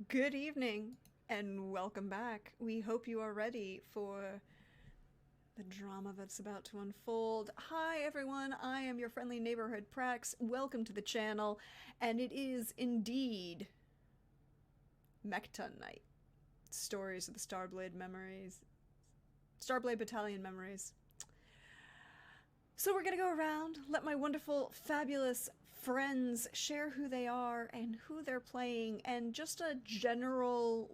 Good evening and welcome back. We hope you are ready for the drama that's about to unfold. Hi everyone, I am your friendly neighborhood Prax. Welcome to the channel, and it is indeed Mechton Night. Stories of the Starblade memories. Starblade Battalion memories. So we're gonna go around, let my wonderful, fabulous friends share who they are and who they're playing, and just a general,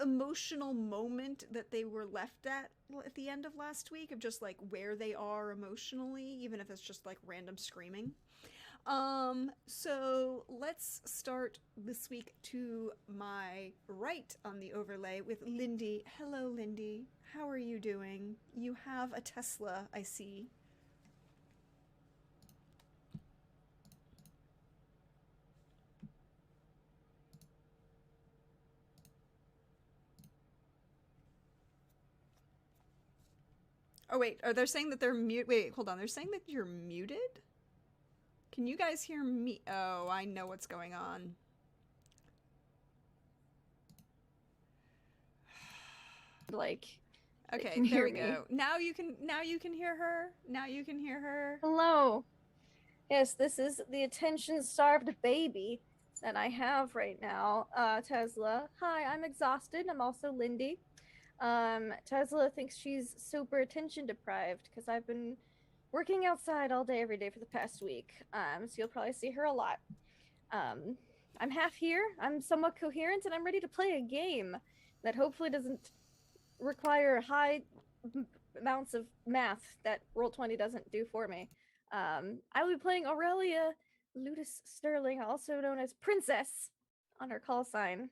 emotional moment that they were left at the end of last week, of just like where they are emotionally, even if it's just like random screaming. So let's start this week to my right on the overlay with Lindy. Hello, Lindy. How are you doing? You have a Tesla, I see. Oh, wait, are they saying that they're mute? Wait, hold on. They're saying that you're muted? Can you guys hear me? Oh, I know what's going on. Like, okay, there we go. Now you can hear her. Now you can hear her. Hello. Yes, this is the attention-starved baby that I have right now, Tesla. Hi, I'm exhausted. I'm also Lindy. Tesla thinks she's super attention deprived because I've been working outside all day, every day for the past week. So you'll probably see her a lot. I'm half here. I'm somewhat coherent, and I'm ready to play a game that hopefully doesn't require high amounts of math that Roll20 doesn't do for me. I will be playing Aurelia Ludus Sterling, also known as Princess, on her call sign.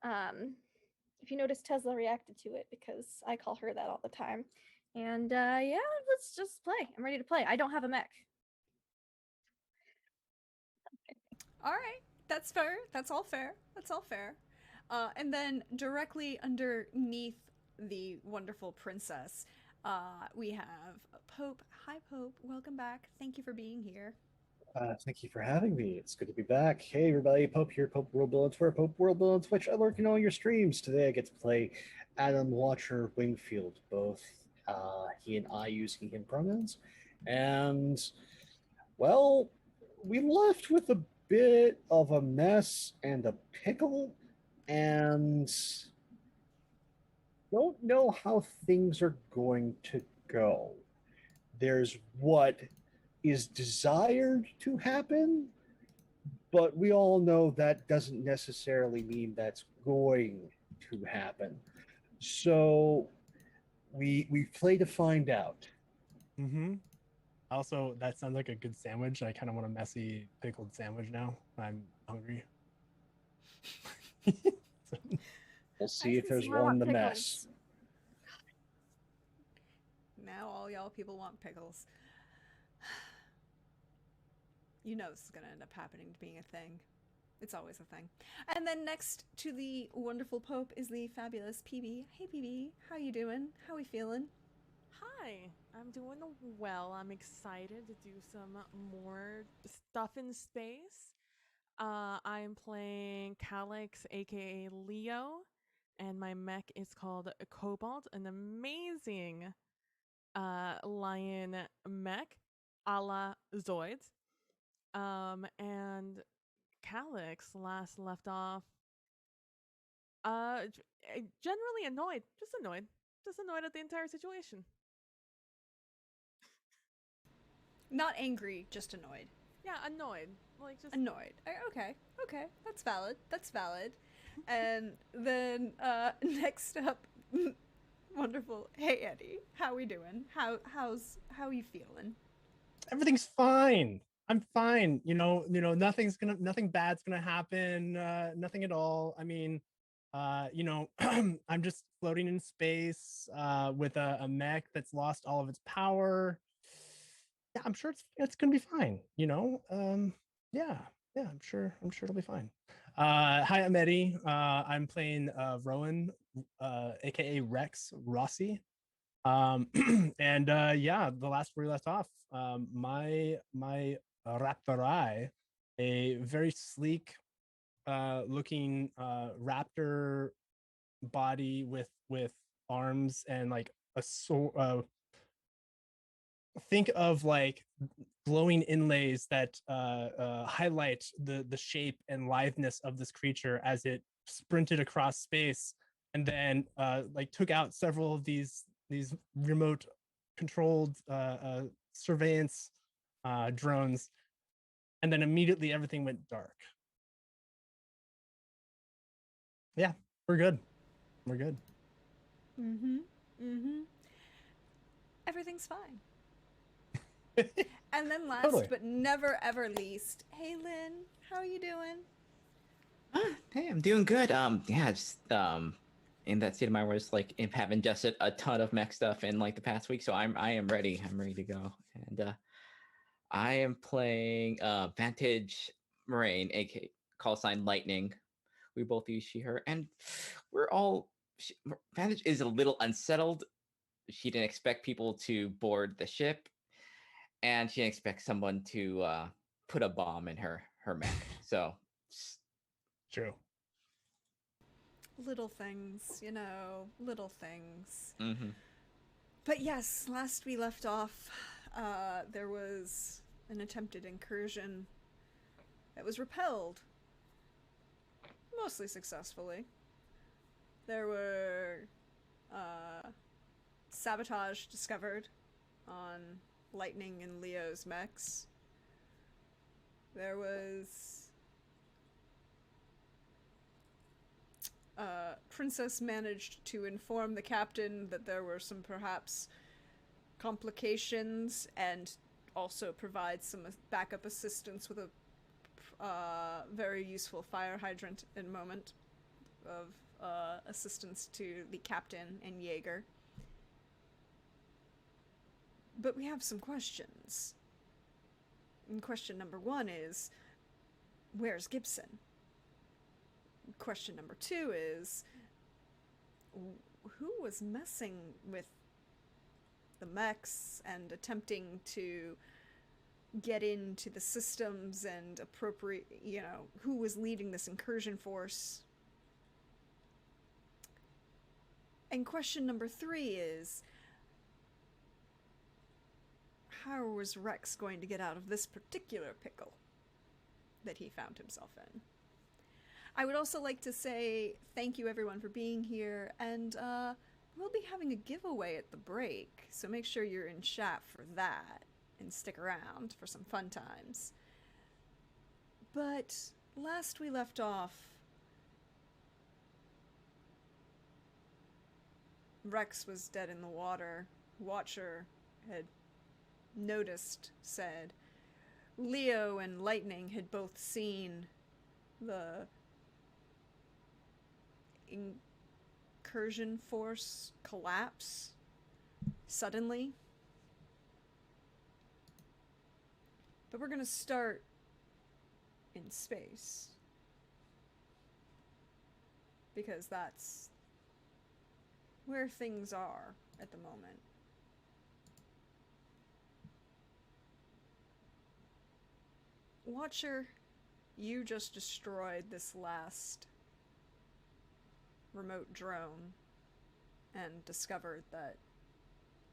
If you notice, Tesla reacted to it because I call her that all the time. And yeah, let's just play. I'm ready to play. I don't have a mech. All right, that's fair. That's all fair. That's all fair. And then directly underneath the wonderful princess, we have Pope. Hi, Pope. Welcome back. Thank you for being here. Thank you for having me. It's good to be back. Hey, everybody. Pope here. Pope World on Twitter. Pope World on Twitch. I lurk in all your streams. Today I get to play Adam Watcher Wingfield. Both he and I use he, him pronouns. And, well, we left with a bit of a mess and a pickle. And don't know how things are going to go. There's what is desired to happen, but we all know that doesn't necessarily mean that's going to happen. So we play to find out. Mm-hmm. Also, that sounds like a good sandwich. I kind of want a messy pickled sandwich now. I'm hungry. We'll see if there's one in the mess. Now all y'all people want pickles. You know this is going to end up happening to being a thing. It's always a thing. And then next to the wonderful Pope is the fabulous PB. Hey PB, how you doing? How we feeling? Hi, I'm doing well. I'm excited to do some more stuff in space. I'm playing Calyx, aka Leo, and my mech is called Cobalt, an amazing lion mech a la Zoids. And Calyx last left off generally annoyed, just annoyed at the entire situation. Not angry, just annoyed. Yeah, annoyed. Like, just annoyed. Okay, that's valid. That's valid. And then next up, wonderful. Hey Eddie, how we doing? How you feeling? Everything's fine. I'm fine. Nothing bad's gonna happen. Nothing at all. I mean, I'm just floating in space with a mech that's lost all of its power. Yeah, I'm sure it's gonna be fine. Yeah, I'm sure it'll be fine. Hi, I'm Eddie. I'm playing Rowan, aka Rex Rossi. And yeah, the last where we left off, my Rapturai, a very sleek looking raptor body with arms and like a think of like glowing inlays that highlight the shape and litheness of this creature as it sprinted across space, and then like took out several of these remote controlled surveillance drones, and then immediately everything went dark. Yeah, we're good. We're good. Mm-hmm. Mm-hmm. Everything's fine. And then last Totally. but never ever least, hey Lynn, how are you doing? Hey, I'm doing good. Yeah, just in that state of mind where it's like I have ingested a ton of mech stuff in like the past week, so I am ready. I'm ready to go, and I am playing Vantage Moraine, aka call sign Lightning. We both use she/her, and we're all Vantage is a little unsettled. She didn't expect people to board the ship, and she didn't expect someone to put a bomb in her mech. So. True. Little things, you know, little things. Mm-hmm. But yes, last we left off, there was an attempted incursion that was repelled, mostly successfully. There were sabotage discovered on Lightning and Leo's mechs. There was Princess managed to inform the captain that there were some perhaps complications, and also provide some backup assistance with a very useful fire hydrant in moment of assistance to the captain and Jaeger. But we have some questions. And question number 1 is, where's Gibson? Question number 2 is, who was messing with the mechs and attempting to get into the systems and appropriate, you know, who was leading this incursion force? And question number 3 is, how was Rex going to get out of this particular pickle that he found himself in? I would also like to say thank you everyone for being here, and we'll be having a giveaway at the break, so make sure you're in chat for that and stick around for some fun times. But last we left off, Rex was dead in the water. Watcher had noticed, said Leo and Lightning had both seen the incursion force collapse suddenly. But we're gonna start in space, because that's where things are at the moment. Watcher, you just destroyed this last remote drone and discovered that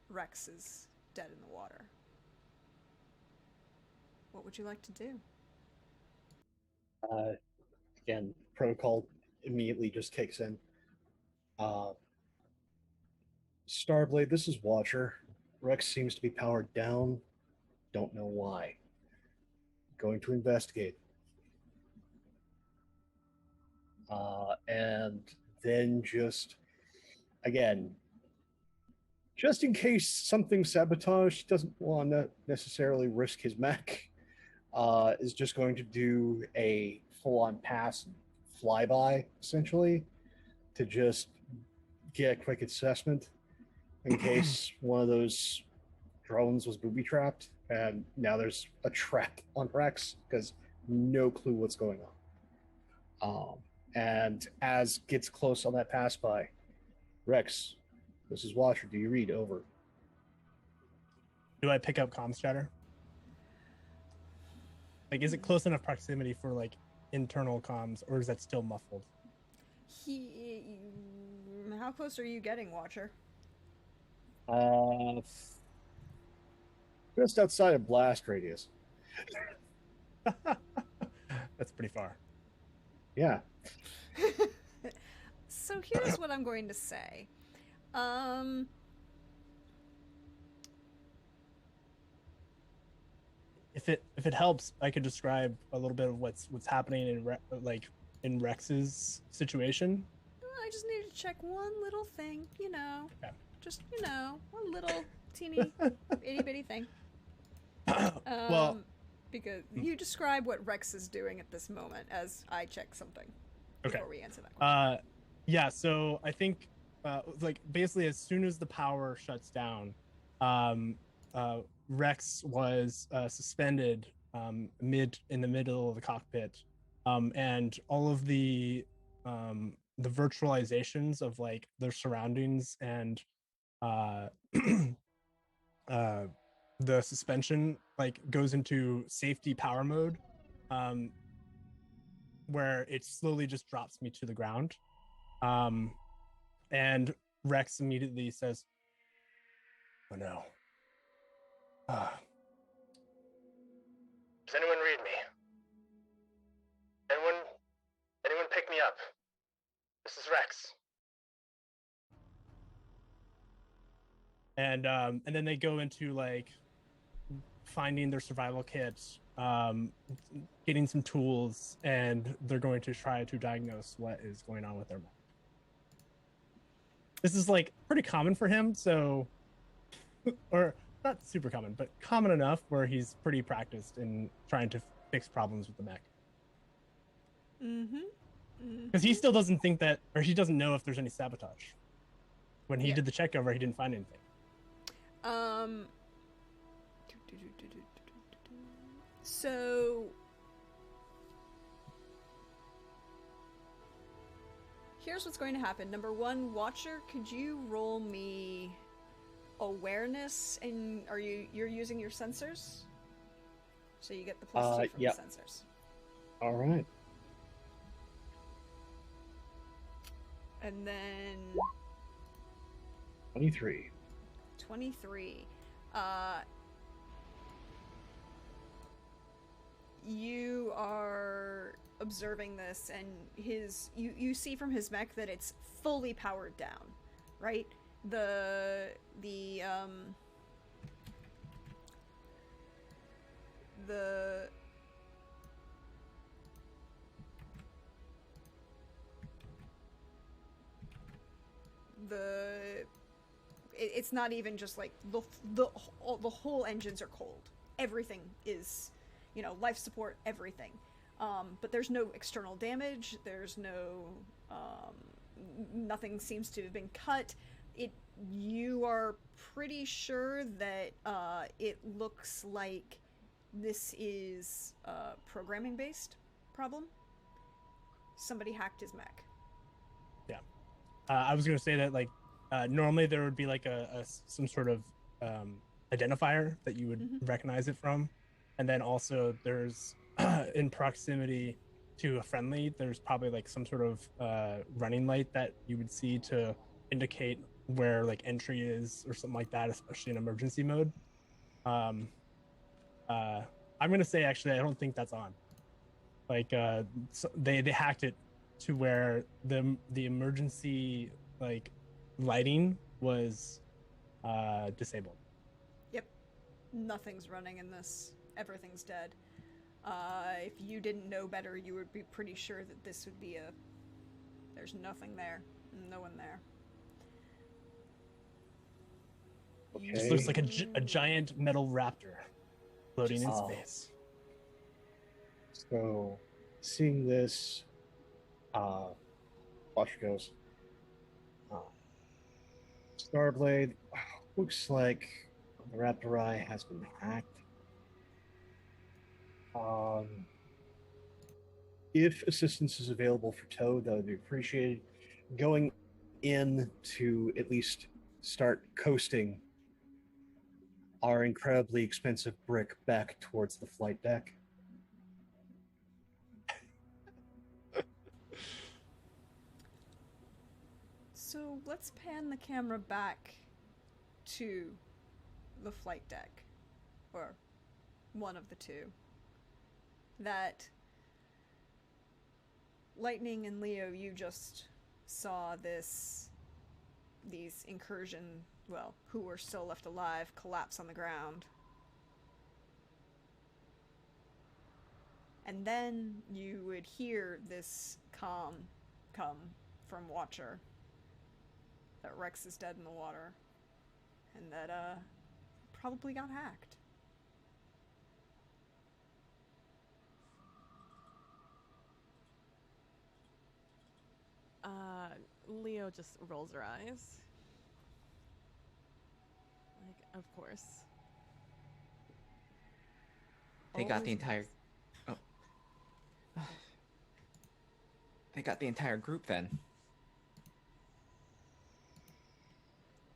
Rex is dead in the water. What would you like to do? Again, protocol immediately just kicks in. Starblade, this is Watcher. Rex seems to be powered down. Don't know why. Going to investigate. And then just, again, just in case something sabotage, doesn't want to necessarily risk his mech, is just going to do a full-on pass flyby, essentially, to just get a quick assessment in case one of those drones was booby-trapped, and now there's a trap on Rex, because no clue what's going on. And as gets close on that pass-by, Rex, this is Watcher, do you read? Over. Do I pick up comms chatter? Like, is it close enough proximity for like internal comms, or is that still muffled? How close are you getting, Watcher? Just outside of blast radius. That's pretty far. Yeah. So here's what I'm going to say. If it helps, I could describe a little bit of what's happening in Rex's situation. I just need to check one little thing, Okay. Just, one little teeny itty bitty thing. Well, because you describe what Rex is doing at this moment as I check something before we answer that question. Yeah, so I think like basically as soon as the power shuts down, Rex was suspended in the middle of the cockpit, and all of the virtualizations of like their surroundings and the suspension like goes into safety power mode, where it slowly just drops me to the ground. And Rex immediately says, "Oh no. Does anyone read me? Anyone pick me up? This is Rex." And then they go into like finding their survival kits, getting some tools, and they're going to try to diagnose what is going on with their mech. This is like pretty common for him, so or not super common, but common enough where he's pretty practiced in trying to fix problems with the mech. Because he still doesn't think that, or he doesn't know if there's any sabotage. When he did the check over, he didn't find anything. So here's what's going to happen. Number one, Watcher, could you roll me awareness? And you're using your sensors? So you get the +2 from the sensors. All right. And then 23. 23. You are observing this, and you see from his mech that it's fully powered down, right? The it's not even just like the whole engines are cold. Everything is, life support, everything. But there's no external damage. There's no nothing seems to have been cut. You are pretty sure that it looks like this is a programming based problem. Somebody hacked his mech. Yeah. I was going to say that like normally there would be like some sort of identifier that you would recognize it from. And then also there's in proximity to a friendly, there's probably like some sort of running light that you would see to indicate where like entry is or something like that, especially in emergency mode. I'm going to say actually I don't think that's on. Like so they hacked it to where the emergency like lighting was disabled. Yep. Nothing's running in this. Everything's dead. If you didn't know better, you would be pretty sure that this would be there's nothing there. No one there. Okay. It just looks like a giant metal raptor floating in space. So, seeing this, Watcher goes, Starblade, looks like the Rapturai has been hacked. If assistance is available for Toad, that would be appreciated. Going in to at least start coasting our incredibly expensive brick back towards the flight deck. So let's pan the camera back to the flight deck, or one of the two. That Lightning and Leo, you just saw these incursion, well, who were still left alive, collapse on the ground. And then you would hear this comm come from Watcher that Rex is dead in the water, and that probably got hacked. Leo just rolls her eyes. Like, of course. They got the Always entire. nice. Oh. They got the entire group then.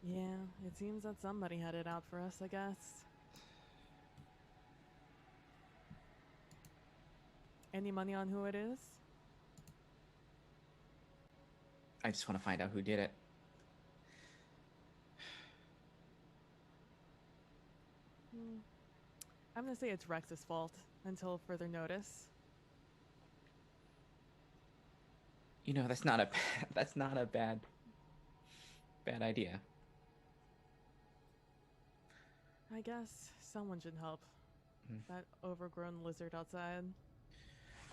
Yeah, it seems that somebody had it out for us, I guess. Any money on who it is? I just want to find out who did it. I'm gonna say it's Rex's fault until further notice. You know, that's not a bad idea. I guess someone should help. That overgrown lizard outside.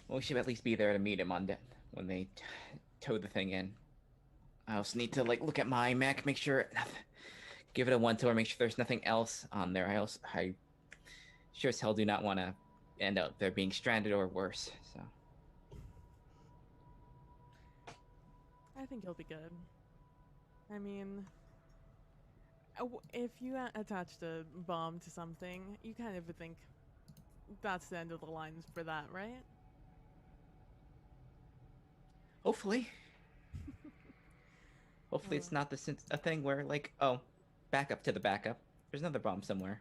Well, we should at least be there to meet him on when they tow the thing in. I also need to look at my mech, make sure, give it a one tour, make sure there's nothing else on there. I sure as hell do not want to end up there being stranded or worse. So I think you'll be good. I mean, if you attached a bomb to something, you kind of would think that's the end of the line for that, right? hopefully it's not a thing where oh, backup to the backup. There's another bomb somewhere.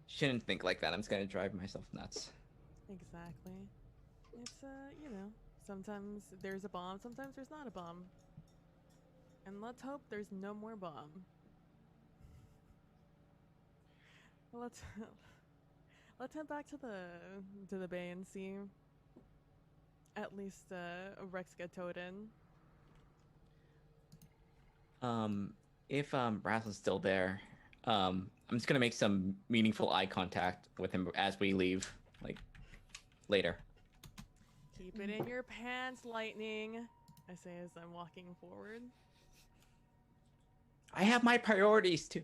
Shouldn't think like that. I'm just gonna drive myself nuts. Exactly. It's, you know, sometimes there's a bomb, sometimes there's not a bomb. And let's hope there's no more bomb. Let's head back to the bay and see at least Rex get towed in. If Raslin's still there, I'm just gonna make some meaningful eye contact with him as we leave, later. Keep it in your pants, Lightning, I say as I'm walking forward. I have my priorities too.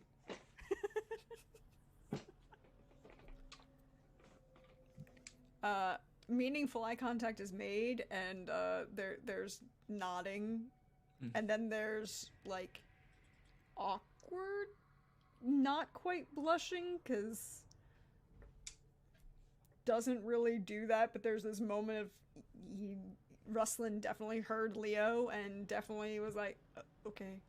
Meaningful eye contact is made, and there's nodding, and then there's awkward, not quite blushing, because doesn't really do that, but there's this moment of Rustlin definitely heard Leo and definitely was like, okay.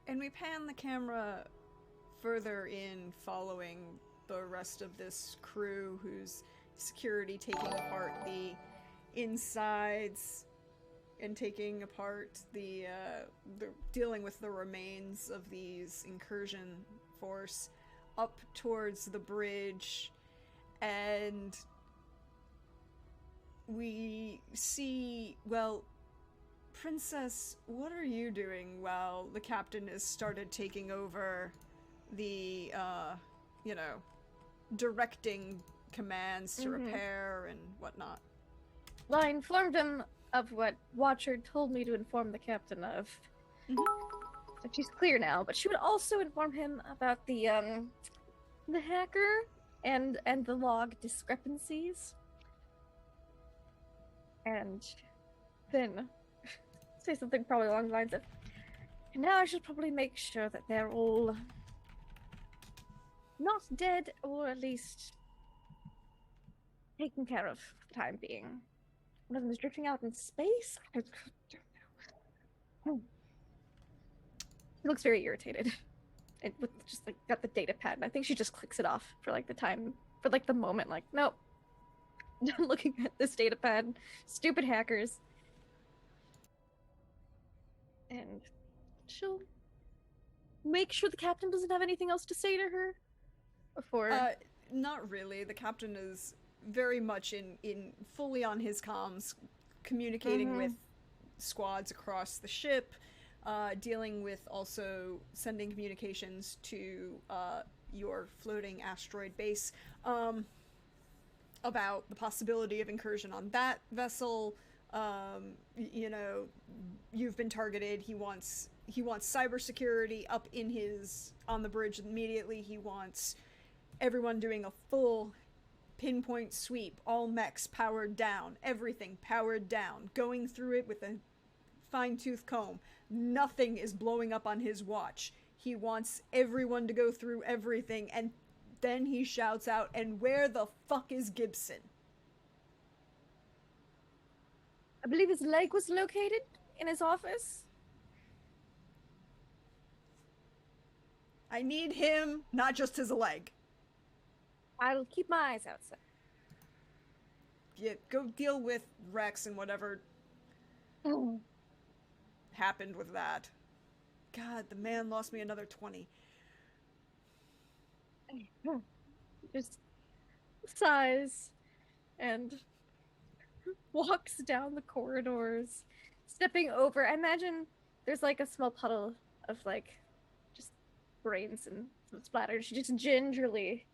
And we pan the camera further in, following the rest of this crew whose security taking apart the insides and taking apart the dealing with the remains of these incursion force up towards the bridge. And we see, well, Princess, what are you doing while the captain has started taking over the, directing commands to repair and whatnot? Well, I informed him of what Watcher told me to inform the captain of. So she's clear now, but she would also inform him about the hacker and the log discrepancies. And then say something probably along the lines of, and now I should probably make sure that they're all not dead, or at least taken care of for the time being. One of them is drifting out in space? I don't know. He looks very irritated. And with just like got the data pad, and I think she just clicks it off for like the time, for like the moment, like, nope. Done looking at this data pad. Stupid hackers. And she'll make sure the captain doesn't have anything else to say to her before. Not really. The captain is very much in fully on his comms, communicating with squads across the ship, dealing with also sending communications to your floating asteroid base about the possibility of incursion on that vessel. You know, you've been targeted. He wants cybersecurity up on the bridge immediately. He wants everyone doing a full pinpoint sweep, all mechs powered down, everything powered down, going through it with a fine-tooth comb. Nothing is blowing up on his watch. He wants everyone to go through everything, and then he shouts out, "And where the fuck is Gibson?" I believe his leg was located in his office. I need him, not just his leg. I'll keep my eyes outside. Yeah, go deal with Rex and whatever happened with that. God, the man lost me another 20. Just sighs and walks down the corridors, stepping over. I imagine there's like a small puddle of like just brains and splatter. She just gingerly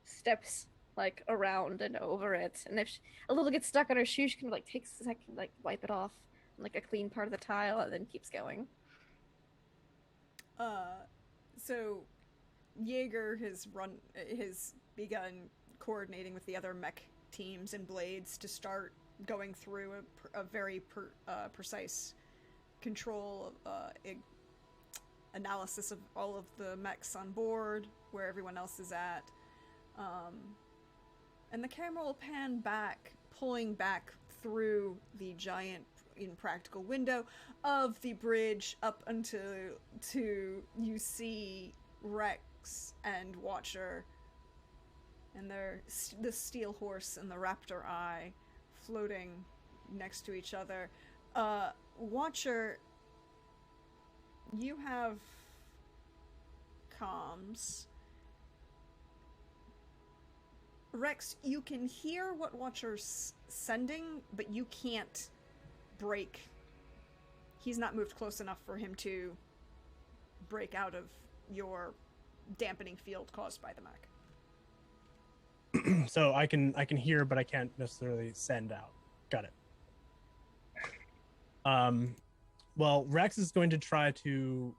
steps like around and over it, and if a little gets stuck on her shoe, she can like takes a second, like wipe it off on, like a clean part of the tile, and then keeps going. So Jaeger has begun coordinating with the other mech teams and blades to start going through a very precise control analysis of all of the mechs on board, where everyone else is at. And the camera will pan back, pulling back through the giant impractical window of the bridge up until you see Rex and Watcher and the Steel Horse and the Rapturai floating next to each other. Watcher, you have comms. Rex, you can hear what Watcher's sending, but you can't break. He's not moved close enough for him to break out of your dampening field caused by the mech. So I can hear, but I can't necessarily send out. Got it. Well, Rex is going to try to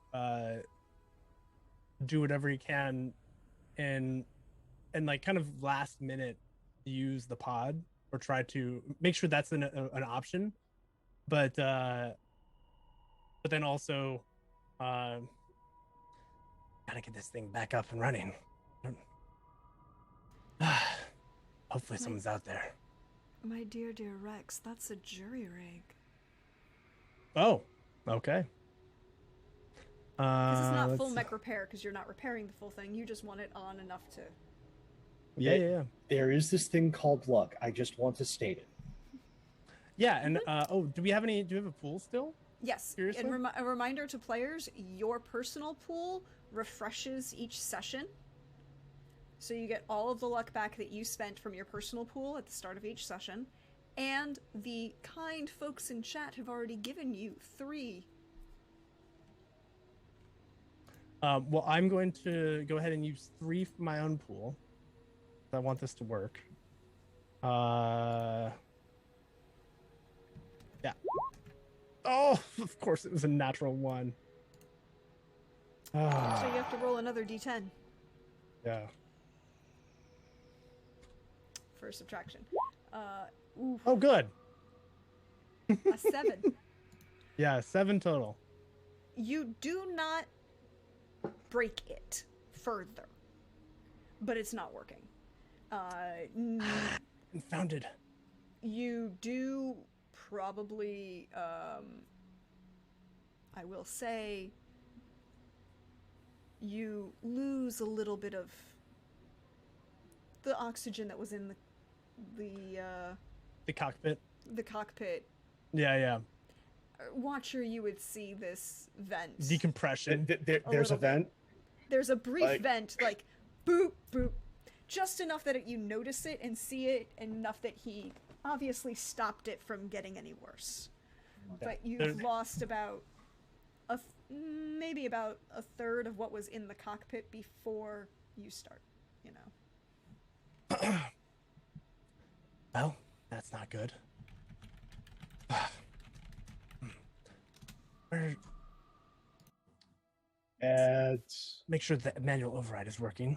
do whatever he can and like kind of last minute use the pod, or try to make sure that's an option, but then also gotta get this thing back up and running. Hopefully someone's out there. My dear Rex, that's a jury rig. Oh, okay. Because it's not full mech repair, because you're not repairing the full thing. You just want it on enough to... Yeah. There is this thing called luck. I just want to state it. Yeah, and do we have a pool still? Yes. Seriously? And a reminder to players, your personal pool refreshes each session. So you get all of the luck back that you spent from your personal pool at the start of each session. And the kind folks in chat have already given you 3. Well, I'm going to go ahead and use 3 from my own pool. I want this to work. Yeah. Oh, of course it was a natural 1. So you have to roll another d10 Yeah. for subtraction. Oh, good. A 7. Yeah, 7 total. You do not break it further, but it's not working. Confounded. You do probably, I will say, you lose a little bit of the oxygen that was in The cockpit. the cockpit. Yeah. Watcher, you would see this vent. Decompression. There's a little bit. vent. There's a brief Like- vent, like boop boop, just enough that you notice it and see it, and enough that he obviously stopped it from getting any worse. But you've lost about maybe about a third of what was in the cockpit before you start. You know. Well, that's not good. Where? And Make sure the manual override is working.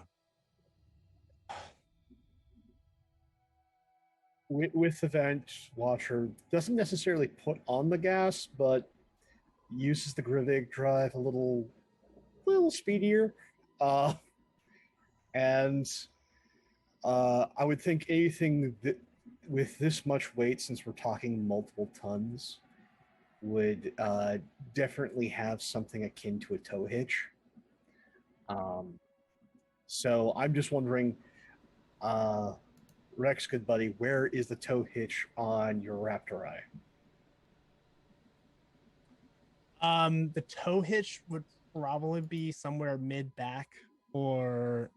with the vent, Watcher doesn't necessarily put on the gas, but uses the Grivig drive a little speedier. And I would think anything that with this much weight, since we're talking multiple tons, would definitely have something akin to a tow hitch. So I'm just wondering, Rex, good buddy, where is the tow hitch on your Rapturai? The tow hitch would probably be somewhere mid back or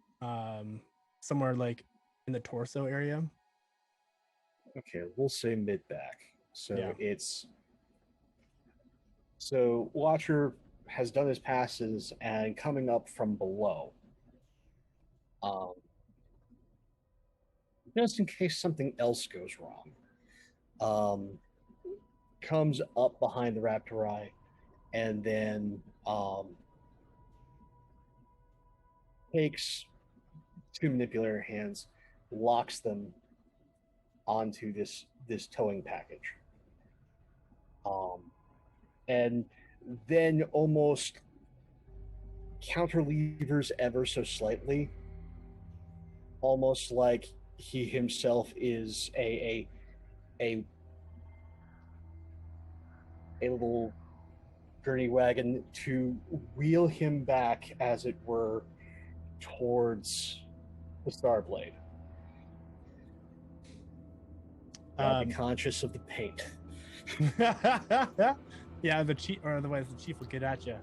somewhere like in the torso area. Okay, we'll say mid back. So Yeah. So Watcher has done his passes and coming up from below. Just in case something else goes wrong. Comes up behind the Rapturai and then takes two manipulator hands, locks them onto this towing package. And then almost counter levers ever so slightly, almost like he himself is a little gurney wagon to wheel him back, as it were, towards the Starblade. Be conscious of the paint. Yeah, the chief, or otherwise the chief will get at you.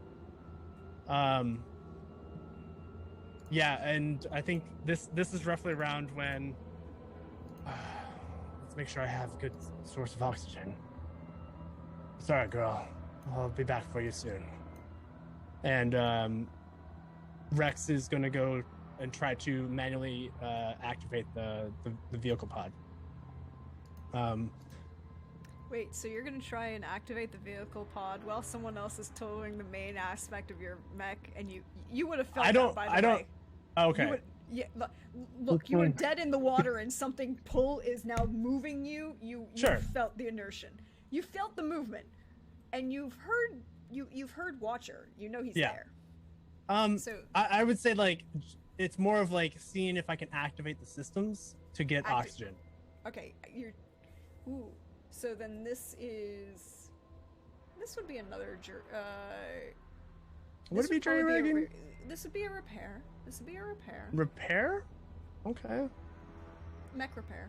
Yeah, and I think this is roughly around when. Let's make sure I have a good source of oxygen. Sorry, girl. I'll be back for you soon. And Rex is going to go and try to manually activate the vehicle pod. Wait, so you're gonna try and activate the vehicle pod while someone else is towing the main aspect of your mech, and you would have felt that, by the way. Okay. You would, yeah, look, you were dead in the water, and something is now moving you. You Sure. felt the inertia. You felt the movement, and you've heard Watcher. You know he's Yeah. there. So I would say like it's more of like seeing if I can activate the systems to get oxygen. okay, ooh. So then this would be another Would it be jury rigging? this would be a repair. Repair? Okay. Mech repair.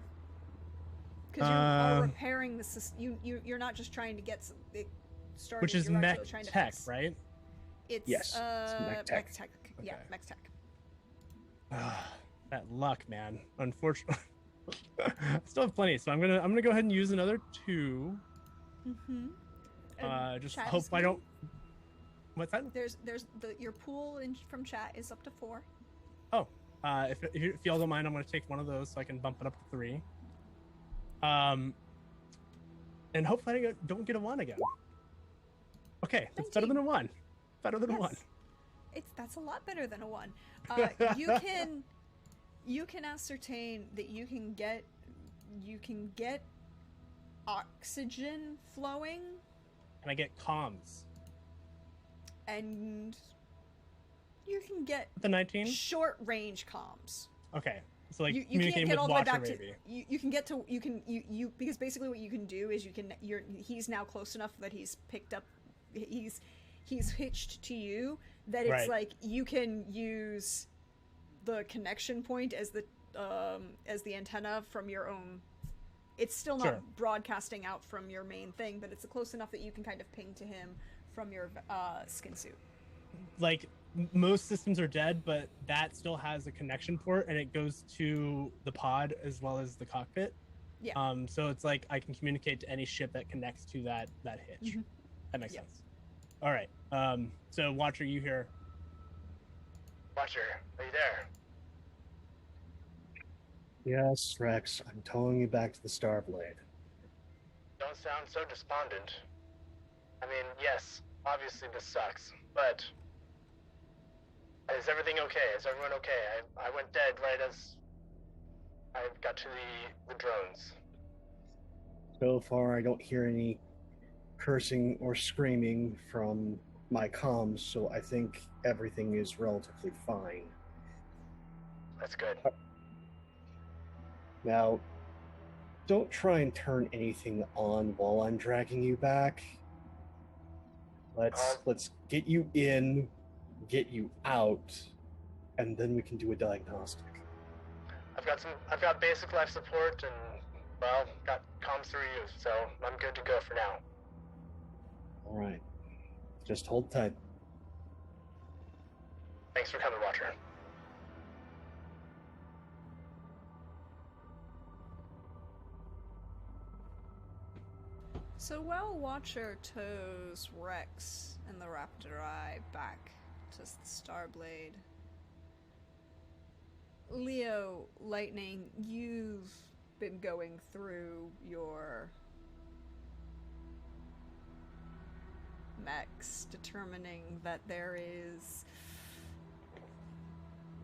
Because you are repairing the system. You're not just trying to get it started. Which is you're mech actually trying to tech, fix. right? It's Yes, it's mech tech. Yeah, Okay. mech tech. That luck, man. Unfortunately. I still have plenty, so I'm gonna go ahead and use another 2. Mm-hmm. Just chat hope is I good. don't. What's that? There's your pool from chat is up to 4. Oh, if y'all don't mind, I'm gonna take one of those so I can bump it up to 3. And hopefully I don't get a 1 again. Okay, that's better than a 1. Better than a 1. That's a lot better than a 1. You can ascertain that you can get oxygen flowing, And I get comms. and you can get The 19. short range comms. Okay, so like You can't communicating get with all the way Watcher, back to maybe. you can get to you because basically what you can do is he's now close enough that he's picked up, he's hitched to you, that it's Right. like you can use the connection point as the antenna from your own. It's still not Sure. broadcasting out from your main thing, but it's close enough that you can kind of ping to him from your skin suit. Like most systems are dead, but that still has a connection port, and it goes to the pod as well as the cockpit. Yeah. So it's like I can communicate to any ship that connects to that hitch. Mhm. That makes Yeah. sense. All right. So Watcher, you here? Watcher, are you there? Yes, Rex, I'm towing you back to the Starblade. Don't sound so despondent. I mean, yes, obviously this sucks, but is everything okay? Is everyone okay? I went dead right as I got to the drones. So far, I don't hear any cursing or screaming from my comms, so I think everything is relatively fine. That's good. Now, don't try and turn anything on while I'm dragging you back. Let's get you in, get you out, and then we can do a diagnostic. I've got basic life support and, well, got comms through you, so I'm good to go for now. All right. Just hold tight. Thanks for coming, Watcher. So while Watcher tows Rex and the Rapturai back to the Starblade, Leo, Lightning, you've been going through your mechs, determining that there is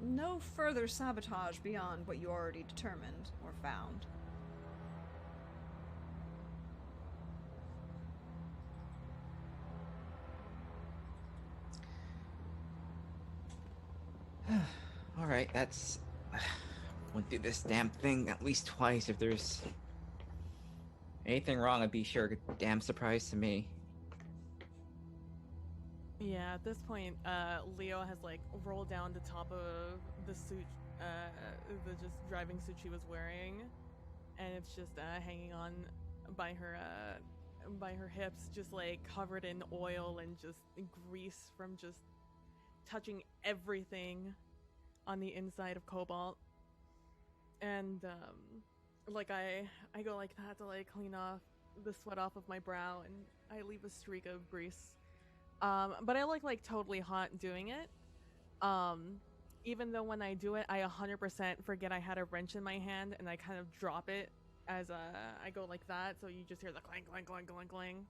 no further sabotage beyond what you already determined or found. All right, that's went through this damn thing at least twice. If there's anything wrong, I'd be sure. A damn surprise to me. Yeah, at this point, Leo has like rolled down the top of the suit, the just driving suit she was wearing, and it's just hanging on by her hips, just like covered in oil and just grease from just touching everything on the inside of Cobalt. And like I go like that to like clean off the sweat off of my brow, and I leave a streak of grease. But I look like totally hot doing it. Even though when I do it, I 100% forget I had a wrench in my hand, and I kind of drop it as I go like that, so you just hear the clang, clang, clang, clang, clang.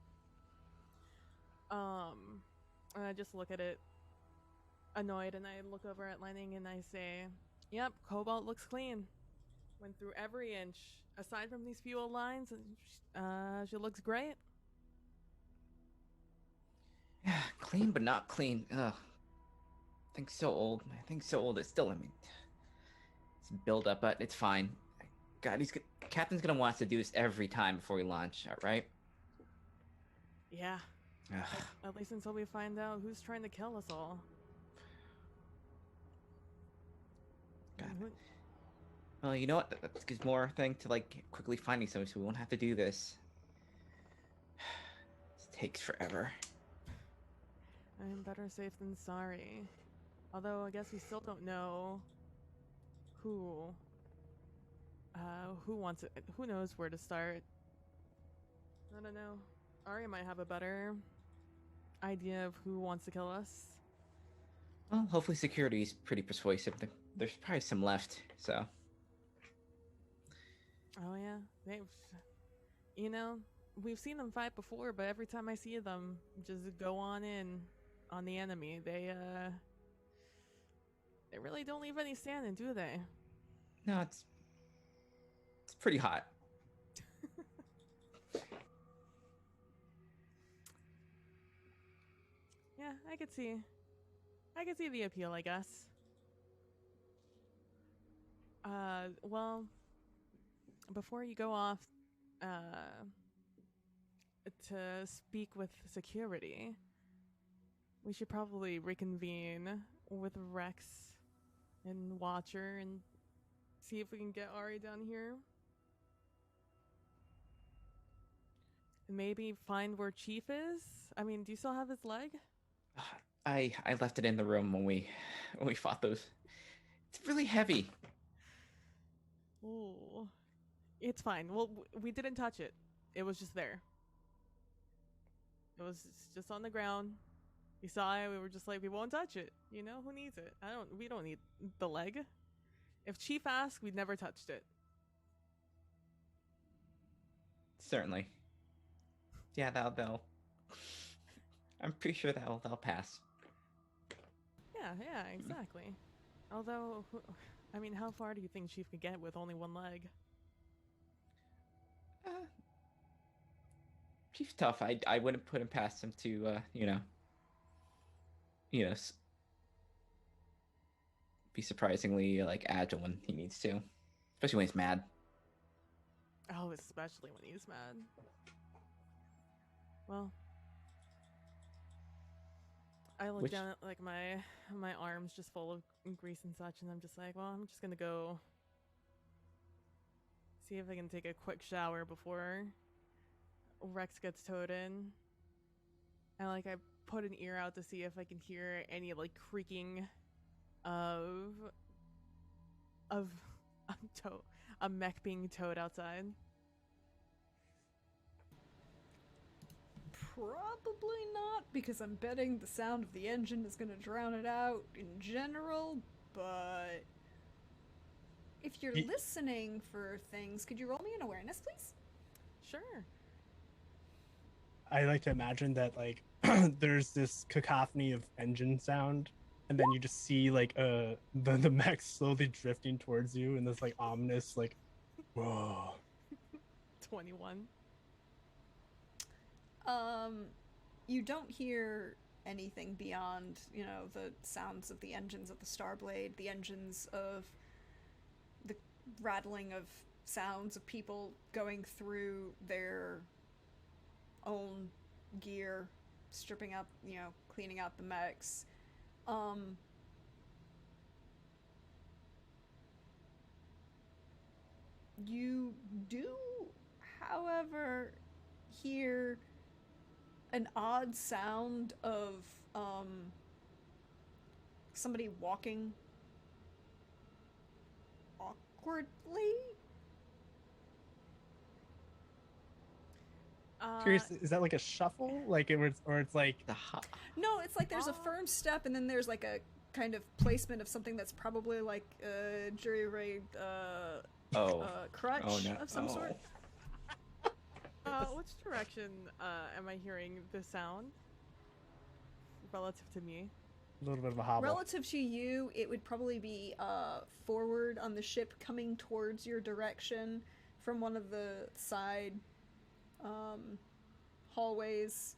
And I just look at it annoyed, and I look over at Lightning and I say, "Yep, Cobalt looks clean. Went through every inch, aside from these fuel lines, and she looks great." Yeah, clean but not clean. Ugh. I think so old. It's still. I mean, it's build up, but it's fine. God, Captain's gonna want us to do this every time before we launch. All right. Yeah. Ugh. At least until we find out who's trying to kill us all. God. Who- Well, you know what? That gives more thing to like quickly finding someone, so we won't have to do this. This takes forever. I'm better safe than sorry. Although I guess we still don't know who wants it. Who knows where to start? I don't know. Arya might have a better idea of who wants to kill us. Well, hopefully security is pretty persuasive. There's probably some left, so. Oh yeah, you know, we've seen them fight before, but every time I see them just go on in on the enemy, they really don't leave any standing, do they? No, it's pretty hot. Yeah, I could see the appeal, I guess. Well, before you go off to speak with security, we should probably reconvene with Rex and Watcher and see if we can get Ari down here. And maybe find where Chief is? I mean, do you still have his leg? I left it in the room when we fought those. It's really heavy. Ooh. It's fine. Well, we didn't touch it. It was just there. It was just on the ground. We saw it. We were just like, we won't touch it. You know, who needs it? We don't need the leg. If Chief asks, we'd never touched it. Certainly. Yeah, they'll. I'm pretty sure they'll pass. Yeah, exactly. Although, I mean, how far do you think Chief could get with only one leg? Chief's tough. I wouldn't put him past him to be surprisingly like agile when he needs to, especially when he's mad. Oh, especially when he's mad. Well, I look down at like my arms just full of grease and such, and I'm just like, well, I'm just gonna go see if I can take a quick shower before Rex gets towed in. And like I put an ear out to see if I can hear any like creaking of a mech being towed outside. Probably not, because I'm betting the sound of the engine is going to drown it out in general, but if you're listening for things, could you roll me an awareness, please? Sure. I like to imagine that like there's this cacophony of engine sound, and then you just see like the mech slowly drifting towards you in this like ominous like whoa. 21. You don't hear anything beyond, you know, the sounds of the engines of the Starblade, the engines of the rattling of sounds of people going through their own gear, stripping up, you know, cleaning out the mechs. You do, however, hear an odd sound of somebody walking awkwardly. Curious, is that like a shuffle, like or it's like No, it's like there's a firm step, and then there's like a kind of placement of something that's probably like a jury-rigged crutch of some sort. Which direction am I hearing the sound relative to me? A little bit of a hobble. Relative to you, it would probably be forward on the ship, coming towards your direction from one of the side hallways.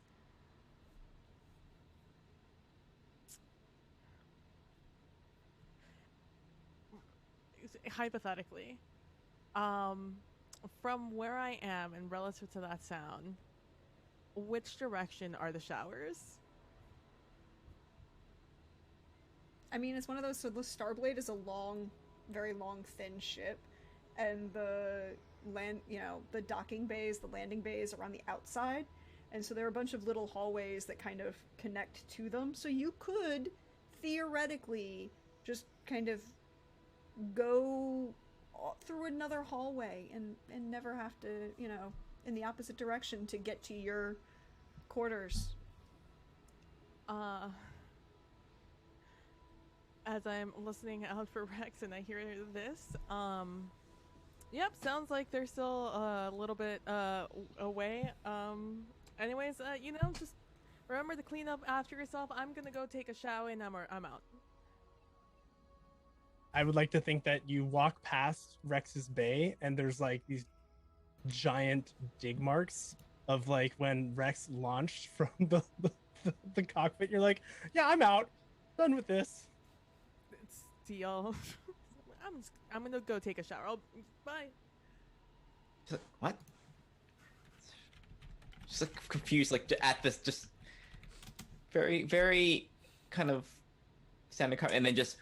Hypothetically, from where I am and relative to that sound, which direction are the showers? I mean, it's one of those, so the Starblade is a long, very long, thin ship, and the the docking bays, the landing bays are on the outside, and so there are a bunch of little hallways that kind of connect to them, so you could, theoretically, just kind of go through another hallway and never have to, you know, in the opposite direction to get to your quarters. As I'm listening out for Rex and I hear this, yep, sounds like they're still a little bit away. Anyways, you know, just remember to clean up after yourself. I'm gonna go take a shower and I'm out. I would like to think that you walk past Rex's bay and there's like these giant dig marks of like when Rex launched from the cockpit. You're like, yeah, I'm out, done with this. It's deal. I'm gonna go take a shower. Bye. What? Just like confused, like at this, just very, very kind of sounding calm, and then just,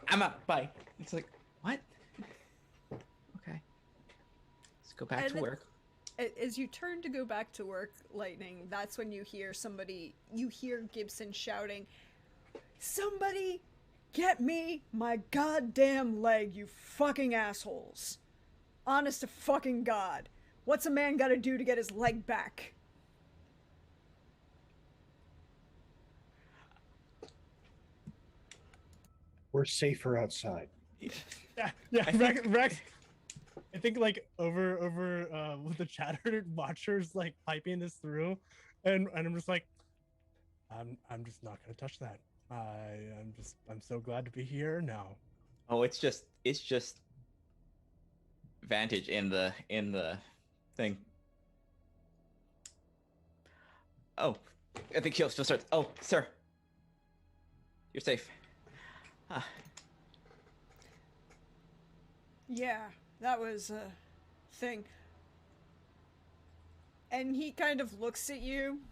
I'm out, bye. It's like, what? Okay. Let's go back to work. As you turn to go back to work, Lightning, that's when you hear Gibson shouting, "Somebody get me my goddamn leg, you fucking assholes. Honest to fucking God. What's a man gotta do to get his leg back?" We're safer outside. Yeah. Rex. I think like over with the chatter watchers like piping this through, and I'm just like, I'm just not gonna touch that. I'm so glad to be here now. Oh, it's just Vantage in the thing. Oh, I think he'll still start. Oh, sir, you're safe. Yeah, that was a thing. And he kind of looks at you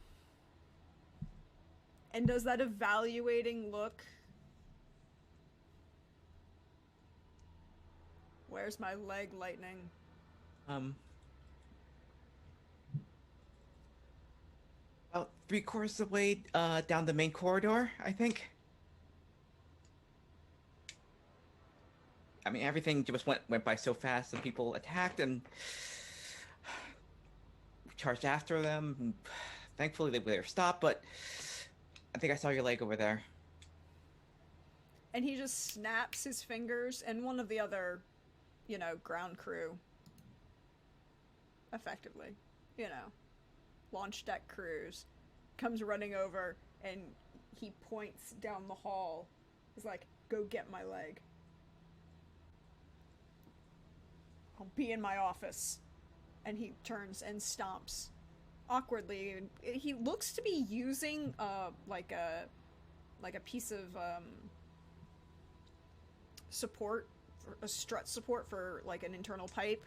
and does that evaluating look. Where's my leg, Lightning? About 3/4 of the way down the main corridor, I think. I mean, everything just went by so fast, and people attacked, and we charged after them. And thankfully, they were stopped, but I think I saw your leg over there. And he just snaps his fingers, and one of the other, ground crew, effectively, launch deck crews, comes running over, and he points down the hall. He's like, "Go get my leg. I'll be in my office." And he turns and stomps awkwardly. He looks to be using like a piece of support, a strut support for like an internal pipe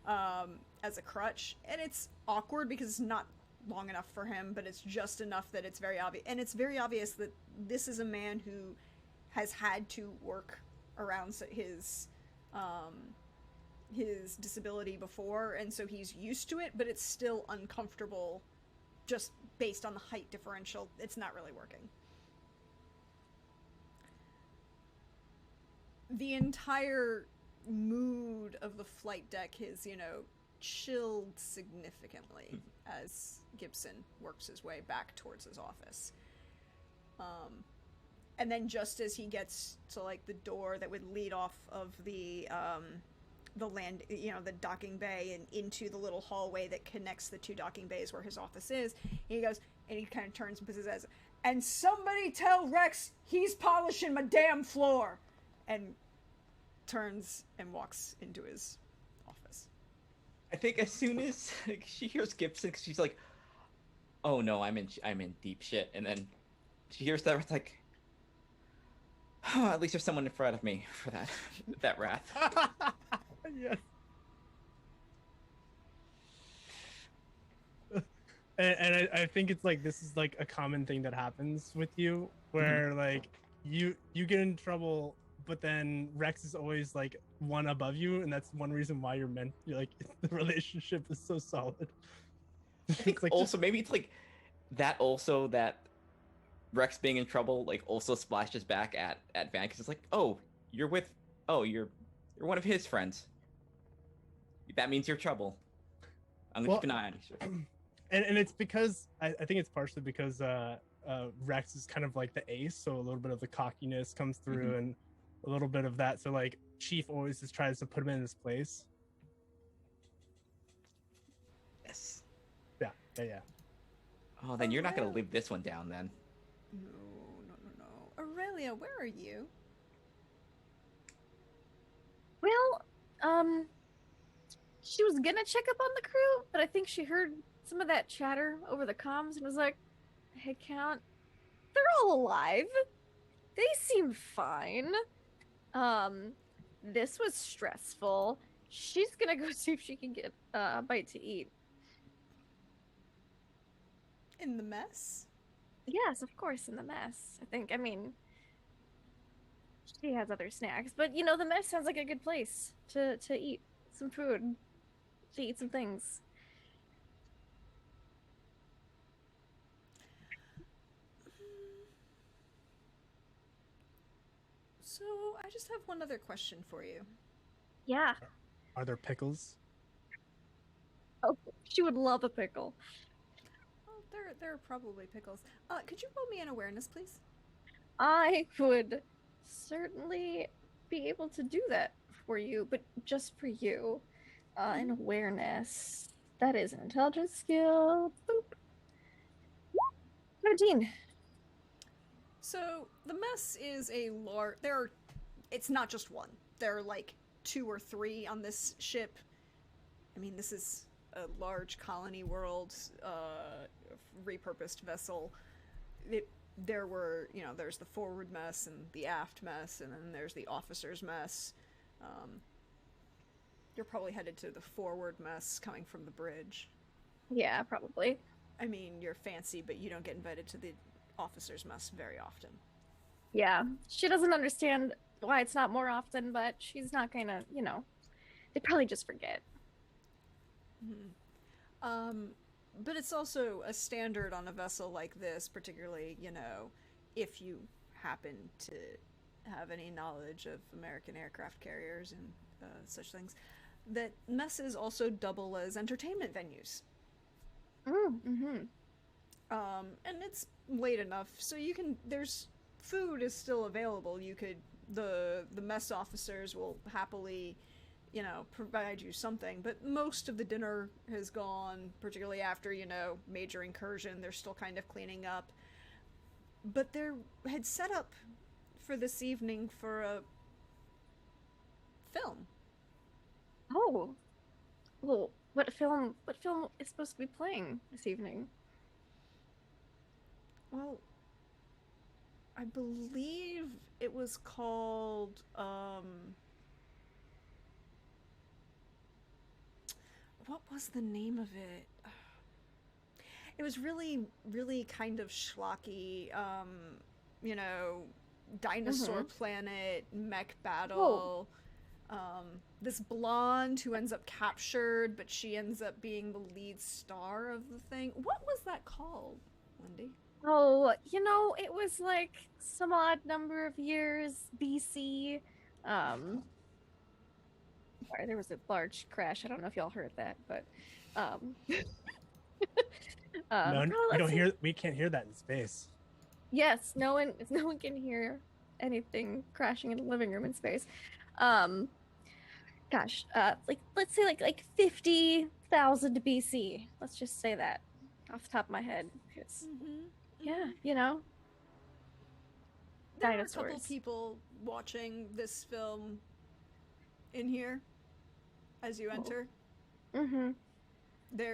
as a crutch, and it's awkward because it's not long enough for him, but it's just enough that it's very obvious. And it's very obvious that this is a man who has had to work around his disability before, and so he's used to it, but it's still uncomfortable just based on the height differential. It's not really working. The entire mood of the flight deck is, chilled significantly as Gibson works his way back towards his office. And then just as he gets to like the door that would lead off of the land, the docking bay, and into the little hallway that connects the two docking bays where his office is, he goes, and he kind of turns and says, "And somebody tell Rex he's polishing my damn floor," and turns and walks into his office. I think as soon as she hears Gibson, she's like, "Oh no, I'm in deep shit," and then she hears that, it's like, "Oh, at least there's someone in front of me for that wrath." Yes. And I think it's like, this is like a common thing that happens with you, where like you get in trouble, but then Rex is always like one above you, and that's one reason why you're like the relationship is so solid. I think like also maybe it's like that Rex being in trouble like also splashes back at Van, because it's like, oh, you're one of his friends. That means you're trouble. I'm gonna keep an eye on you. And it's because I think it's partially because Rex is kind of like the ace, so a little bit of the cockiness comes through, and a little bit of that. So like Chief always just tries to put him in his place. Yes. Yeah. Oh, then you're not gonna live this one down then. No. Aurelia, where are you? Well, she was gonna check up on the crew, but I think she heard some of that chatter over the comms and was like, "Head count, they're all alive. They seem fine. This was stressful. She's gonna go see if she can get a bite to eat." In the mess? Yes, of course, in the mess. I mean, she has other snacks, but you know, the mess sounds like a good place to eat some food, to eat some things. So I just have one other question for you. Yeah. Are there pickles? Oh, she would love a pickle. Well, there are probably pickles. Could you roll me an awareness, please? I would certainly be able to do that for you, but just for you. An awareness. That is an intelligence skill. Boop. 17. So the mess is a large. It's not just one. There are like 2 or 3 on this ship. I mean, this is a large colony world, repurposed vessel. There were, there's the forward mess and the aft mess, and then there's the officers mess. You're probably headed to the forward mess coming from the bridge. Yeah, probably. I mean, you're fancy, but you don't get invited to the officers mess very often. Yeah. She doesn't understand why it's not more often, but she's not gonna, they probably just forget. Mm-hmm. But it's also a standard on a vessel like this, particularly, if you happen to have any knowledge of American aircraft carriers and such things, that messes also double as entertainment venues. Mm-hmm. And it's late enough, so food is still available. The mess officers will happily, provide you something, but most of the dinner has gone, particularly after, major incursion. They're still kind of cleaning up. But they're had set up for this evening for a film. Oh. Well, what film is supposed to be playing this evening? Well, I believe it was called, what was the name of it? It was really, really kind of schlocky, dinosaur planet, mech battle. This blonde who ends up captured, but she ends up being the lead star of the thing. What was that called, Wendy? Oh, it was like some odd number of years BC. Sorry, there was a large crash. I don't know if y'all heard that, but No, we can't hear that in space. Yes, no one can hear anything crashing in the living room in space. Gosh, let's say like 50,000 BC. Let's just say that off the top of my head. Yeah, There dinosaurs. are a couple people watching this film in here as you enter. Mm-hmm.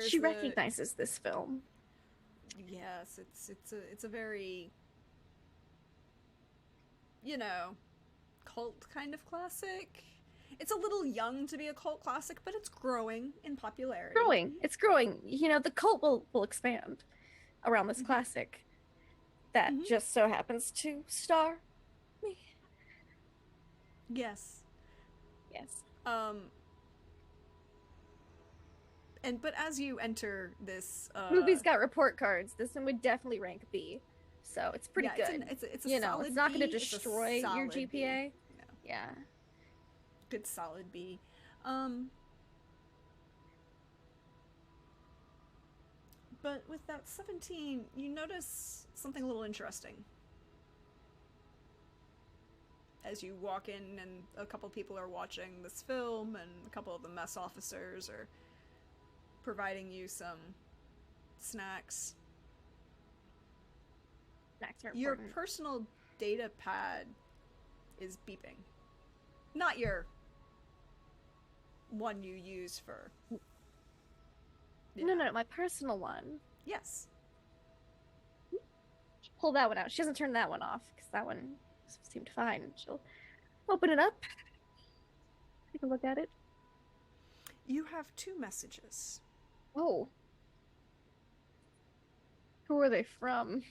She recognizes this film. Yes, it's a very, cult kind of classic. It's a little young to be a cult classic, but it's growing in popularity. It's growing. The cult will expand around this classic that just so happens to star me. Yes. Yes. But as you enter this movie's got report cards. This one would definitely rank B. So it's pretty good. It's a solid it's not B. going to destroy your GPA. B. Yeah. Good solid B. But with that 17, you notice something a little interesting. As you walk in and a couple people are watching this film and a couple of the mess officers are providing you some snacks. Snacks are Your important. personal data pad is beeping. Not your one you use for... No, my personal one. Yes. Pull that one out. She hasn't turned that one off because that one seemed fine. She'll open it up. Take a look at it. You have 2 messages. Oh. Who are they from?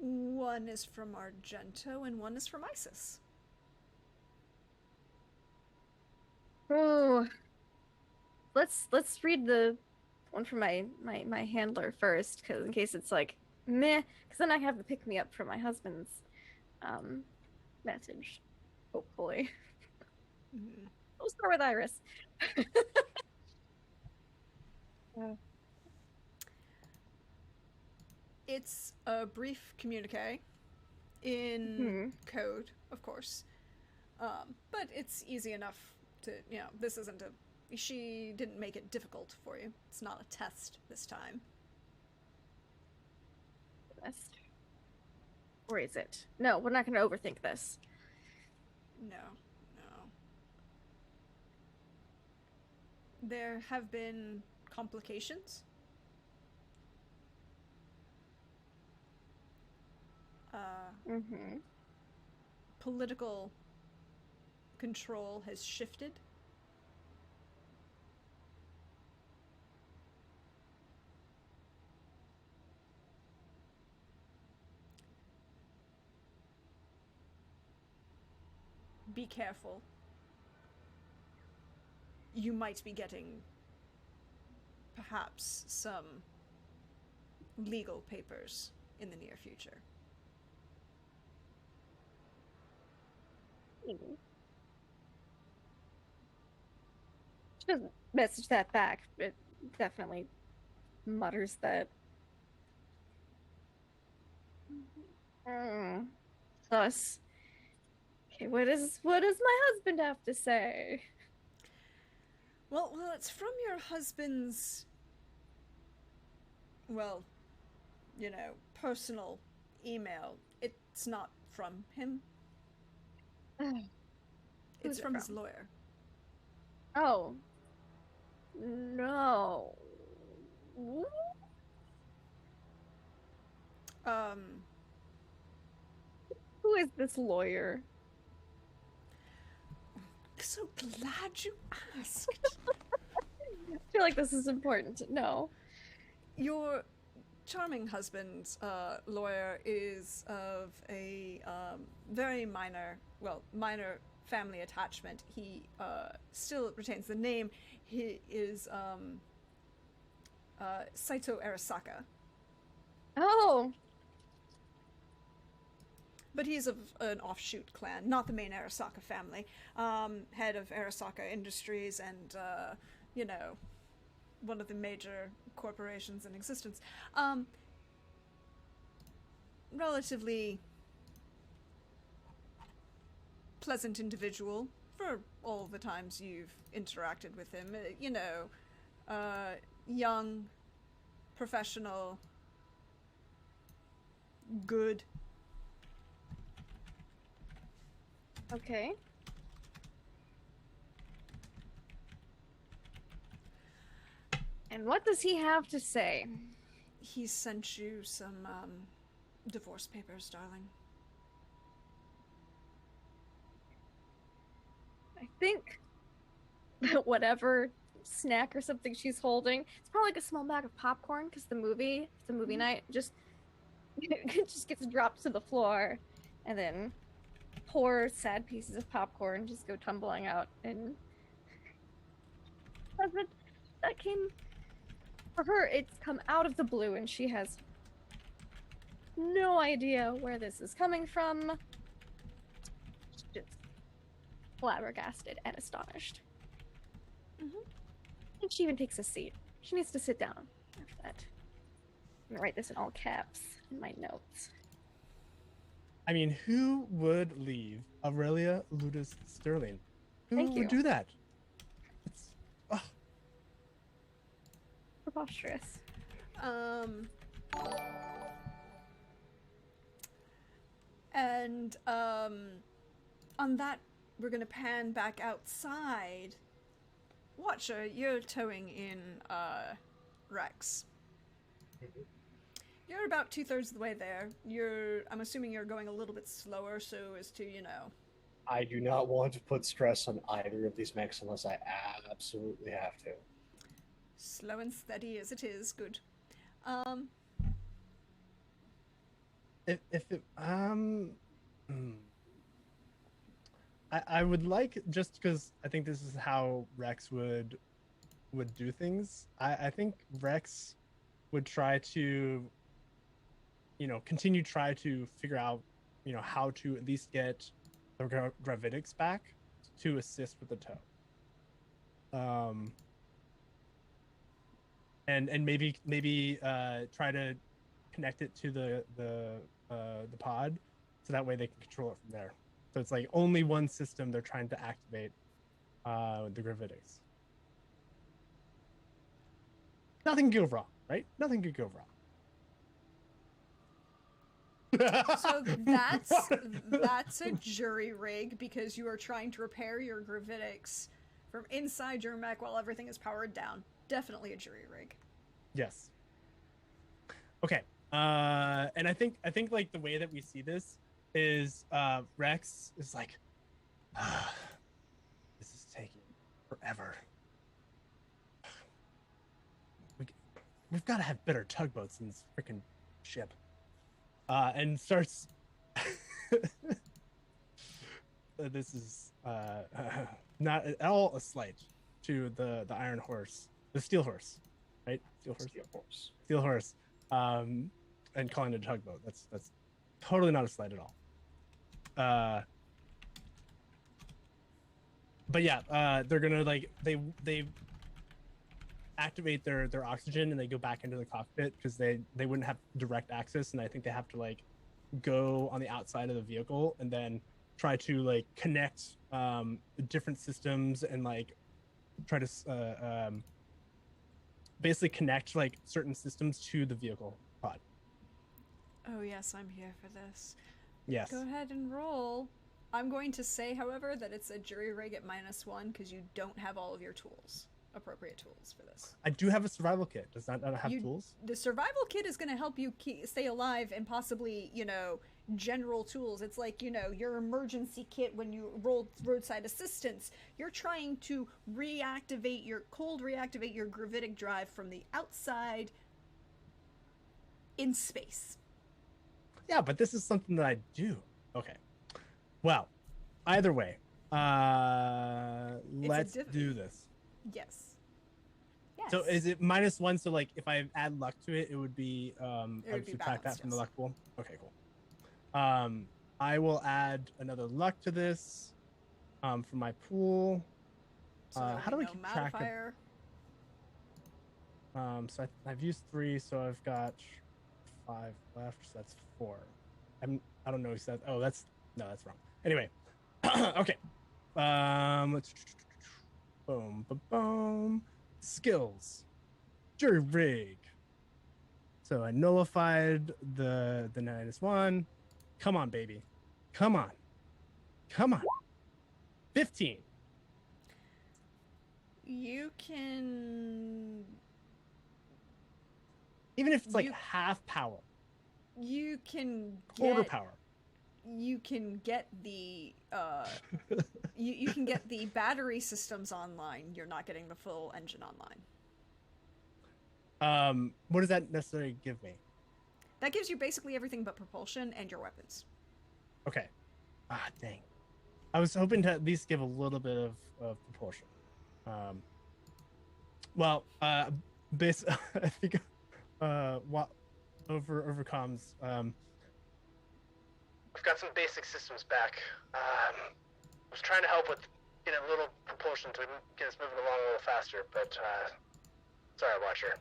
One is from Argento and one is from Isis. Oh, let's read the one from my handler first, because in case it's like meh, because then I have the pick me up from my husband's message. Hopefully, we'll start with Iris. It's a brief communique in code, of course, but it's easy enough to, this isn't she didn't make it difficult for you. It's not a test this time. Test. Or is it? No, we're not going to overthink this. No. There have been complications. Political control has shifted. Be careful. You might be getting perhaps some legal papers in the near future. She doesn't message that back, but definitely mutters that. Thus. Okay, what does my husband have to say? Well, it's from your husband's, personal email. It's not from him. It's from his lawyer. Oh. No. Who is this lawyer? So glad you asked. I feel like this is important to know. Your charming husband's lawyer is of a very minor family attachment. He still retains the name. He is Saito Arasaka. Oh. But he's of an offshoot clan, not the main Arasaka family. Head of Arasaka Industries and, one of the major corporations in existence. Relatively pleasant individual for all the times you've interacted with him. Young, professional, good. Okay. And what does he have to say? He sent you some divorce papers, darling. I think that whatever snack or something she's holding, it's probably like a small bag of popcorn, because the movie night, just it just gets dropped to the floor, and then poor sad pieces of popcorn just go tumbling out. And that came for her, it's come out of the blue, and she has no idea where this is coming from. She's just flabbergasted and astonished. And she even takes a seat. She needs to sit down after that. I'm gonna write this in all caps in my notes. I mean, who would leave Aurelia Ludus Sterling? Who Thank you. would do that? It's Preposterous. And on that, we're gonna pan back outside. Watcher, you're towing in Rex. You're about 2/3 of the way there. I'm assuming you're going a little bit slower so as to, I do not want to put stress on either of these mechs unless I absolutely have to. Slow and steady as it is, good. if it I would like, just because I think this is how Rex would do things. I think Rex would try to, try to figure out, how to at least get the gravitics back to assist with the tow. And maybe try to connect it to the pod, so that way they can control it from there. So it's like only one system they're trying to activate, the gravitics. Nothing could go wrong, right? Nothing could go wrong. So that's a jury rig, because you are trying to repair your gravitics from inside your mech while everything is powered down. Definitely a jury rig. Yes. Okay. And I think like the way that we see this is Rex is like, this is taking forever. We've got to have better tugboats in this freaking ship. And starts. This is not at all a slight to the Iron Horse, the Steel Horse, right? Steel Horse. And calling it a tugboat. That's totally not a slight at all. But yeah, they're gonna like they activate their oxygen and they go back into the cockpit, because they wouldn't have direct access, and I think they have to like go on the outside of the vehicle and then try to like connect different systems and like try to basically connect like certain systems to the vehicle pod. Oh yes, I'm here for this. Yes. Go ahead and roll. I'm going to say, however, that it's a jury rig at -1, because you don't have all of your tools. Appropriate tools for this. I do have a survival kit. Does that not have tools? The survival kit is going to help you stay alive, and possibly, general tools. It's like, your emergency kit when you roll roadside assistance. You're trying to reactivate your gravitic drive from the outside in space. Yeah, but this is something that I do. Okay. Well, either way, let's do this. Yes. So is it -1? So like if I add luck to it, it would be I would subtract that from the luck pool. Okay, cool. I will add another luck to this from my pool. So how do I keep track of? So I've used 3, so I've got 5 left. So that's 4. I don't know if that. Oh, that's wrong. Anyway, okay. Let's boom, boom, boom. Skills, jury rig. So I nullified the -1. Come on, baby. Come on. 15. You can. Even if it's like half power. You can quarter power. You can get the you can get the battery systems online. You're not getting the full engine online. What does that necessarily give me? That gives you basically everything but propulsion and your weapons. Okay. Ah, dang. I was hoping to at least give a little bit of propulsion. Well, I think over comms. I've got some basic systems back. I was trying to help with getting a little propulsion to get us moving along a little faster, but sorry, Watcher.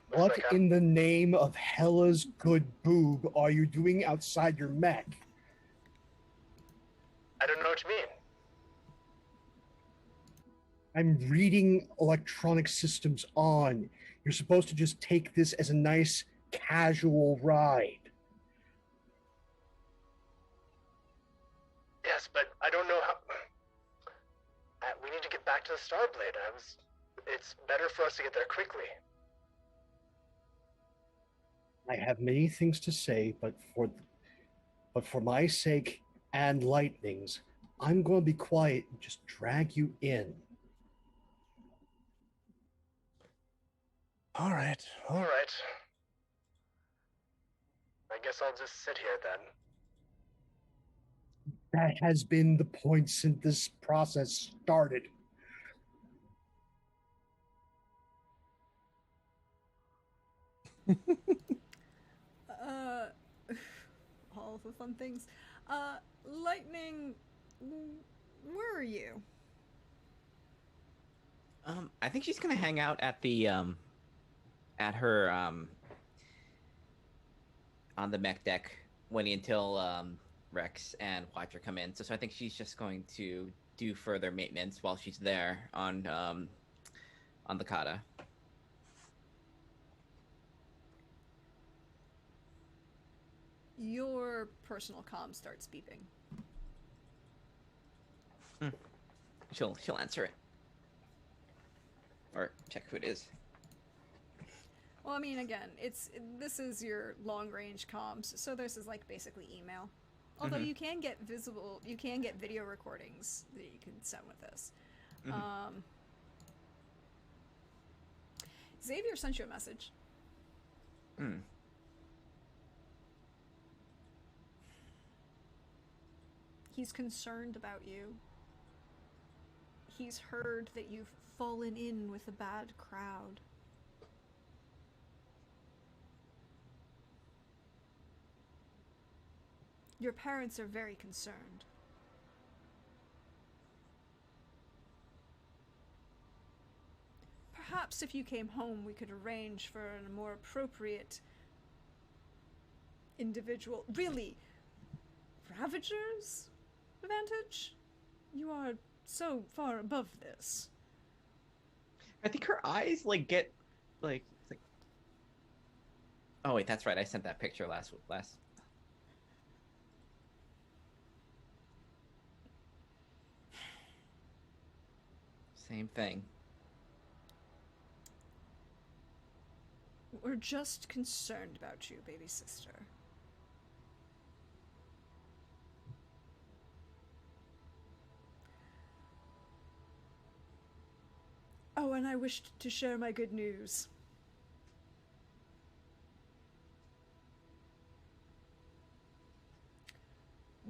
What in the name of Hella's good boob are you doing outside your mech? I don't know what you mean. I'm reading electronic systems on. You're supposed to just take this as a nice casual ride. Yes, but I don't know how. We need to get back to the Starblade. It's better for us to get there quickly. I have many things to say, but for my sake and Lightning's, I'm going to be quiet and just drag you in. All right. All right. I guess I'll just sit here then. That has been the point since this process started. All of the fun things. Lightning, where are you? I think she's gonna hang out at the at her on the mech deck, waiting until Rex and Watcher come in. So I think she's just going to do further maintenance while she's there on the Kata. Your personal comm starts beeping. She'll answer it. Or check who it is. Well, I mean, again, this is your long range comms, so this is like basically email. Although you can get video recordings that you can send with this. Xavier sent you a message. He's concerned about you. He's heard that you've fallen in with a bad crowd. Your parents are very concerned. Perhaps if you came home, we could arrange for a more appropriate individual. Really? Ravagers? Advantage? You are so far above this. I think her eyes get like. Oh wait, that's right. I sent that picture last. Same thing. We're just concerned about you, baby sister. Oh, and I wished to share my good news.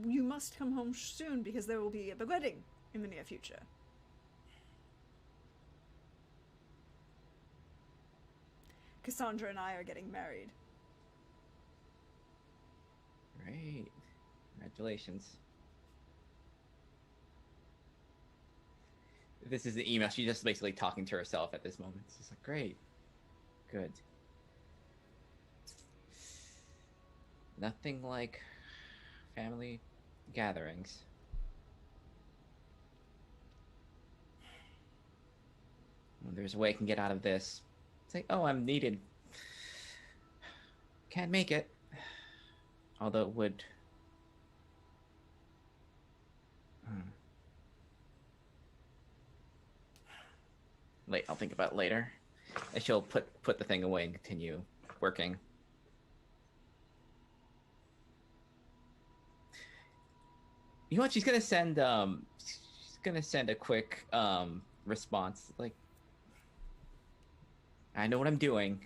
You must come home soon because there will be a wedding in the near future. Cassandra and I are getting married. Great. Congratulations. This is the email. She's just basically talking to herself at this moment. It's just like, great. Good. Nothing like family gatherings. When there's a way I can get out of this. It's like, oh, I'm needed. Can't make it. Although it would... Wait, I'll think about it later. And she'll put the thing away and continue working. You know what? She's gonna send a quick response. Like, I know what I'm doing.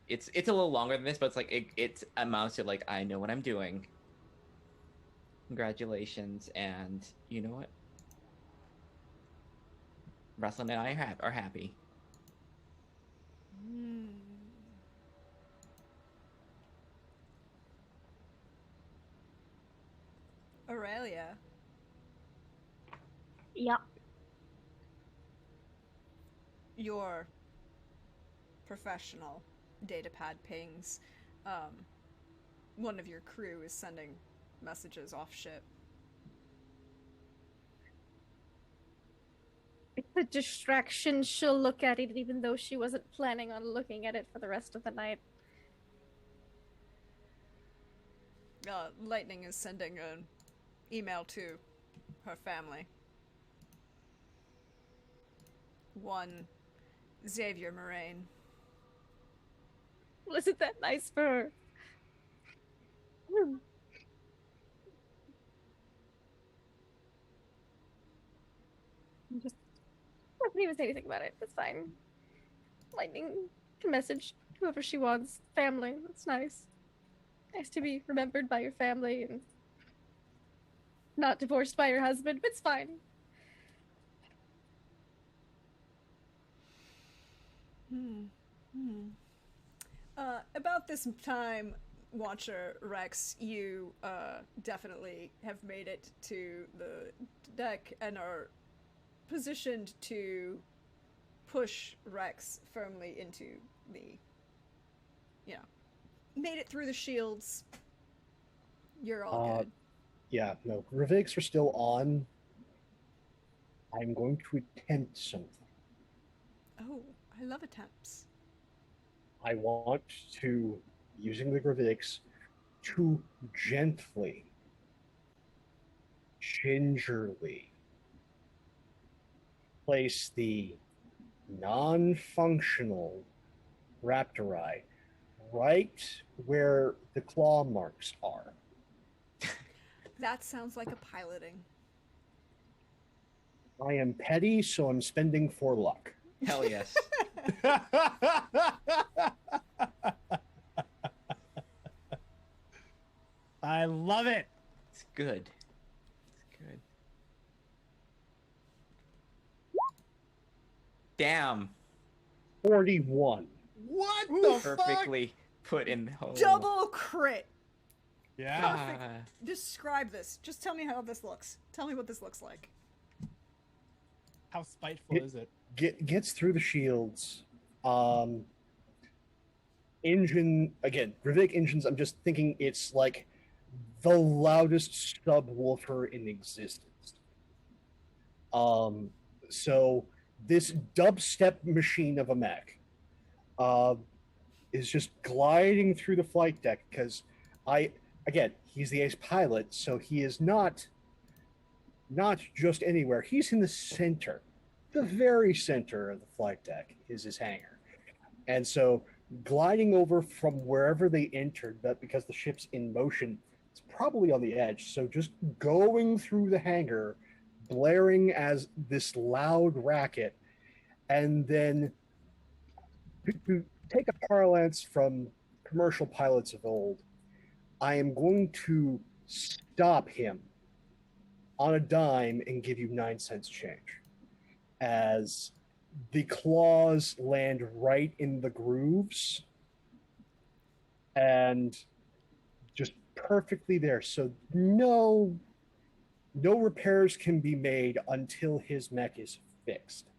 It's a little longer than this, but it's like it amounts to like, I know what I'm doing. Congratulations, and you know what? Russell and I are happy. Aurelia. Yeah. Your professional datapad pings. One of your crew is sending messages off ship. It's a distraction. She'll look at it even though she wasn't planning on looking at it for the rest of the night. Lightning is sending an email to her family. One, Xavier Moraine. Well, isn't that nice for her? I don't even say anything about it. That's fine. Lightning can message whoever she wants. Family. That's nice. Nice to be remembered by your family and not divorced by your husband, but it's fine. About this time, Watcher Rex, you definitely have made it to the deck and are positioned to push Rex firmly into the, made it through the shields. You're all good. Yeah, no, Gravics are still on. I'm going to attempt something. Oh, I love attempts. I want to, using the Gravics, to gently, gingerly place the non-functional Rapturai right where the claw marks are. That sounds like a piloting. I am petty, so I'm spending 4 luck. Hell yes. I love it. It's good. It's good. Damn. 41. What the Perfectly put in the hole. Double crit. Yeah. Perfect. Describe this. Just tell me how this looks. Tell me what this looks like. How spiteful is it? Gets through the shields. Engine, again, Gravic engines, I'm just thinking it's like the loudest subwoofer in existence. So this dubstep machine of a mech is just gliding through the flight deck because he's the ace pilot, so he is not just anywhere. He's in the center. The very center of the flight deck is his hangar. And so gliding over from wherever they entered, but because the ship's in motion, it's probably on the edge. So just going through the hangar, blaring as this loud racket, and then to take a parlance from commercial pilots of old, I am going to stop him on a dime and give you 9 cents change. As the claws land right in the grooves and just perfectly there. So no repairs can be made until his mech is fixed.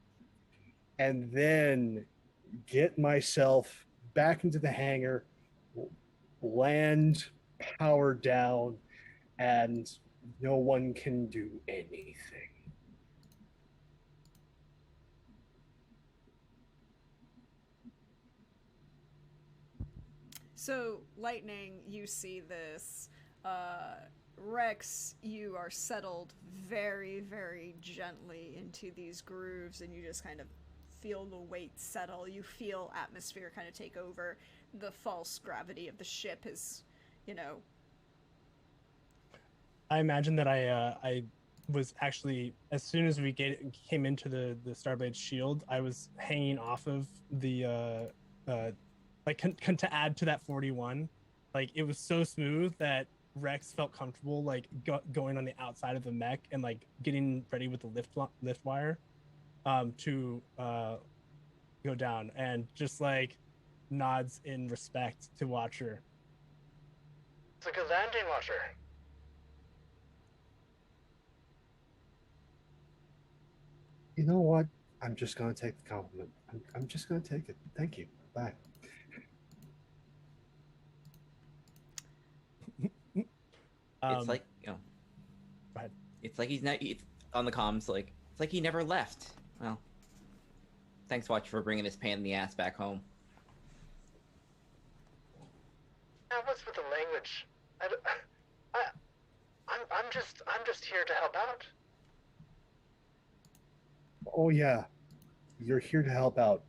And then get myself back into the hangar, land, power down, and no one can do anything. So, Lightning, you see this. Rex, you are settled very, very gently into these grooves, and you just kind of feel the weight settle. You feel atmosphere kind of take over. The false gravity of the ship is, I imagine that I was actually, as soon as we came into the Starblade shield, I was hanging off of the to add to that 41. Like, it was so smooth that Rex felt comfortable going on the outside of the mech and getting ready with the lift wire to go down, and just nods in respect to Watcher. It's a good landing, Watcher. You know what? I'm just going to take the compliment. I'm just going to take it. Thank you. Bye. It's like, go ahead. It's like he's not on the comms. It's like he never left. Well, thanks, Watch, for bringing his pain in the ass back home. Now, what's with the language? I'm just here to help out. Oh yeah, you're here to help out.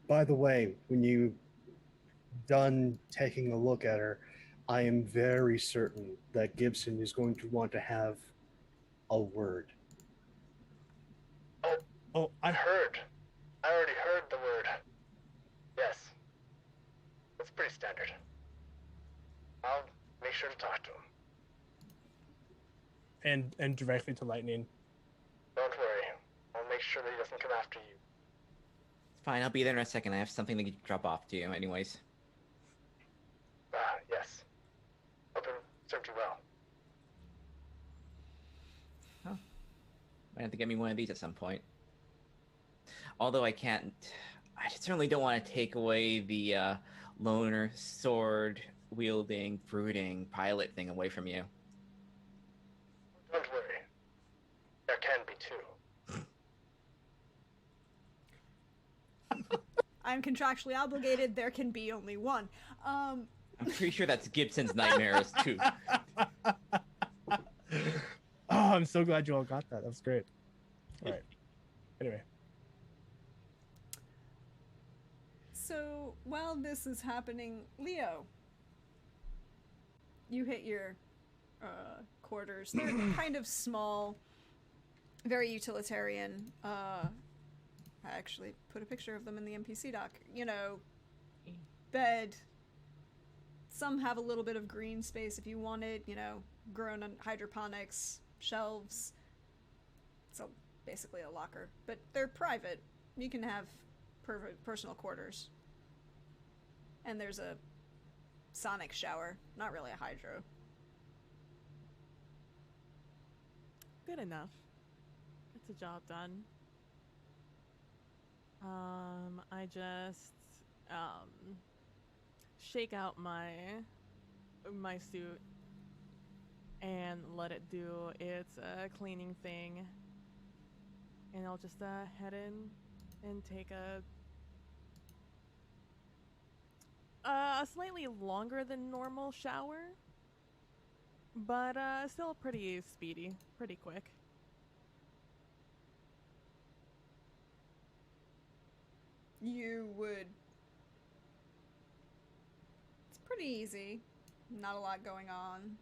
By the way, when you done taking a look at her, I am very certain that Gibson is going to want to have a word. Oh, I heard. I already heard the word. Yes. That's pretty standard. sure to talk to him. And directly to Lightning. Don't worry. I'll make sure that he doesn't come after you. Fine, I'll be there in a second. I have something to drop off to you, anyways. Yes. Hope it served you well. Might have to get me one of these at some point. Although I can't. I certainly don't want to take away the loner, sword-wielding, brooding pilot thing away from you. Don't worry. There can be two. I'm contractually obligated. There can be only one. I'm pretty sure that's Gibson's nightmares too. Oh, I'm so glad you all got that. That was great. All right. Anyway. So while this is happening, Leo, you hit your quarters. They're kind of small, very utilitarian. I actually put a picture of them in the NPC doc. You know, bed. Some have a little bit of green space if you wanted, you know, grown on hydroponics, shelves. So basically a locker. But they're private. You can have personal quarters. And there's a sonic shower. Not really a hydro. Good enough. Gets the job done. I just shake out my suit and let it do its cleaning thing, and I'll just head in and take a slightly longer than normal shower, but still pretty speedy, pretty quick. You would... It's pretty easy. Not a lot going on.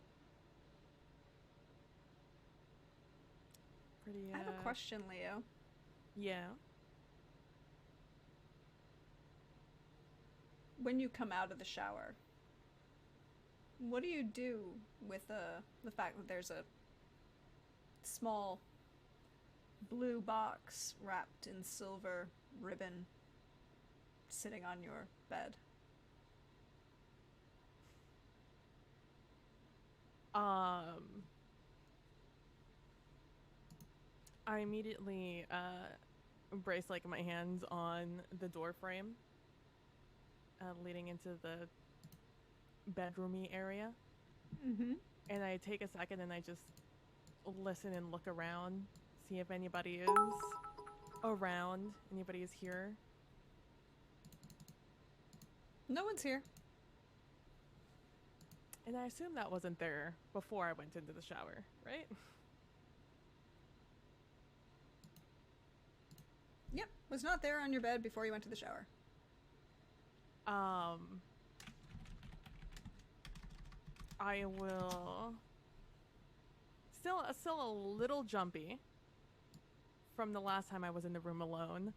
Pretty, I have a question, Leo. Yeah. When you come out of the shower, what do you do with the fact that there's a small blue box wrapped in silver ribbon sitting on your bed? I immediately brace like my hands on the door frame leading into the bedroomy area. Mm-hmm. And I take a second and I just listen and look around, see if anybody is around, anybody is here. No one's here. And I assume that wasn't there before I went into the shower, right? Yep, was not there on your bed before you went to the shower. I will still a little jumpy from the last time I was in the room alone.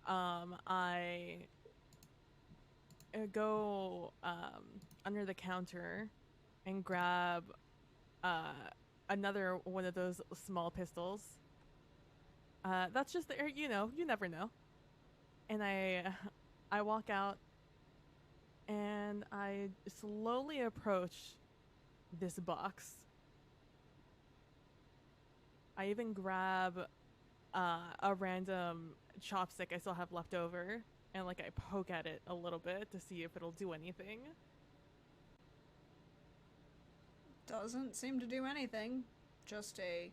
I go under the counter and grab another one of those small pistols. That's just there, you know, you never know. And I walk out and I slowly approach this box. I even grab a random chopstick I still have left over and like I poke at it a little bit to see if it'll do anything. Doesn't seem to do anything. Just a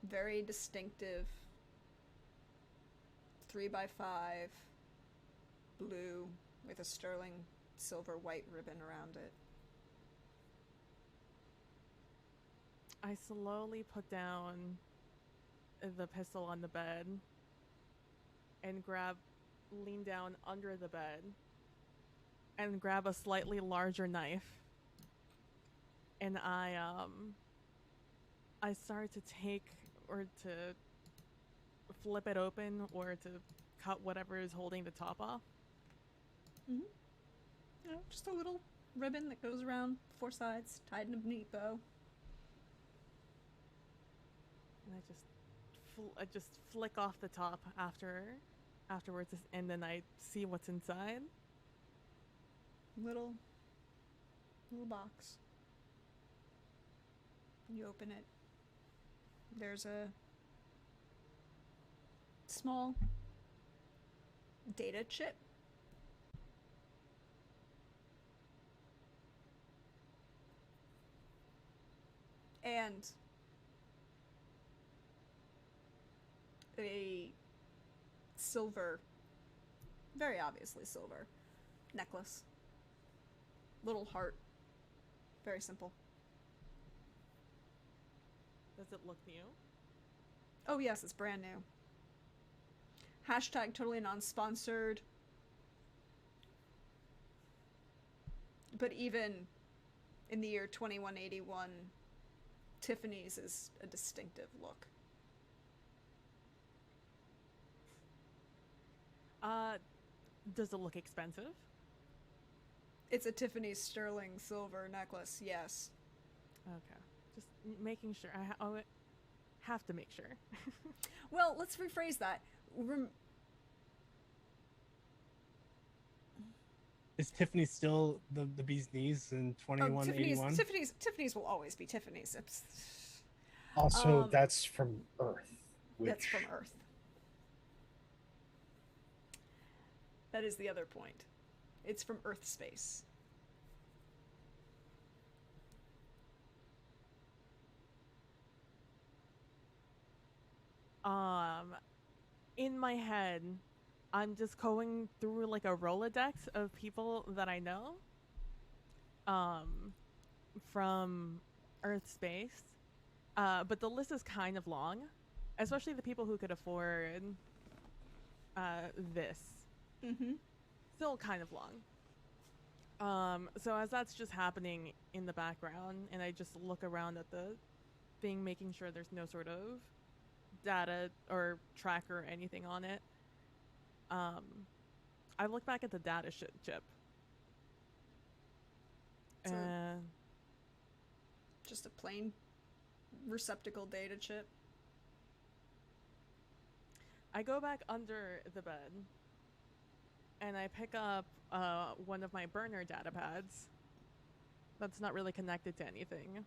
very distinctive 3x5 blue with a sterling silver white ribbon around it. I slowly put down the pistol on the bed and lean down under the bed and grab a slightly larger knife. And I start to take or to flip it open or to cut whatever is holding the top off. Mm-hmm. You know, just a little ribbon that goes around 4 sides, tied in a neat bow. And I just flick off the top afterwards, and then I see what's inside. Little box. You open it. There's a small data chip. And a silver, very obviously silver, necklace. Little heart. Very simple. Does it look new? Oh yes, it's brand new. Hashtag totally non-sponsored. But even in the year 2181, Tiffany's is a distinctive look. Does it look expensive? It's a Tiffany's sterling silver necklace, yes. Okay. Just making sure. I have to make sure. Well, let's rephrase that. Is Tiffany still the bee's knees in 2181? Tiffany's will always be Tiffany's. Also, that's from Earth. That's from Earth. That is the other point. It's from Earth space. In my head, I'm just going through like a Rolodex of people that I know from Earth space. But the list is kind of long, especially the people who could afford this. Mm-hmm. Still kind of long. So as that's just happening in the background, and I just look around at the thing, making sure there's no sort of data or tracker or anything on it. I look back at the data chip. Just a plain receptacle data chip. I go back under the bed and I pick up one of my burner data pads that's not really connected to anything.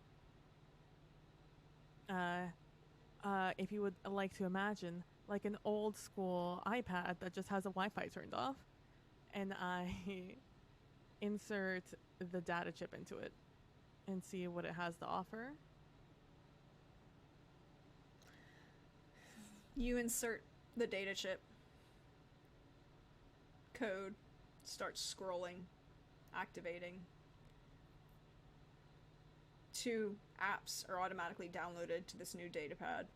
If you would like to imagine, like an old school iPad that just has a Wi-Fi turned off, and I insert the data chip into it and see what it has to offer. You insert the data chip. Code starts scrolling, activating. 2 apps are automatically downloaded to this new datapad,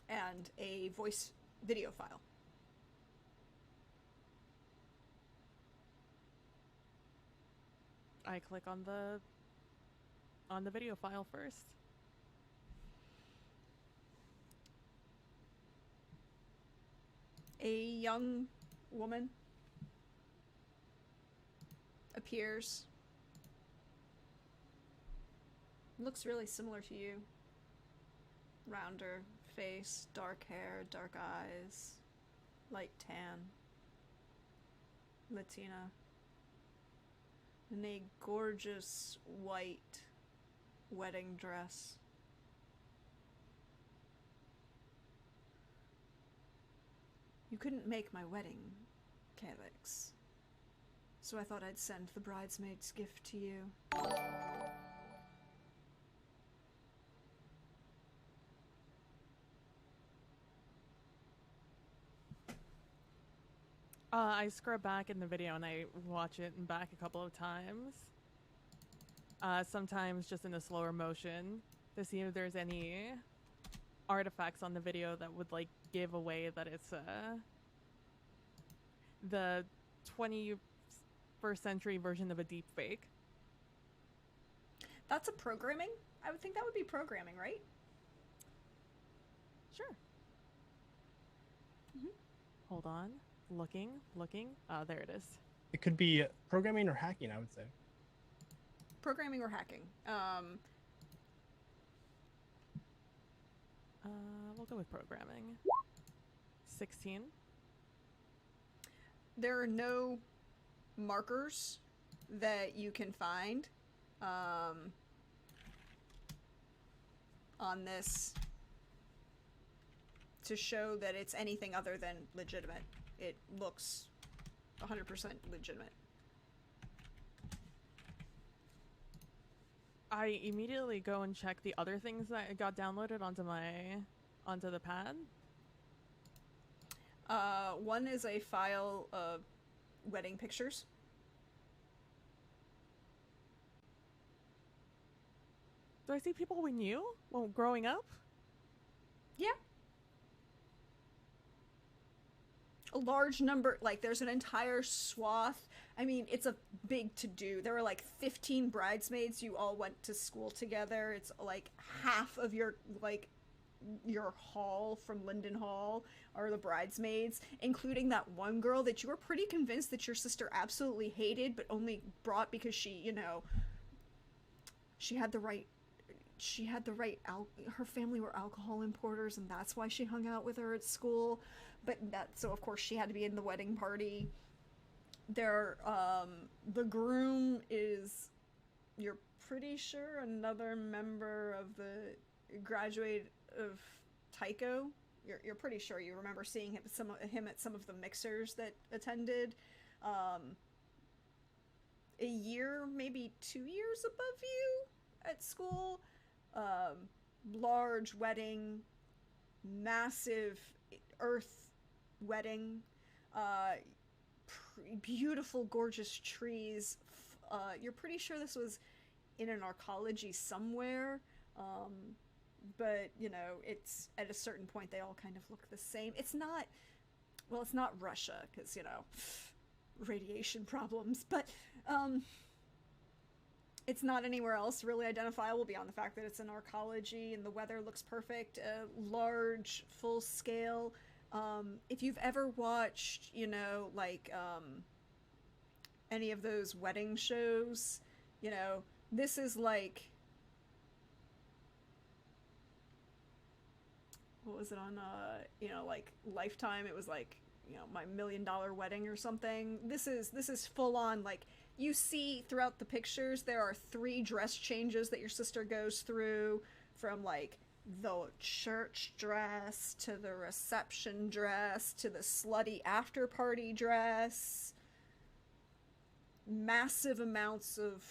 and a voice video file. I click on the video file first. A young woman appears. Looks really similar to you. Rounder face, dark hair, dark eyes, light tan. Latina. In a gorgeous white wedding dress. You couldn't make my wedding, Calyx. So I thought I'd send the bridesmaid's gift to you. I scrub back in the video and I watch it back a couple of times. Sometimes just in a slower motion to see if there's any artifacts on the video that would like give away that it's the 21st century version of a deep fake. That's a programming? I would think that would be programming, right? Sure. Mm-hmm. Hold on. Looking. Oh, there it is. It could be programming or hacking, I would say. Programming or hacking. We'll go with programming. 16. There are no markers that you can find on this to show that it's anything other than legitimate. It looks 100% legitimate. I immediately go and check the other things that got downloaded onto the pad. One is a file of wedding pictures. Do I see people we knew while growing up? Yeah. A large number, like there's an entire swath. I mean, it's a big to-do. There were like 15 bridesmaids. You all went to school together. It's like half of your hall from Linden Hall are the bridesmaids, including that one girl that you were pretty convinced that your sister absolutely hated, but only brought because she had the right her family were alcohol importers, and that's why she hung out with her at school. So of course she had to be in the wedding party. The groom is, you're pretty sure, another member of the graduate of Tycho. You're pretty sure you remember seeing him at some of the mixers that attended. A year, maybe 2 years above you at school. Large wedding, massive earth wedding, beautiful, gorgeous trees. You're pretty sure this was in an arcology somewhere, but it's at a certain point they all kind of look the same. It's not Russia, because radiation problems, but it's not anywhere else really identifiable beyond the fact that it's an arcology and the weather looks perfect. Large, full scale. If you've ever watched, any of those wedding shows, this is like, what was it on, like Lifetime? It was like, My $1 Million Wedding or something. This is full on, like, you see throughout the pictures, there are 3 dress changes that your sister goes through, from like the church dress to the reception dress to the slutty after party dress. Massive amounts of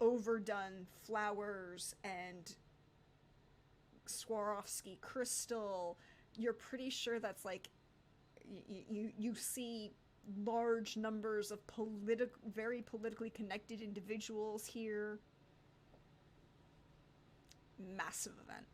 overdone flowers and Swarovski crystal. You're pretty sure that's like, you see large numbers of very politically connected individuals here. Massive event.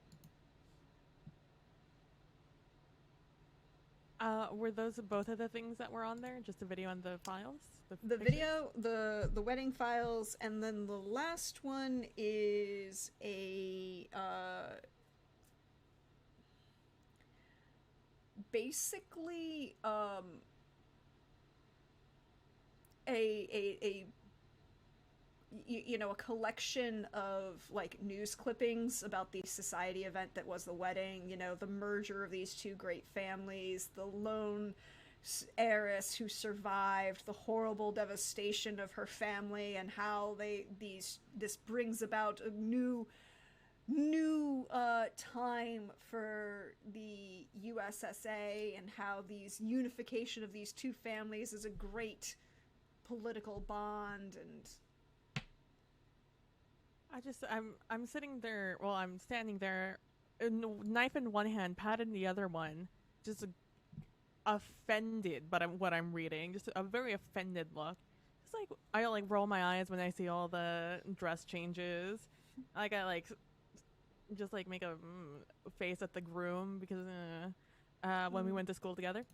Were those both of the things that were on there? Just the video and the files? The video, the wedding files, and then the last one is basically a collection of like news clippings about the society event that was the wedding, the merger of these 2 great families, the lone heiress who survived, the horrible devastation of her family, and how this brings about a new time for the USSA, and how these unification of these 2 families is a great political bond. And I'm sitting there, well, I'm standing there, knife in one hand, pad in the other one, just offended by what I'm reading, just a very offended look. It's like, I like roll my eyes when I see all the dress changes. Like, I just like make a face at the groom because when we went to school together.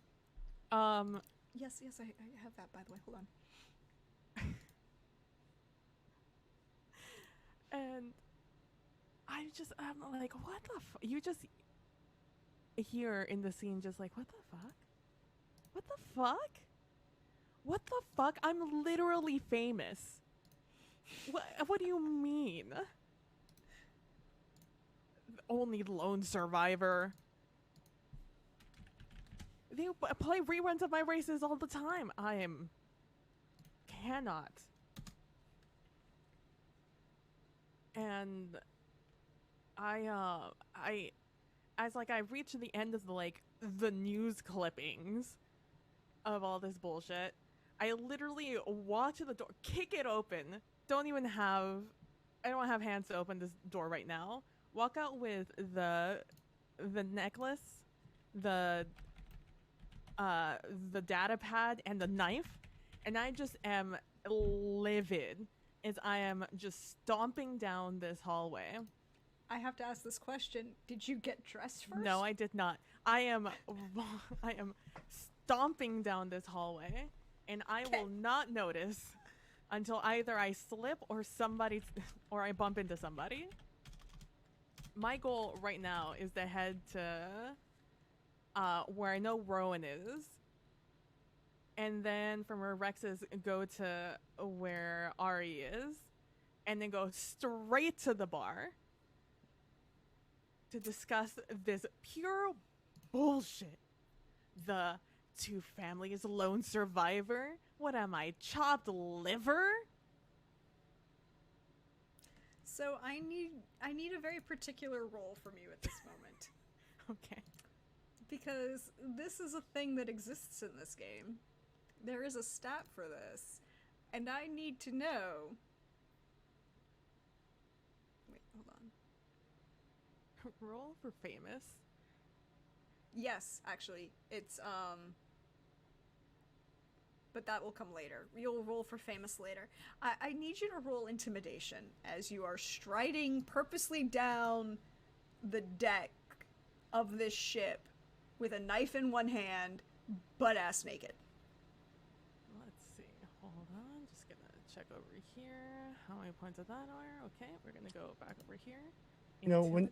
Yes, I have that, by the way. Hold on. And I'm like, what the you just hear in the scene, just like, what the fuck? What the fuck? I'm literally famous. What do you mean? Only lone survivor. They play reruns of my races all the time. Cannot. And as I reach the end of the news clippings of all this bullshit, I literally walk to the door, kick it open. I don't have hands to open this door right now. Walk out with the necklace, the data pad, and the knife, and I just am livid as I am just stomping down this hallway. I have to ask this question. Did you get dressed first? No, I did not. I am stomping down this hallway, and I will not notice until either I slip or I bump into somebody. My goal right now is to head to where I know Rowan is, and then from where Rex is, go to where Ari is, and then go straight to the bar to discuss this pure bullshit. The two families, lone survivor. What am I, chopped liver? So I need a very particular role from you at this moment. Okay. Because this is a thing that exists in this game. There is a stat for this. And I need to know... Wait, hold on. Roll for famous. Yes, actually. It's, but that will come later. You'll roll for famous later. I need you to roll intimidation as you are striding purposely down the deck of this ship with a knife in one hand, butt-ass naked. Let's see. Hold on. Just gonna check over here. How many points of that are? Okay, we're gonna go back over here. You know, when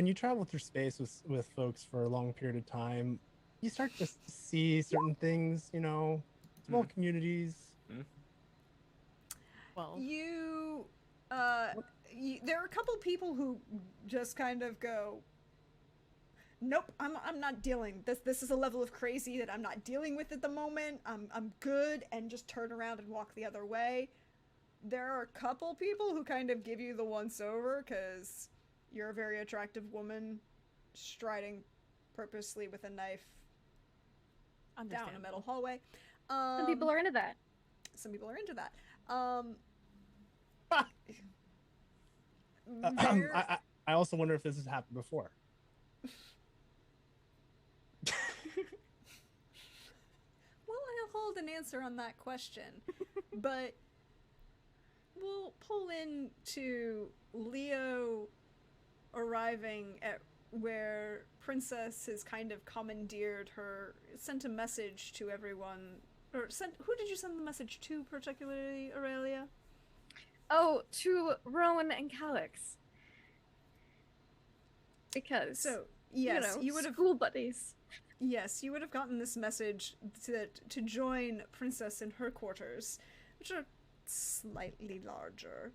you travel through space with folks for a long period of time, you start to see certain things, you know, small communities. Well, there are a couple people who just kind of go, nope, I'm not dealing. This is a level of crazy that I'm not dealing with at the moment. I'm good, and just turn around and walk the other way. There are a couple people who kind of give you the once over because you're a very attractive woman striding purposely with a knife down a metal hallway. Some people are into that. Some people are into that. I also wonder if this has happened before. Well, I'll hold an answer on that question, but we'll pull into Leo arriving at where Princess has kind of commandeered her, sent a message to everyone, or who did you send the message to particularly, Aurelia? Oh, to Rowan and Calix. Because, so, yes, you would have school buddies. Yes, you would have gotten this message to join Princess in her quarters, which are slightly larger.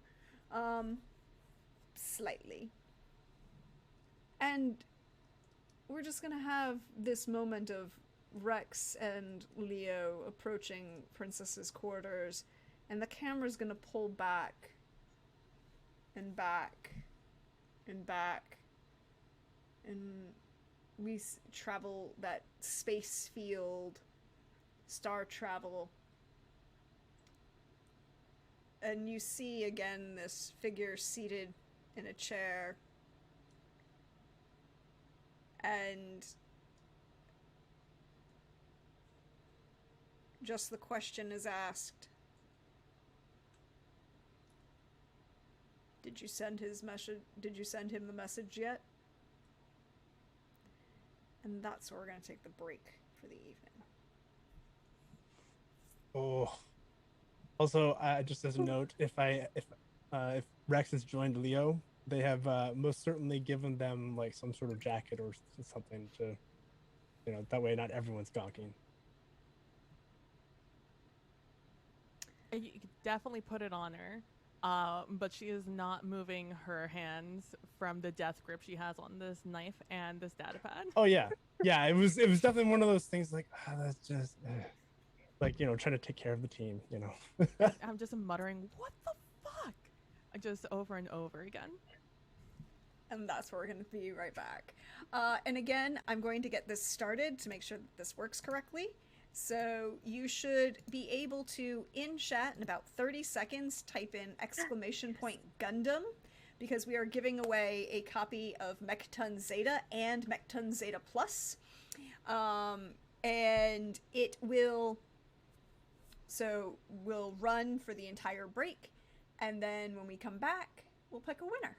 Slightly. And we're just gonna have this moment of Rex and Leo approaching Princess's quarters, and the camera's gonna pull back and back and back, and we travel that space field, star travel, and you see again this figure seated in a chair, and just the question is asked. Did you send his message? Did you send him the message yet? And that's where we're gonna take the break for the evening. Oh. Also, just as a note, if Rex has joined Leo, they have most certainly given them like some sort of jacket or something to, that way not everyone's gawking. You could definitely put it on her. But she is not moving her hands from the death grip she has on this knife and this data pad. Oh yeah, yeah. It was definitely one of those things like that's just like trying to take care of the team. I'm just muttering, "What the fuck?" Just over and over again. And that's where we're going to be right back. And again, I'm going to get this started to make sure that this works correctly. So you should be able to, in chat, in about 30 seconds, type in !Gundam, because we are giving away a copy of Mechton Zeta and Mechton Zeta Plus. And it will run for the entire break, and then when we come back, we'll pick a winner.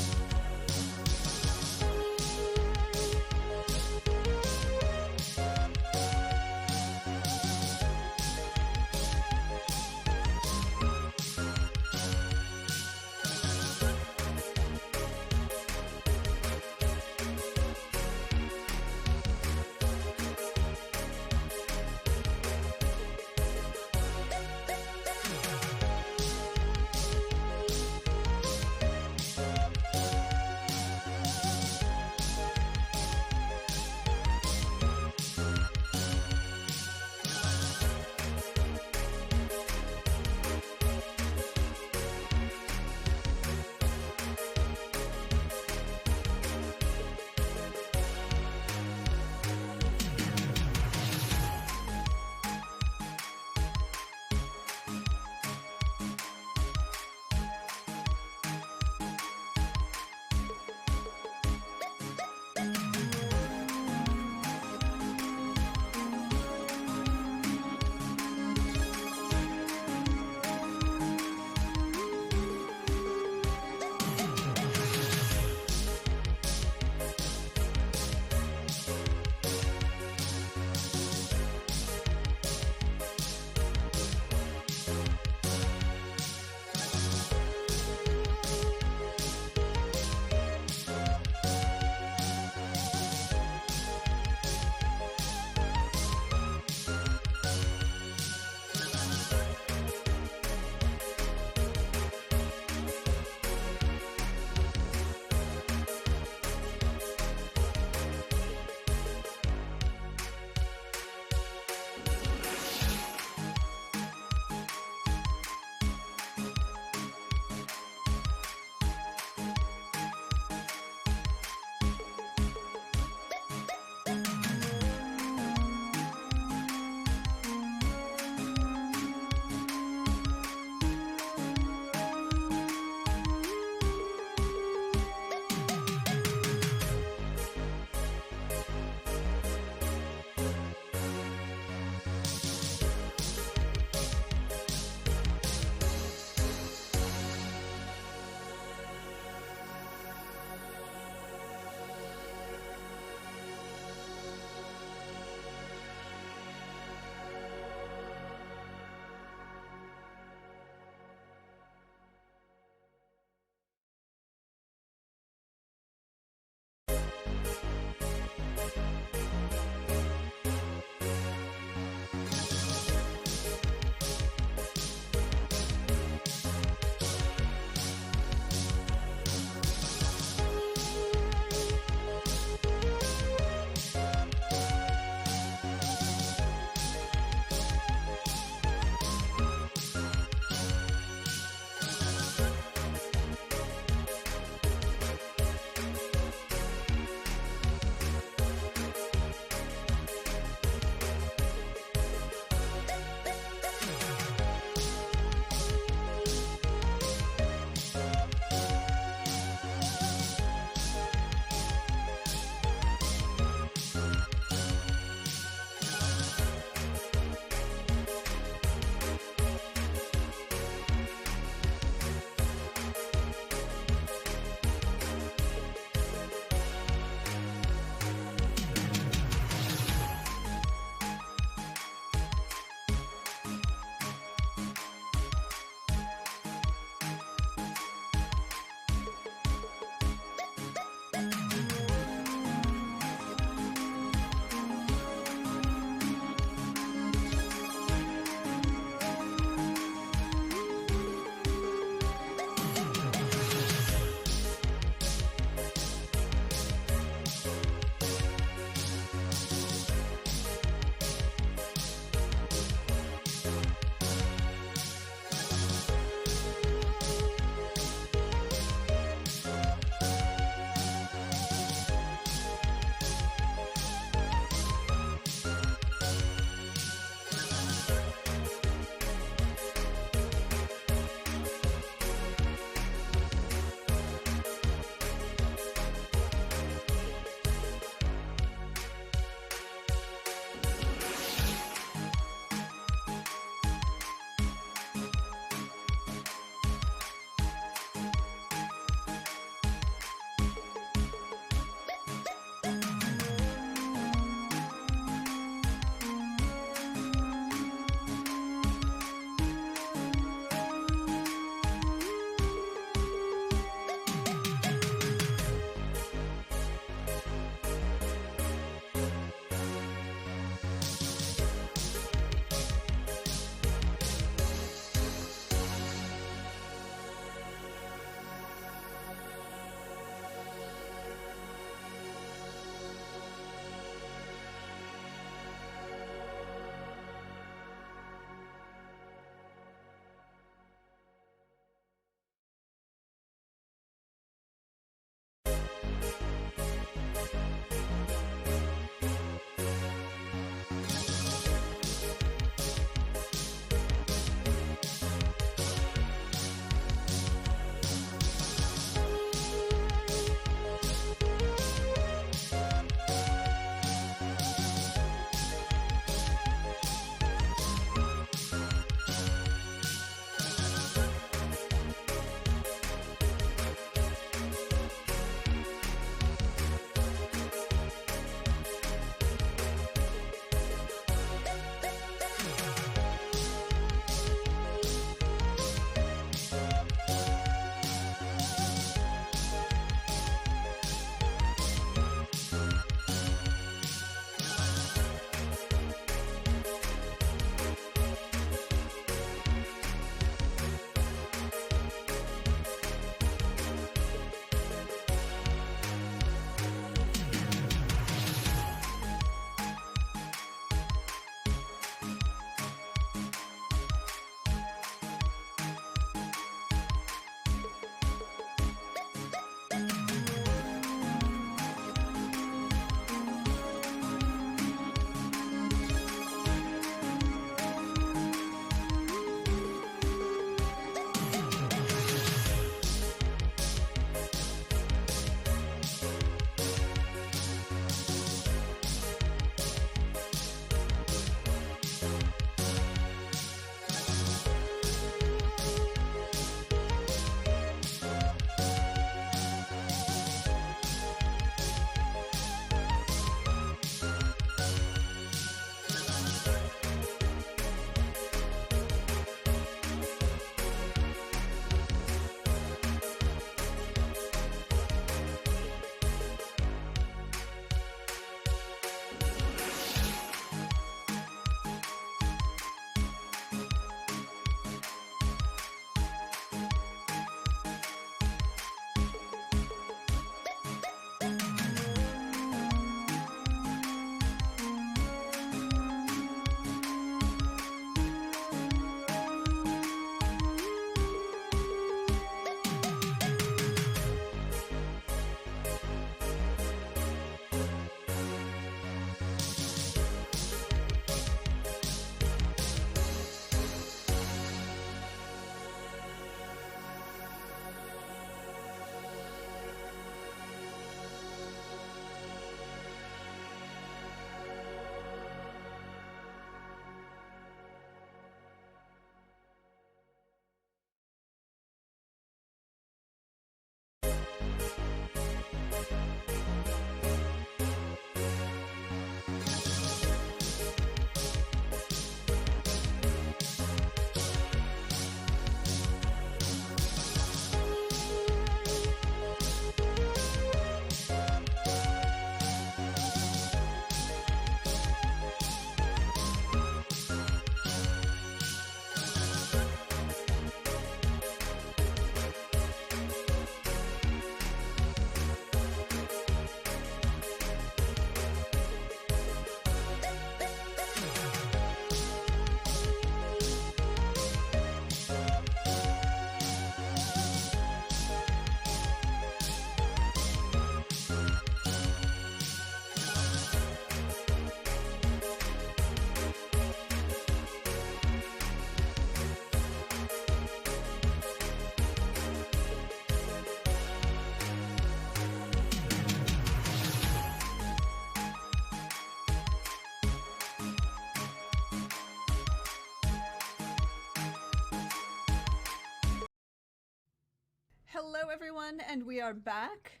Hello, everyone, and we are back.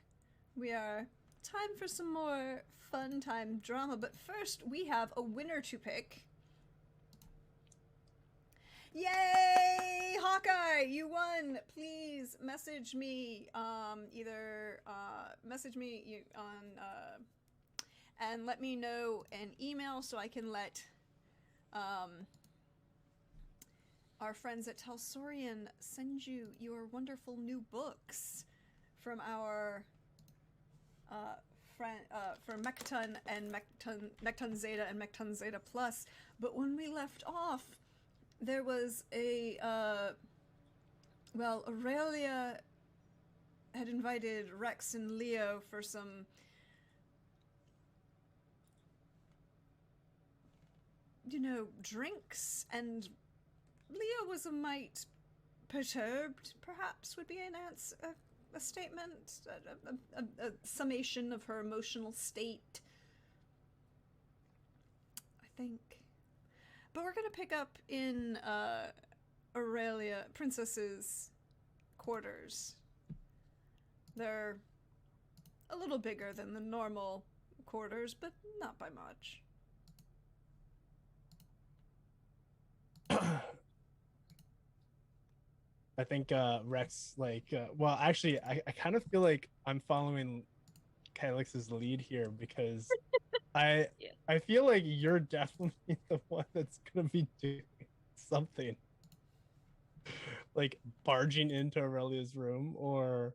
We are time for some more fun time drama, but first we have a winner to pick. Yay! Hawkeye, you won! Please message me, message me on, and let me know an email so I can let, our friends at Talsorian send you your wonderful new books from our, from Mekton and Mekton Zeta and Mekton Zeta Plus. But when we left off, there was a, Aurelia had invited Rex and Leo for some drinks, and Leo was a mite perturbed, perhaps would be a statement, a summation of her emotional state, I think. But we're gonna pick up in Aurelia, Princess's quarters. They're a little bigger than the normal quarters, but not by much. I think Rex, well, actually, I kind of feel like I'm following Kylix's lead here because I feel like you're definitely the one that's gonna be doing something, like barging into Aurelia's room, or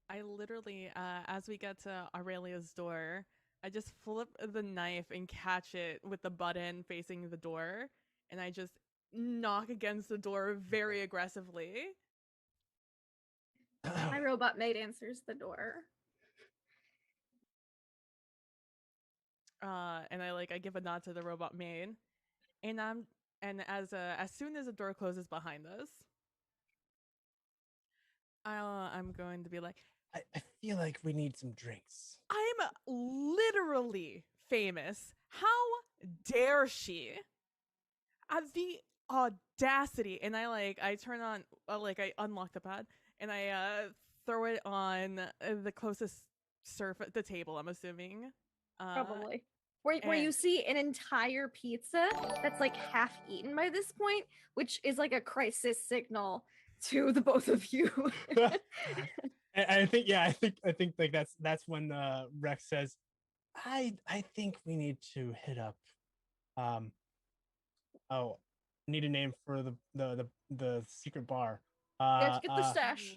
I literally, as we get to Aurelia's door, I just flip the knife and catch it with the button facing the door, and I just knock against the door very aggressively. My robot maid answers the door. And I give a nod to the robot maid, and as soon as the door closes behind us, I'm going to be like, I feel like we need some drinks. I'm literally famous. How dare she? The audacity. And I turn on, I unlock the pad and I throw it on the closest the table, I'm assuming. Probably. Where you see an entire pizza that's like half eaten by this point, which is like a crisis signal to the both of you. I think like that's when Rex says, I think we need to hit up need a name for the secret bar. Let's get the stash.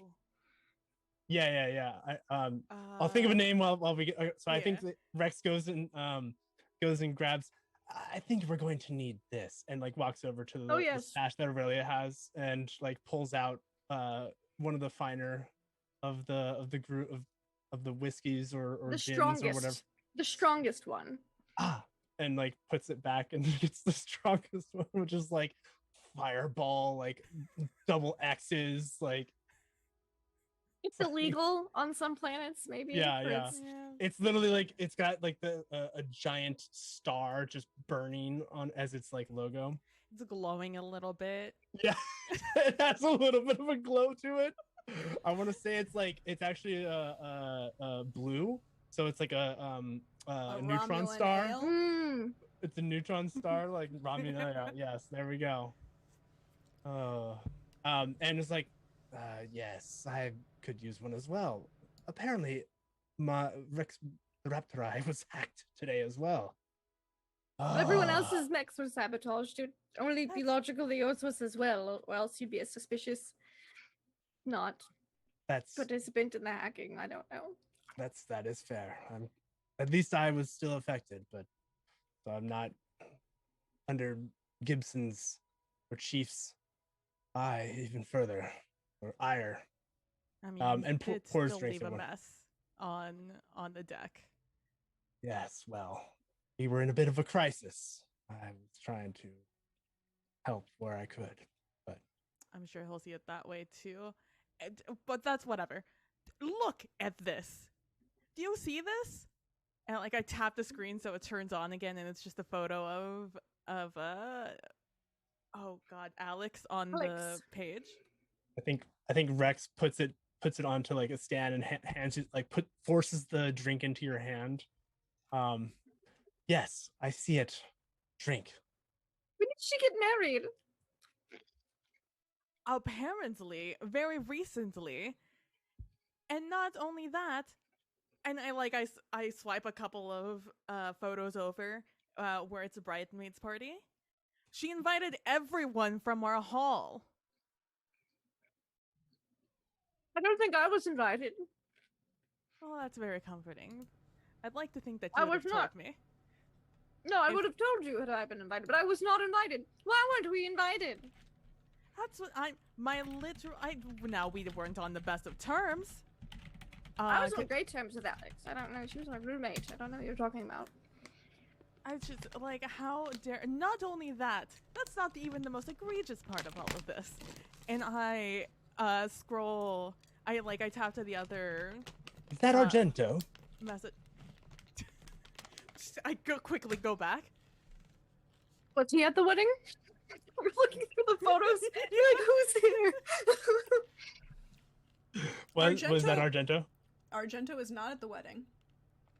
Yeah. I'll think of a name while we get. So I think that Rex goes and grabs. I think we're going to need this, and walks over to the stash that Aurelia has, and pulls out one of the finer of the group of the whiskeys or the gins strongest, or whatever. The strongest one. And puts it back, and it's the strongest one, which is fireball, double X's, It's illegal on some planets, maybe. Yeah. It's literally it's got a giant star just burning on as its logo. It's glowing a little bit. Yeah, it has a little bit of a glow to it. I want to say it's actually a blue, so it's a neutron star. It's a neutron star, like Romulan. Yes, there we go. And it's yes, I could use one as well. Apparently, my the Rapturai was hacked today as well. Everyone else's mechs were sabotaged. It would only be logical that yours was as well, or else you'd be a suspicious participant in the hacking. I don't know. That is fair. At least I was still affected, but so I'm not under Gibson's or Chief's eye even further, or ire. I mean, and pours still drinks leave a mess on the deck. Yes, well, we were in a bit of a crisis. I was trying to help where I could, but I'm sure he'll see it that way too. But that's whatever. Look at this. Do you see this? And I tap the screen so it turns on again, and it's just a photo of oh god, Alex on the page. I think I think Rex puts it onto like a stand and hands it, like forces the drink into your hand. Yes, I see it. Drink. When did she get married? Apparently, very recently. And not only that, and I swipe a couple of photos over where it's a bridesmaids party. She invited everyone from our hall. I don't think I was invited. Well, that's very comforting. I'd like to think that I you would have was told not. me. No, I If- would have told you had I been invited, but I was not invited. Why weren't we invited? That's what now we weren't on the best of terms. I was on great terms with Alex. I don't know. She was my roommate. I don't know what you're talking about. I was just like, how dare? Not only that, that's not even the most egregious part of all of this. And I scroll. I tap to the other Is that Argento? message. I quickly go back. Was he at the wedding? We're looking through the photos. You're like, who's here? Was that Argento? Argento is not at the wedding.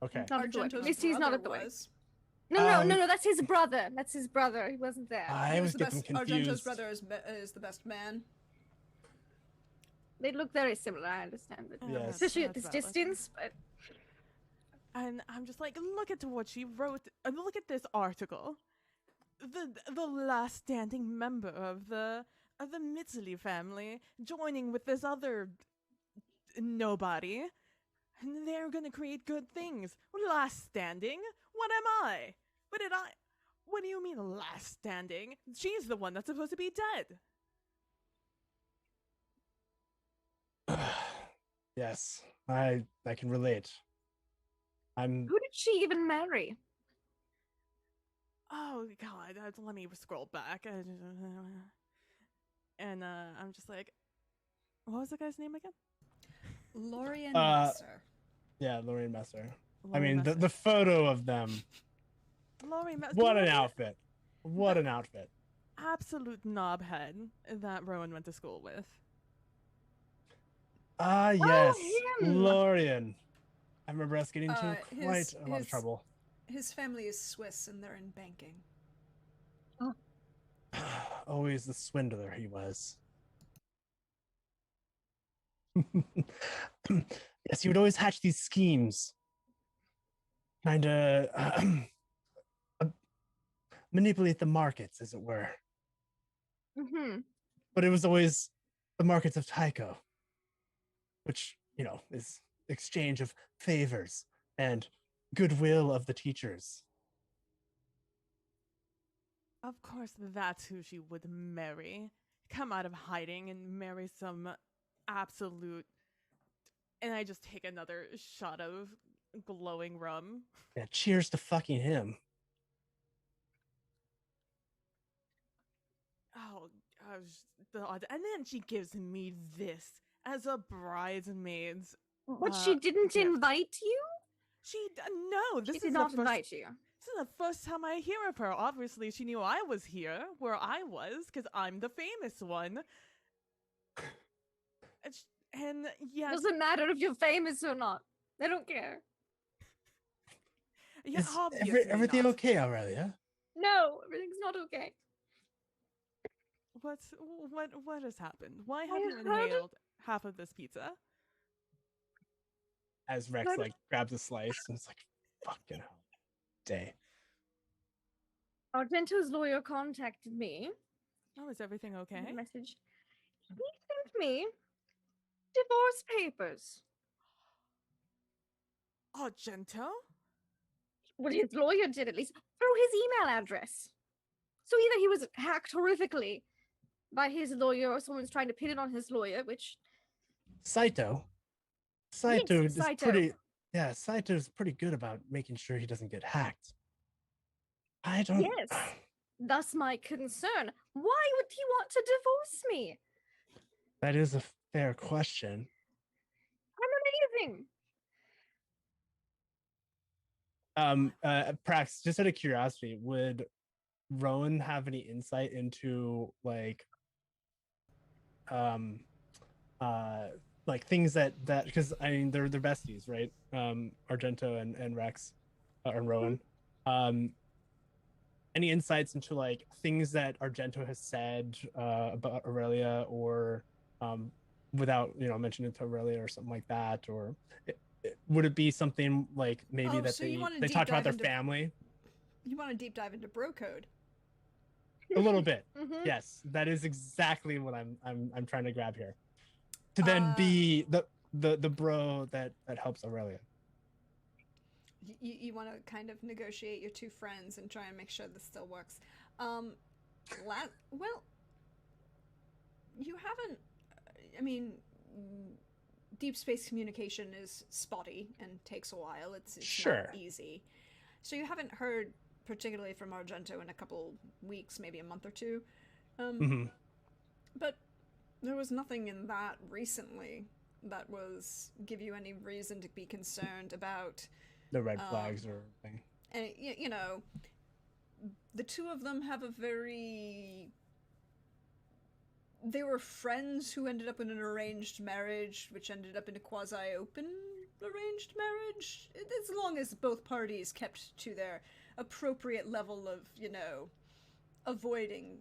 Okay. Not at the wedding. Argento's At least he's not brother at the wedding. was. No, that's his brother. That's his brother. He wasn't there. I He always was the get them best. confused. Argento's brother is the best man. They look very similar. I understand that. Yes. Especially at That's this valid. distance, but And I'm just like, look at what she wrote. Look at this article. The last standing member of the Mitzli family joining with this other nobody. And they're gonna create good things. Last standing? What am I? What do you mean last standing? She's the one that's supposed to be dead. Yes, I can relate. I'm who did she even marry? Oh god, let me scroll back. And I'm just like, what was the guy's name again? Lorian Messer. yeah, Lorraine Messer. I Laurie mean, Messer. the photo of them. Laurie Messer. What an outfit! What an outfit! Absolute knobhead that Rowan went to school with. Ah, yes, him! Lorian. I remember us getting into His- quite a lot of his- trouble. His family is Swiss and they're in banking. Always the swindler he was. Yes, he would always hatch these schemes, trying to manipulate the markets, as it were. Mm-hmm. But it was always the markets of Tycho, which, you know, is exchange of favors and goodwill of the teachers. Of course, that's who she would marry. Come out of hiding and marry some absolute. And I just take another shot of glowing rum. Yeah, cheers to fucking him. Oh, and then she gives me this as a bridesmaid's. But she didn't gift. invite you? No. This She is did the not first. invite you. This is the first time I hear of her. Obviously, she knew I was here, where I was, because I'm the famous one. And yes, Doesn't matter if you're famous or not. They don't care. yeah, Is obviously everything not. okay, Aurelia? No, everything's not okay. What has happened? Why have I you heard- inhaled half of this pizza? As Rex But- like grabs a slice and it's like, fucking hell. Day. Argento's lawyer contacted me. Oh, is everything okay? Sent a message. He sent me divorce papers. Argento? Well, his lawyer did at least through his email address. So either he was hacked horrifically by his lawyer or someone's trying to pin it on his lawyer, which Saito is Saito. pretty. Yeah, Saito's pretty good about making sure he doesn't get hacked. I don't. Yes. Thus my concern. Why would he want to divorce me? That is a fair question. I'm amazing. Prax, just out of curiosity, would Rowan have any insight into like like things that because I mean they're besties, right? Argento and Rex and Rowan. Any insights into like things that Argento has said about Aurelia, or without mentioning it to Aurelia or something like that, or would it be something like maybe that so you wanna they deep talked about dive their into- family? You want to deep dive into bro code? A little bit. Mhm. Yes, that is exactly what I'm trying to grab here. To then be the bro that helps Aurelia. You want to kind of negotiate your two friends and try and make sure this still works. Well, you haven't. I mean, deep space communication is spotty and takes a while. It's Sure. not easy. So you haven't heard particularly from Argento in a couple weeks, maybe a month or two. But there was nothing in that recently that was give you any reason to be concerned about The red flags or anything. and you know, the two of them have a very. They were friends who ended up in an arranged marriage, which ended up in a quasi-open arranged marriage. As long as both parties kept to their appropriate level of, avoiding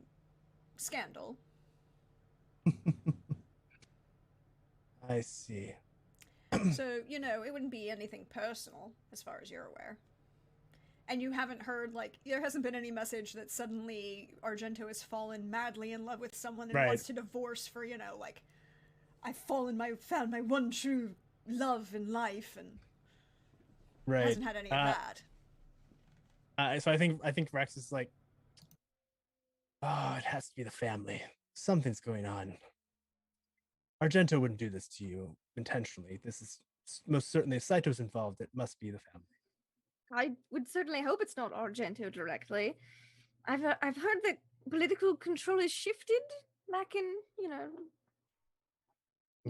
scandal. I see. So, it wouldn't be anything personal, as far as you're aware. And you haven't heard, there hasn't been any message that suddenly Argento has fallen madly in love with someone and Right. wants to divorce for, I've found my one true love in life, and Right. hasn't had any of that. So I think Rex is like, oh, it has to be the family. Something's going on. Argento wouldn't do this to you intentionally. This is most certainly if Saito's involved, it must be the family. I would certainly hope it's not Argento directly. I've heard that political control has shifted back in, the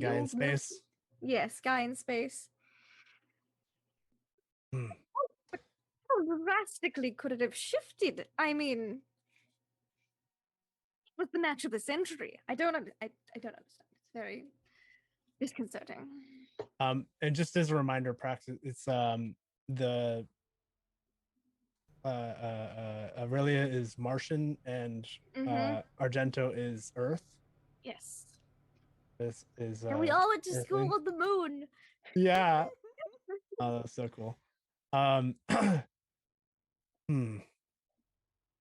Guy in old space. North. Yes, guy in space. Hmm. But how drastically could it have shifted? I mean, it was the match of the century. I don't understand. It's very disconcerting. And just as a reminder, practice it's the Aurelia is Martian and Argento is Earth. Yes. This is And we all went to Earthling. school on the moon. Yeah. Oh, that's so cool.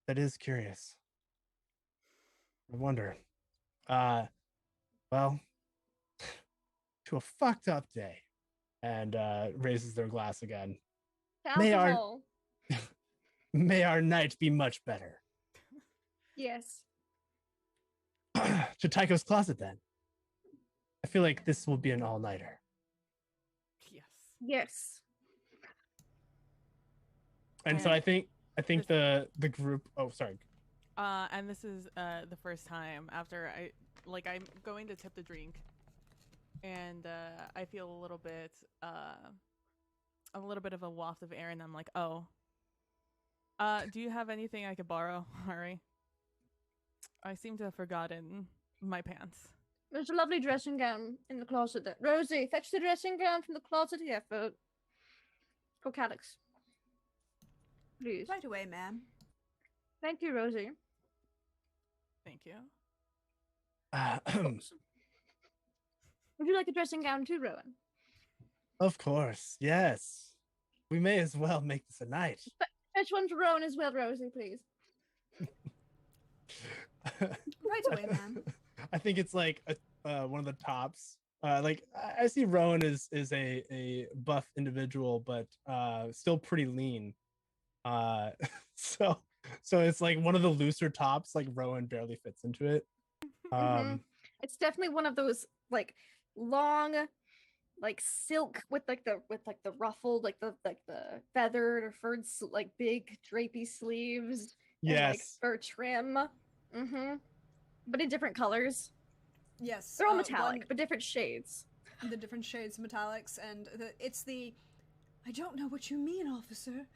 That is curious. I wonder. Well, to a fucked up day. And raises their glass again. Alcohol. May our night be much better. Yes. To Tycho's closet then. I feel like this will be an all-nighter. Yes. Yes. And so I think the group. Oh, sorry. And this is the first time after I'm going to tip the drink, and I feel a little bit of a waft of air, and I'm like, oh, do you have anything I could borrow, Hari? I seem to have forgotten my pants. There's a lovely dressing gown in the closet there. Rosie, fetch the dressing gown from the closet here for Calix. Please. Right away, ma'am. Thank you, Rosie. Thank you. Would you like a dressing gown too, Rowan? Of course, yes. We may as well make this a night. Fetch one for Rowan as well, Rosie, please. Right away, ma'am. I think it's like one of the tops. Like I see Rowan is a buff individual, but still pretty lean. So it's like one of the looser tops. Like Rowan barely fits into it. It's definitely one of those like long, like silk with the ruffled, like the feathered or furred like big drapey sleeves. And, like, Yes. fur trim. But in different colors. Yes. They're all metallic, but different shades. The different shades of metallics, and it's the. I don't know what you mean, officer.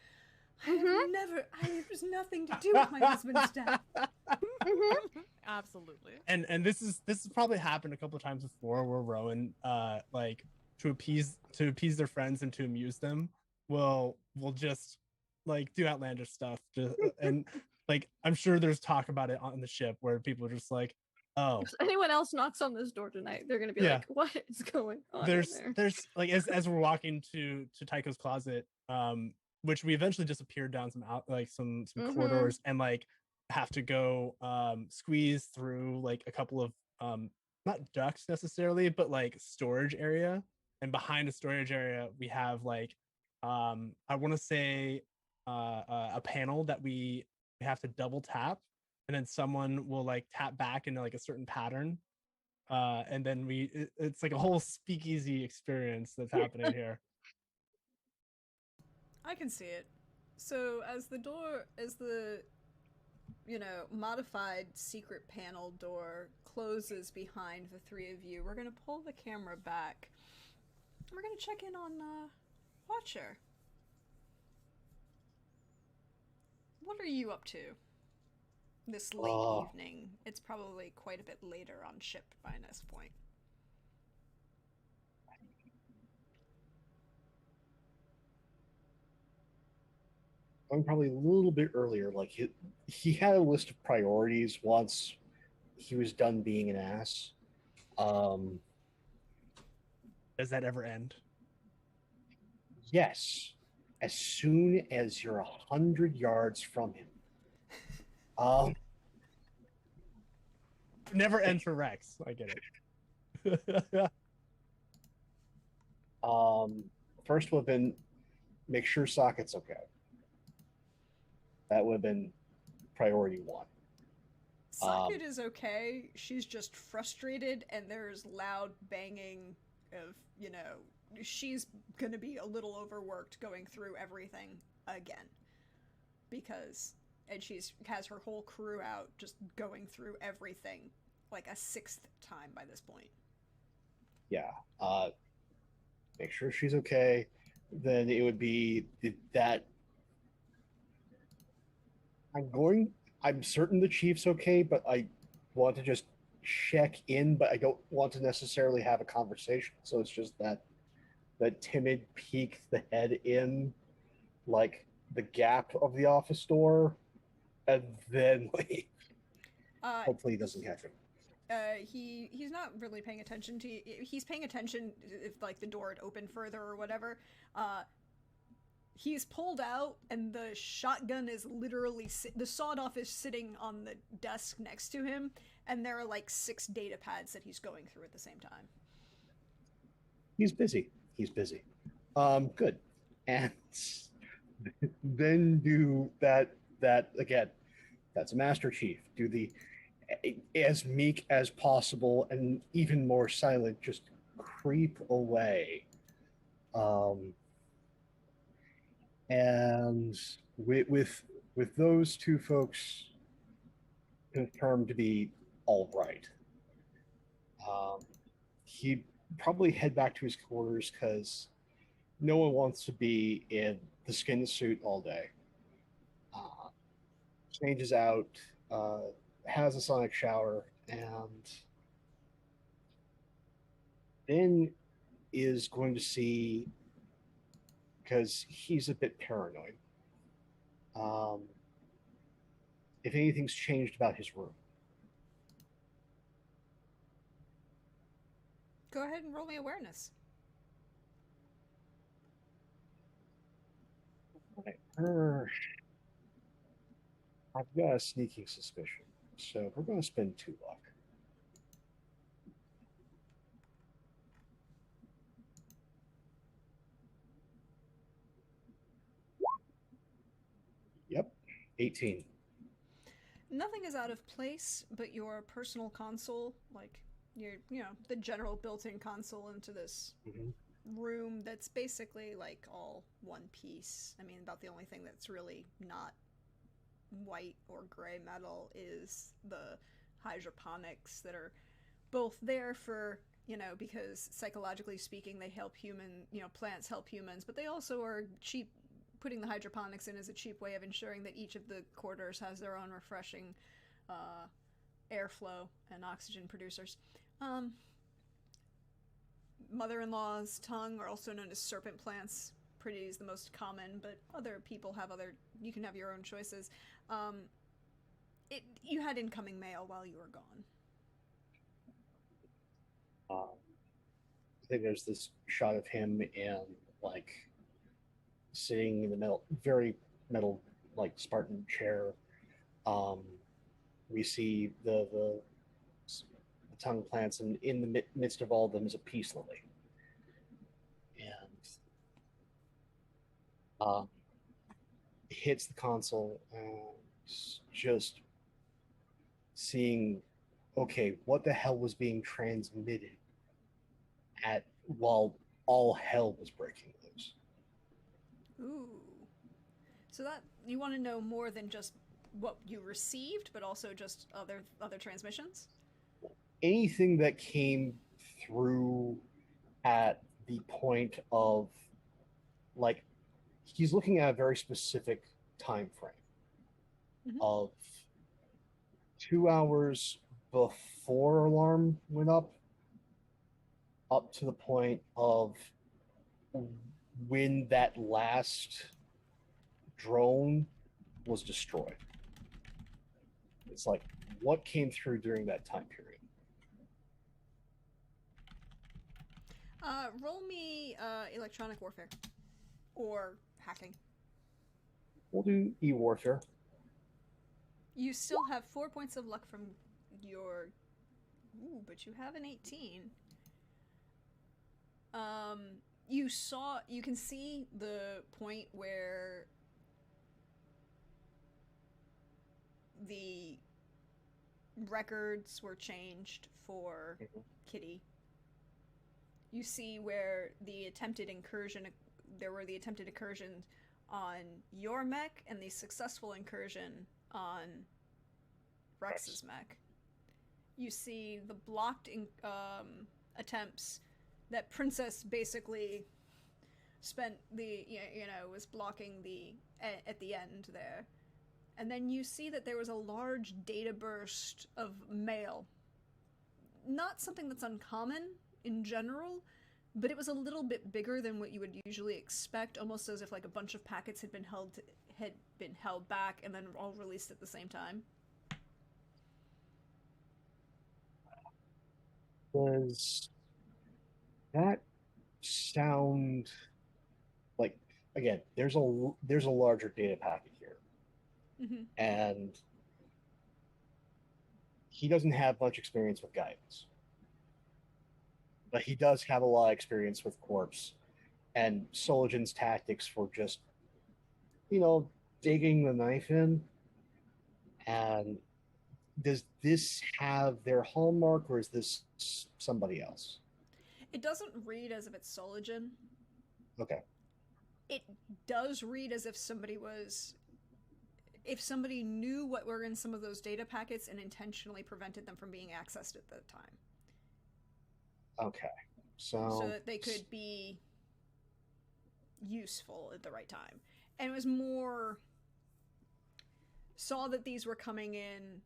There's nothing to do with my husband's death. Absolutely. And this is probably happened a couple of times before, where Rowan like to appease their friends and to amuse them will just like do outlandish stuff and like I'm sure there's talk about it on the ship where people are just like, oh, If anyone else knocks on this door tonight, they're gonna be like, "What is going on?" There's in there? like as we're walking to Tycho's closet, which we eventually just appeared down some corridors and like have to go squeeze through like a couple of not ducts necessarily, but like storage area. And behind the storage area, we have like I want to say a panel that we have to double tap, and then someone will like tap back into like a certain pattern, and then it's like a whole speakeasy experience that's happening here. I can see it. So as the modified secret panel door closes behind the three of you, we're gonna pull the camera back. We're gonna check in on Watcher. What are you up to this late evening? It's probably quite a bit later on ship by this point. I'm probably a little bit earlier. Like he had a list of priorities once he was done being an ass. Does that ever end? Yes, as soon as you're 100 yards from him. Never end for Rex. I get it. First would have been make sure Socket's okay. That would have been priority one. Socket is okay. She's just frustrated, and there's loud banging of, she's gonna be a little overworked going through everything again. And has her whole crew out just going through everything like a sixth time by this point. Yeah. Make sure she's okay. Then it would be that I'm certain the chief's okay, but I want to just check in, but I don't want to necessarily have a conversation. So it's just that timid peek the head in, like the gap of the office door, and then leave. Hopefully he doesn't catch him. He's not really paying attention to you. He's paying attention if like the door had opened further or whatever. He's pulled out, and the shotgun is literally the sawed-off is sitting on the desk next to him, and there are like 6 data pads that he's going through at the same time. He's busy. Good. And then do that again. That's a Master Chief. Do the as meek as possible and even more silent. Just creep away. And with those two folks confirmed to be all right, he'd probably head back to his quarters because no one wants to be in the skin suit all day. Changes out, has a sonic shower, and then is going to see, because he's a bit paranoid, if anything's changed about his room. Go ahead and roll me awareness. I've got a sneaking suspicion, so we're going to spend 2 luck. Yep, 18. Nothing is out of place, but your personal console, like the general built-in console into this room that's basically like all one piece. I mean, about the only thing that's really not white or gray metal is the hydroponics that are both there for, because psychologically speaking, they help plants help humans, but they also are cheap putting the hydroponics in is a cheap way of ensuring that each of the quarters has their own refreshing airflow and oxygen producers. Mother-in-law's tongue are also known as serpent plants. Pretty is the most common, but other people have other... You can have your own choices. You had incoming mail while you were gone. I think there's this shot of him in, like, sitting in the middle, very metal, like, Spartan chair. We see the tongue plants, and in the midst of all of them is a peace lily. And hits the console and just seeing, okay, what the hell was being transmitted while all hell was breaking loose. Ooh. So that you want to know more than just what you received, but also just other transmissions? Anything that came through at the point of, like, he's looking at a very specific time frame of 2 hours before alarm went up to the point of when that last drone was destroyed. It's like, what came through during that time period? Roll me electronic warfare. Or hacking. We'll do e-warfare. You still have 4 points of luck from your... Ooh, but you have an 18. You can see the point where the records were changed for Kitty. You see where the attempted incursion, there were the attempted incursions on your mech and the successful incursion on Rex's mech. You see the blocked attempts that Princess basically spent was blocking at the end there. And then you see that there was a large data burst of mail. Not something that's uncommon in general, but it was a little bit bigger than what you would usually expect, almost as if like a bunch of packets had been held back and then all released at the same time. Does that sound like, again, there's a larger data packet here, and he doesn't have much experience with guidance, but he does have a lot of experience with corpse and Soligen's tactics for just, digging the knife in. And does this have their hallmark, or is this somebody else? It doesn't read as if it's Soligen. Okay. It does read as if somebody knew what were in some of those data packets and intentionally prevented them from being accessed at the time. Okay. So that they could be useful at the right time. And it was more... saw that these were coming in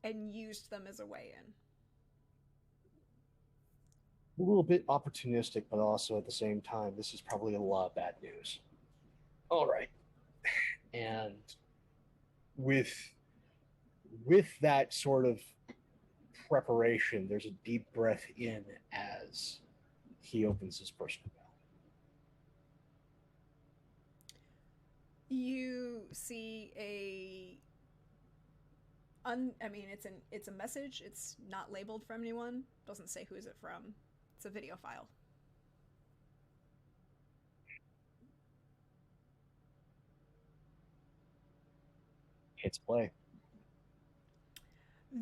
and used them as a way in. A little bit opportunistic, but also at the same time, this is probably a lot of bad news. All right. And with that sort of preparation, there's a deep breath in as he opens his personal bell. You see it's a message. It's not labeled from anyone. Doesn't say who is it from. It's a video file. Hits play.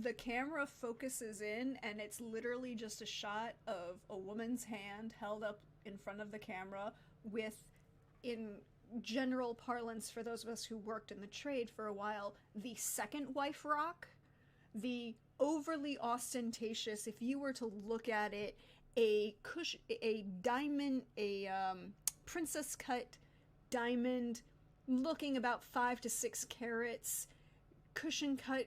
The camera focuses in, and it's literally just a shot of a woman's hand held up in front of the camera with, in general parlance for those of us who worked in the trade for a while, the second wife rock. The overly ostentatious, if you were to look at it, a diamond, princess cut diamond looking about 5 to 6 carats, cushion cut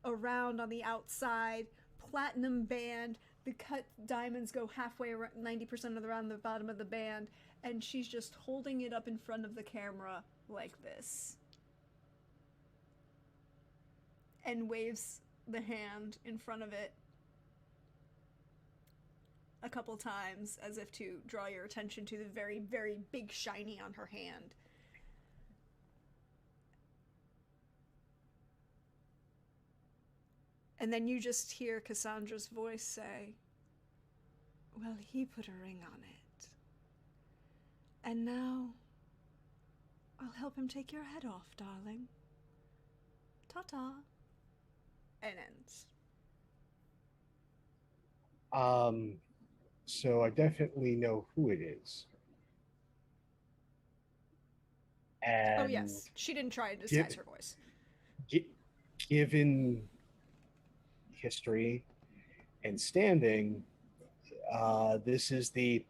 around on the outside, platinum band. The cut diamonds go halfway around, 90% of around the bottom of the band, and she's just holding it up in front of the camera like this. And waves the hand in front of it a couple times as if to draw your attention to the very, very big shiny on her hand. And then you just hear Cassandra's voice say, "Well, he put a ring on it. And now, I'll help him take your head off, darling. Ta-ta." And ends. So I definitely know who it is. And Oh, yes. She didn't try to disguise her voice. Given history and standing, this is the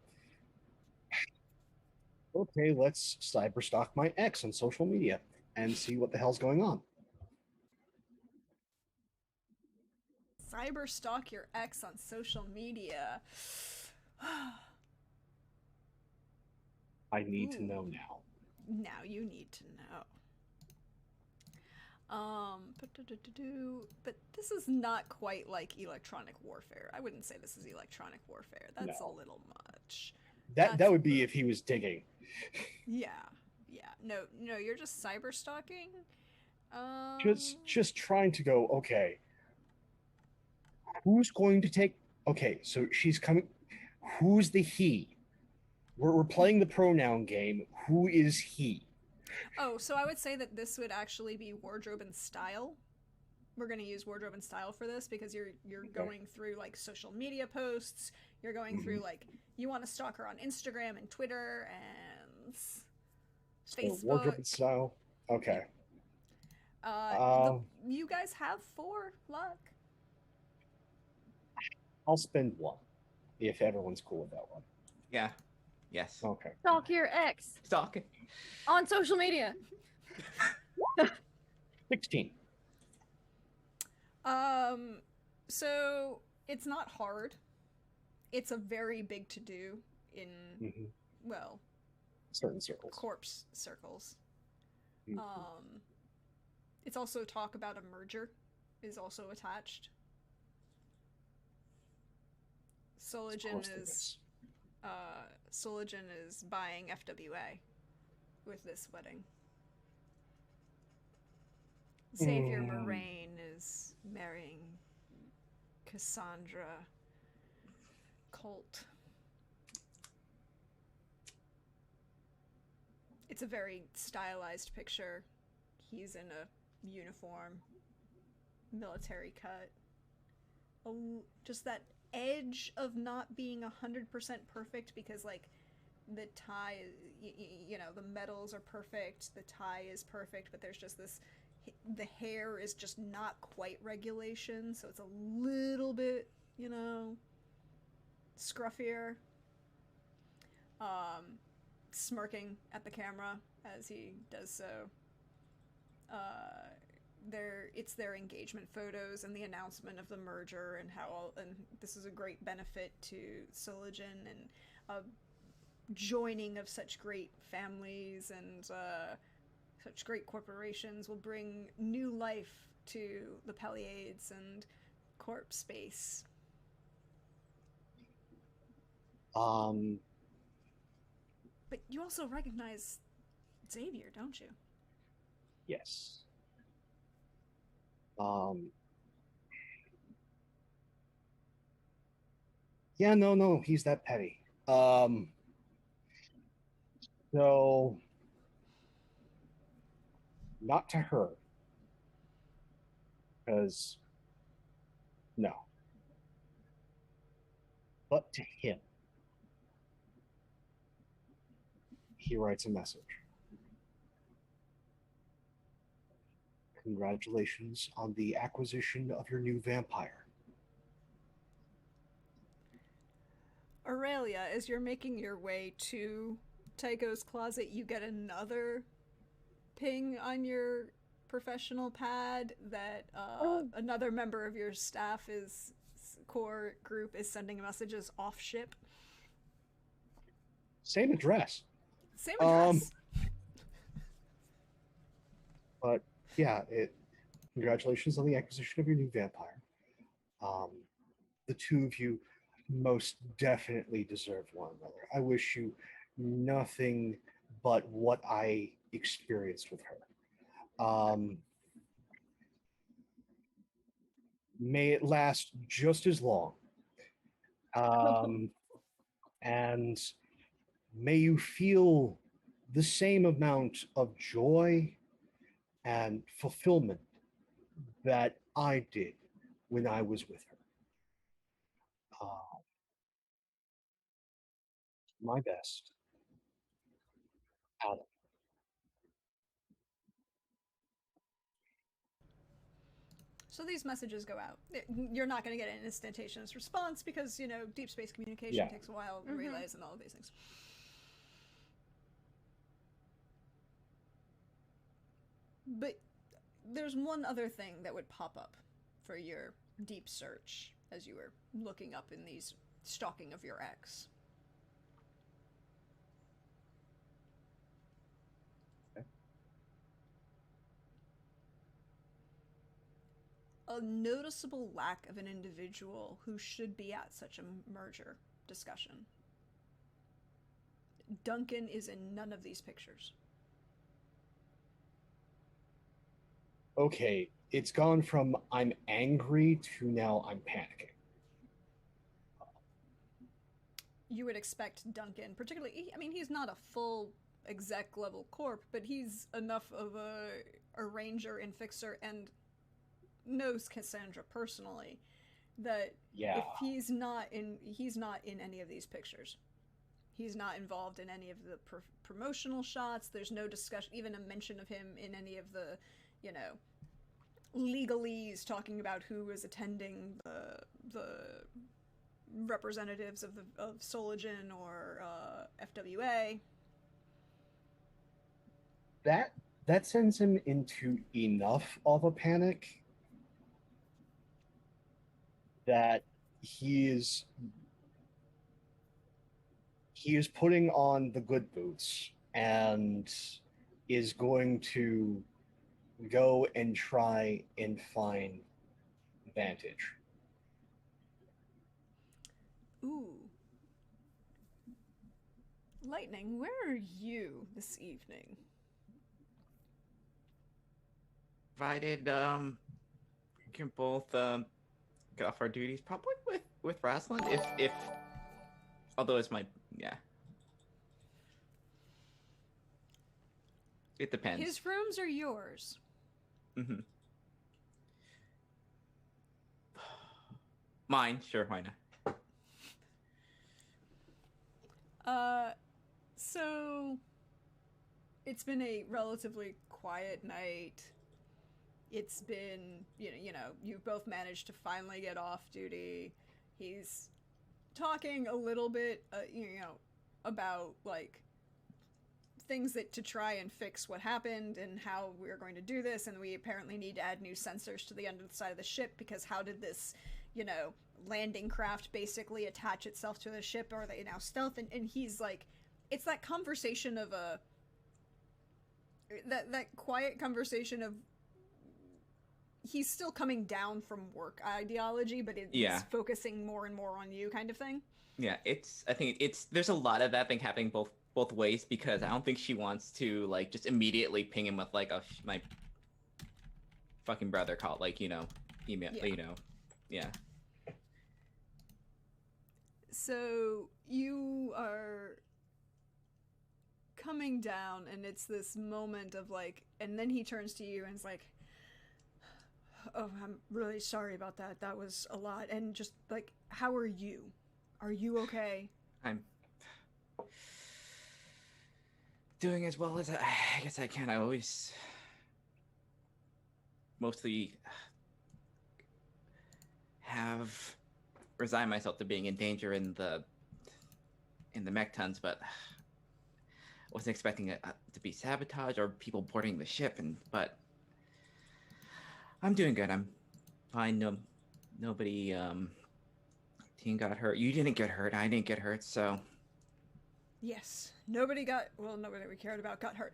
okay, let's cyberstalk my ex on social media and see what the hell's going on. Cyberstalk your ex on social media. I need to Ooh. know now. Now you need to know. But this is not quite like electronic warfare. I wouldn't say this is electronic warfare. That's No. a little much. That would be if he was digging. Yeah. No, you're just cyber stalking. Just trying to go, okay. Who's going to take okay, so she's coming. Who's the he? We're playing the pronoun game. Who is he? Oh, so I would say that this would actually be wardrobe and style. We're going to use wardrobe and style for this because you're going through like social media posts. You're going through like you want to stalk her on Instagram and Twitter and Facebook. So wardrobe and style. Okay. You guys have 4 luck. I'll spend 1 if everyone's cool with that one. Yeah. Yes. Okay. Stalk your ex Stalk it. on social media. 16. So it's not hard. It's a very big to do in well, certain circles. corpse circles. Mhm. It's also talk about a merger is also attached. Soligen is buying FWA with this wedding. Xavier Moraine is marrying Cassandra Colt. It's a very stylized picture. He's in a uniform, military cut. Just that edge of not being 100% perfect because like the tie, the metals are perfect, the tie is perfect, but there's just this, the hair is just not quite regulation, so it's a little bit, scruffier. Smirking at the camera as he does so. It's their engagement photos and the announcement of the merger and and this is a great benefit to Soligen and joining of such great families and such great corporations will bring new life to the Pleiades and corpse space. But you also recognize Xavier, don't you? Yes. Yeah, no, he's that petty. So not to her. Because no. But to him. He writes a message. Congratulations on the acquisition of your new vampire. Aurelia, as you're making your way to Tycho's closet, you get another ping on your professional pad that another member of your core group is sending messages off ship. Same address. Same address. But yeah, congratulations on the acquisition of your new vampire. The two of you most definitely deserve one another. I wish you nothing but what I experienced with her. May it last just as long. And may you feel the same amount of joy and fulfillment that I did when I was with her. My best, Adam. So these messages go out. You're not going to get an instantaneous response because, deep space communication takes a while, relays and all of these things. But there's one other thing that would pop up for your deep search as you were looking up in these stalking of your ex. A noticeable lack of an individual who should be at such a merger discussion. Duncan is in none of these pictures. Okay, it's gone from I'm angry to now I'm panicking. You would expect Duncan, particularly, he's not a full exec level corp, but he's enough of a ranger and fixer and knows Cassandra personally that if he's not in any of these pictures. He's not involved in any of the promotional shots. There's no discussion, even a mention of him in any of the, legalese talking about who was attending the representatives of Soligen or FWA. That sends him into enough of a panic that he is putting on the good boots and is going to go and try and find Vantage. Ooh. Lightning, where are you this evening? Provided we can both get off our duties, probably with Rosalind, if although it's my it depends. His rooms are yours. Mm-hmm. Mine, sure, why not? So it's been a relatively quiet night. It's been, you've both managed to finally get off duty. He's talking a little bit, about, things to try and fix what happened and how we're going to do this, and we apparently need to add new sensors to the underside of the ship because how did this, landing craft basically attach itself to the ship? Or are they now stealth? And he's like, it's that conversation of that quiet conversation of he's still coming down from work ideology, but it's focusing more and more on you kind of thing. Yeah, I think there's a lot of that thing happening both ways, because I don't think she wants to just immediately ping him with my fucking brother called email, So you are coming down and it's this moment of and then he turns to you and is like, oh, I'm really sorry about that. That was a lot. And just how are you? Are you okay? I'm doing as well as I guess I can. I always mostly have resigned myself to being in danger in the mech tons, but wasn't expecting it to be sabotage or people boarding the ship, but I'm doing good. I'm fine. No, nobody team got hurt. You didn't get hurt. I didn't get hurt. So Yes, nobody we cared about got hurt.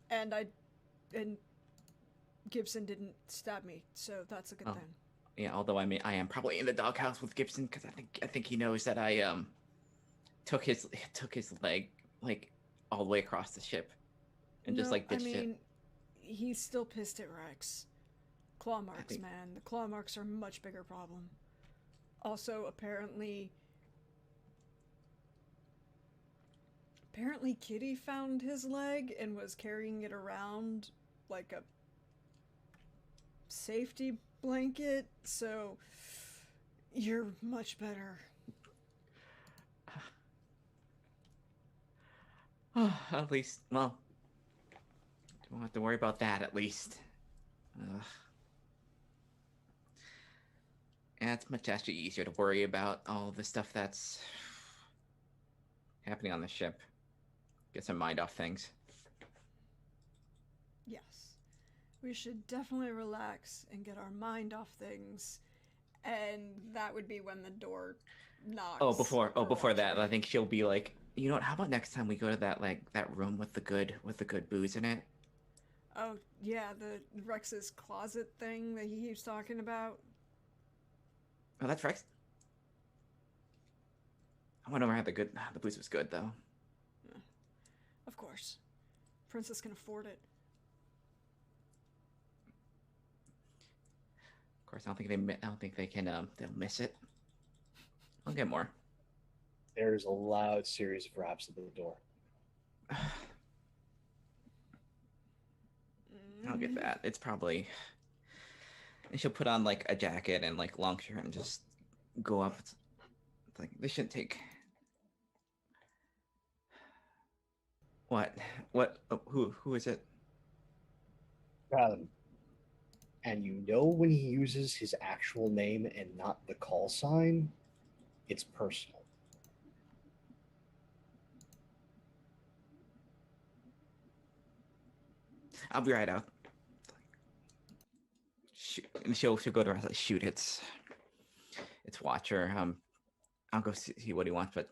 And Gibson didn't stab me, so that's a good thing. Yeah, although I am probably in the doghouse with Gibson because I think he knows that I took his leg like all the way across the ship and just like ditched it. He's still pissed at Rex. Claw marks, man. The claw marks are a much bigger problem. Also, apparently Kitty found his leg and was carrying it around like a safety blanket, so you're much better. At least, well, don't have to worry about that at least. Yeah, it's much actually easier to worry about all the stuff that's happening on the ship. Get some mind off things. Yes. We should definitely relax and get our mind off things. And that would be when the door knocks. Before that, I think she'll be like, you know what, how about next time we go to that room with the good booze in it? Oh, yeah, the Rex's closet thing that he keeps talking about. Oh, that's Rex. I went over how the booze was good though. Of course. Princess can afford it. Of course, I don't think they can they'll miss it. I'll get more. There's a loud series of raps at the door. I'll get that. It's probably. And she'll put on like a jacket and like long shirt and just go up. It's like this shouldn't take. What? Who is it? And you know when he uses his actual name and not the call sign, it's personal. I'll be right out. Shoot, and she'll go to her like, shoot. It's Watcher. I'll go see what he wants, but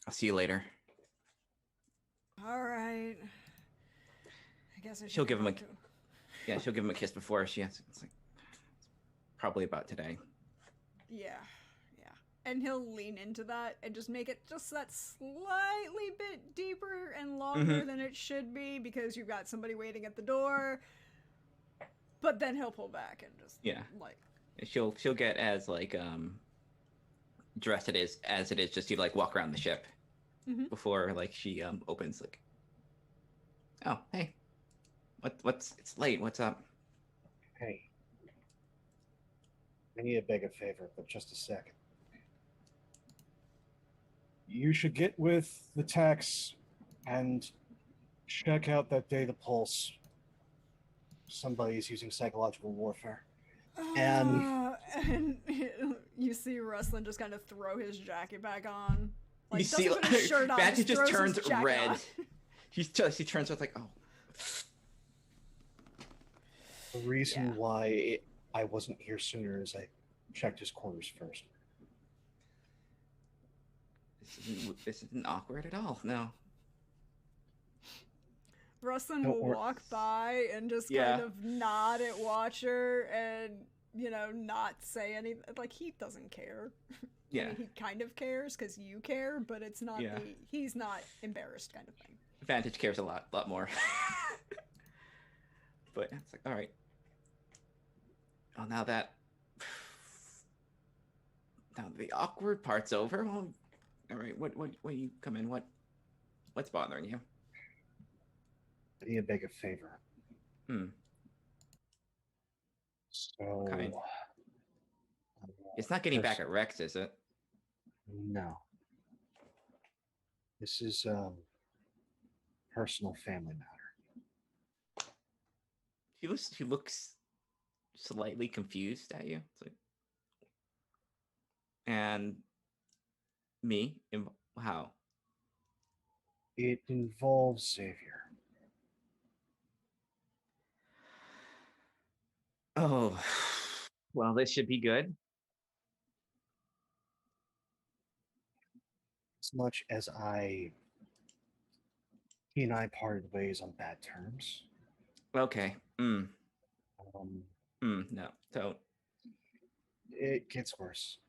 I'll see you later. All right. I guess she'll give him she'll give him a kiss before she has. It's like probably about today. Yeah. And he'll lean into that and just make it just that slightly bit deeper and longer than it should be because you've got somebody waiting at the door. But then he'll pull back and just like she'll get as like dressed as it is just to like walk around the ship before like she opens like, oh hey, what's it's late, what's up? Hey, I need to beg a favor, but just a second. You should get with the techs and check out that data pulse. Somebody's using psychological warfare. And you see Rustlin just kind of throw his jacket back on. Like, you see, put his shirt on, Matthew just turns red. On. He turns red like, oh. The reason why I wasn't here sooner is I checked his quarters first. This isn't awkward at all. No. Rustlin will walk by and just kind of nod at Watcher and, not say anything. Like, he doesn't care. Yeah. I mean, he kind of cares because you care, but it's not he's not embarrassed kind of thing. Vantage cares a lot more. But it's like, all right. Oh, now the awkward part's over. Well, all right. What you come in? What's bothering you? I need to beg a favor. So, kind. It's not getting back at Rex, is it? No. This is personal family matter. He looks slightly confused at you. It's like, And me? How? It involves Xavier. Oh, well, this should be good. As much as he and I parted ways on bad terms. Okay. Um, No, don't. It gets worse.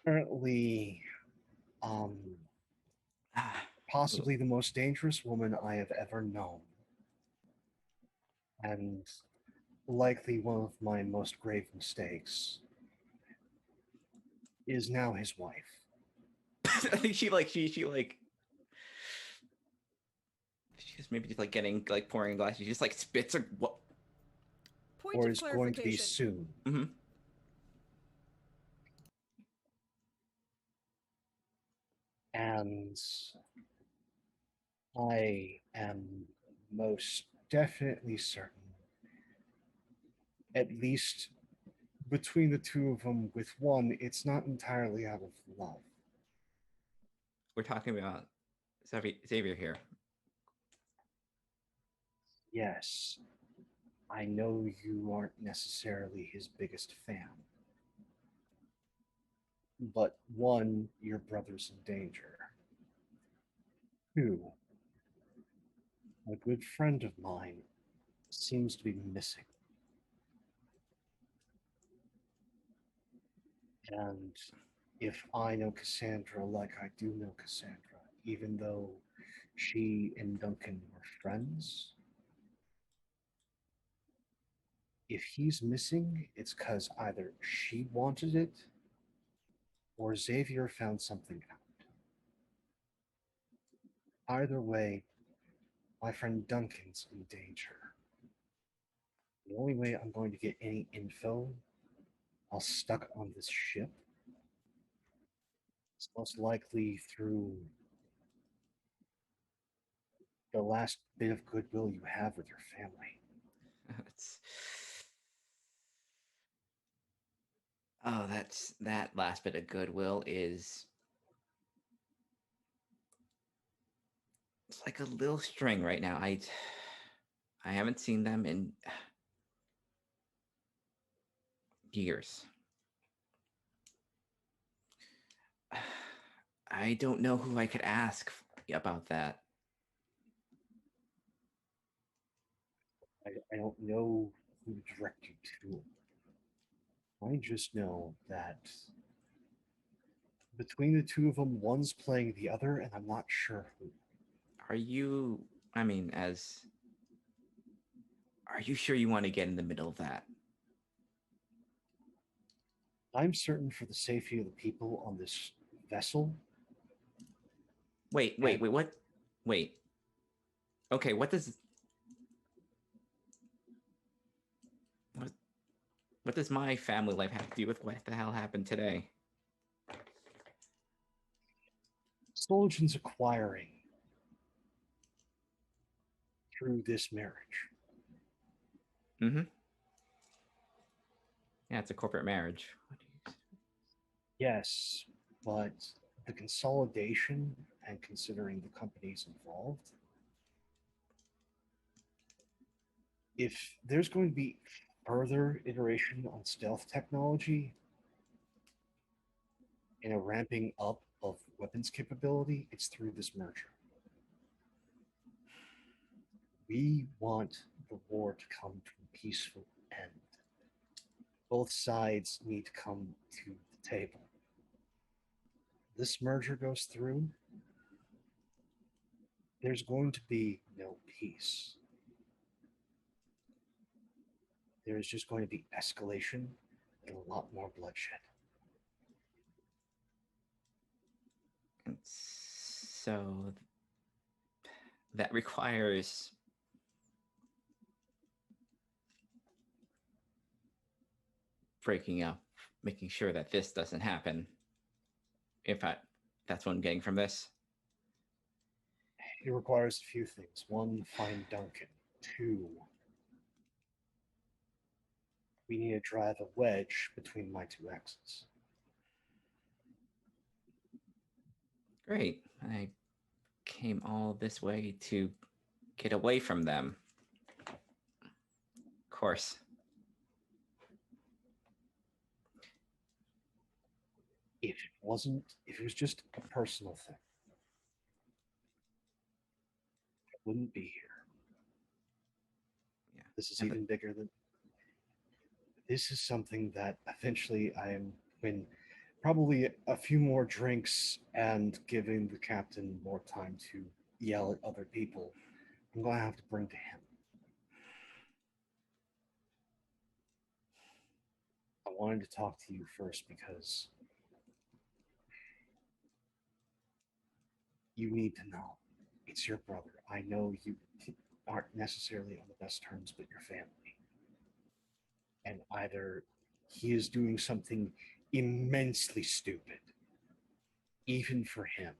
Currently, possibly the most dangerous woman I have ever known, and likely one of my most grave mistakes, is now his wife. I think she just maybe just like getting like pouring a glass. She just like spits or what? Point Or of is going to be clarification. soon. Mm-hmm. And I am most definitely certain, at least between the two of them, with one, it's not entirely out of love. We're talking about Xavier here. Yes, I know you aren't necessarily his biggest fan. But one, your brother's in danger. Two, a good friend of mine seems to be missing. And if I know Cassandra like I do know Cassandra, even though she and Duncan were friends, if he's missing, it's because either she wanted it or Xavier found something out. Either way, my friend Duncan's in danger. The only way I'm going to get any info while stuck on this ship is most likely through the last bit of goodwill you have with your family. That last bit of goodwill is it's like a little string right now. I haven't seen them in years. I don't know who I could ask about that. I don't know who to direct you to. I just know that between the two of them, one's playing the other, and I'm not sure who. Are you sure you want to get in the middle of that? I'm certain for the safety of the people on this vessel. Wait, what? Wait. Okay, what does my family life have to do with what the hell happened today? Stoligen's acquiring through this marriage. Mm-hmm. Yeah, it's a corporate marriage. Yes, but the consolidation and considering the companies involved, if there's going to be further iteration on stealth technology and a ramping up of weapons capability, it's through this merger. We want the war to come to a peaceful end. Both sides need to come to the table. This merger goes through, there's going to be no peace. There's just going to be escalation and a lot more bloodshed. And so that requires breaking up, making sure that this doesn't happen. That's what I'm getting from this. It requires a few things. One, find Duncan. Two, We need to drive a wedge between my two exes. Great. I came all this way to get away from them. Of course. If it was just a personal thing, I wouldn't be here. Yeah. This is And even bigger than. This is something that eventually when probably a few more drinks and giving the captain more time to yell at other people, I'm going to have to bring to him. I wanted to talk to you first because you need to know. It's your brother. I know you aren't necessarily on the best terms with your family. And either he is doing something immensely stupid, even for him,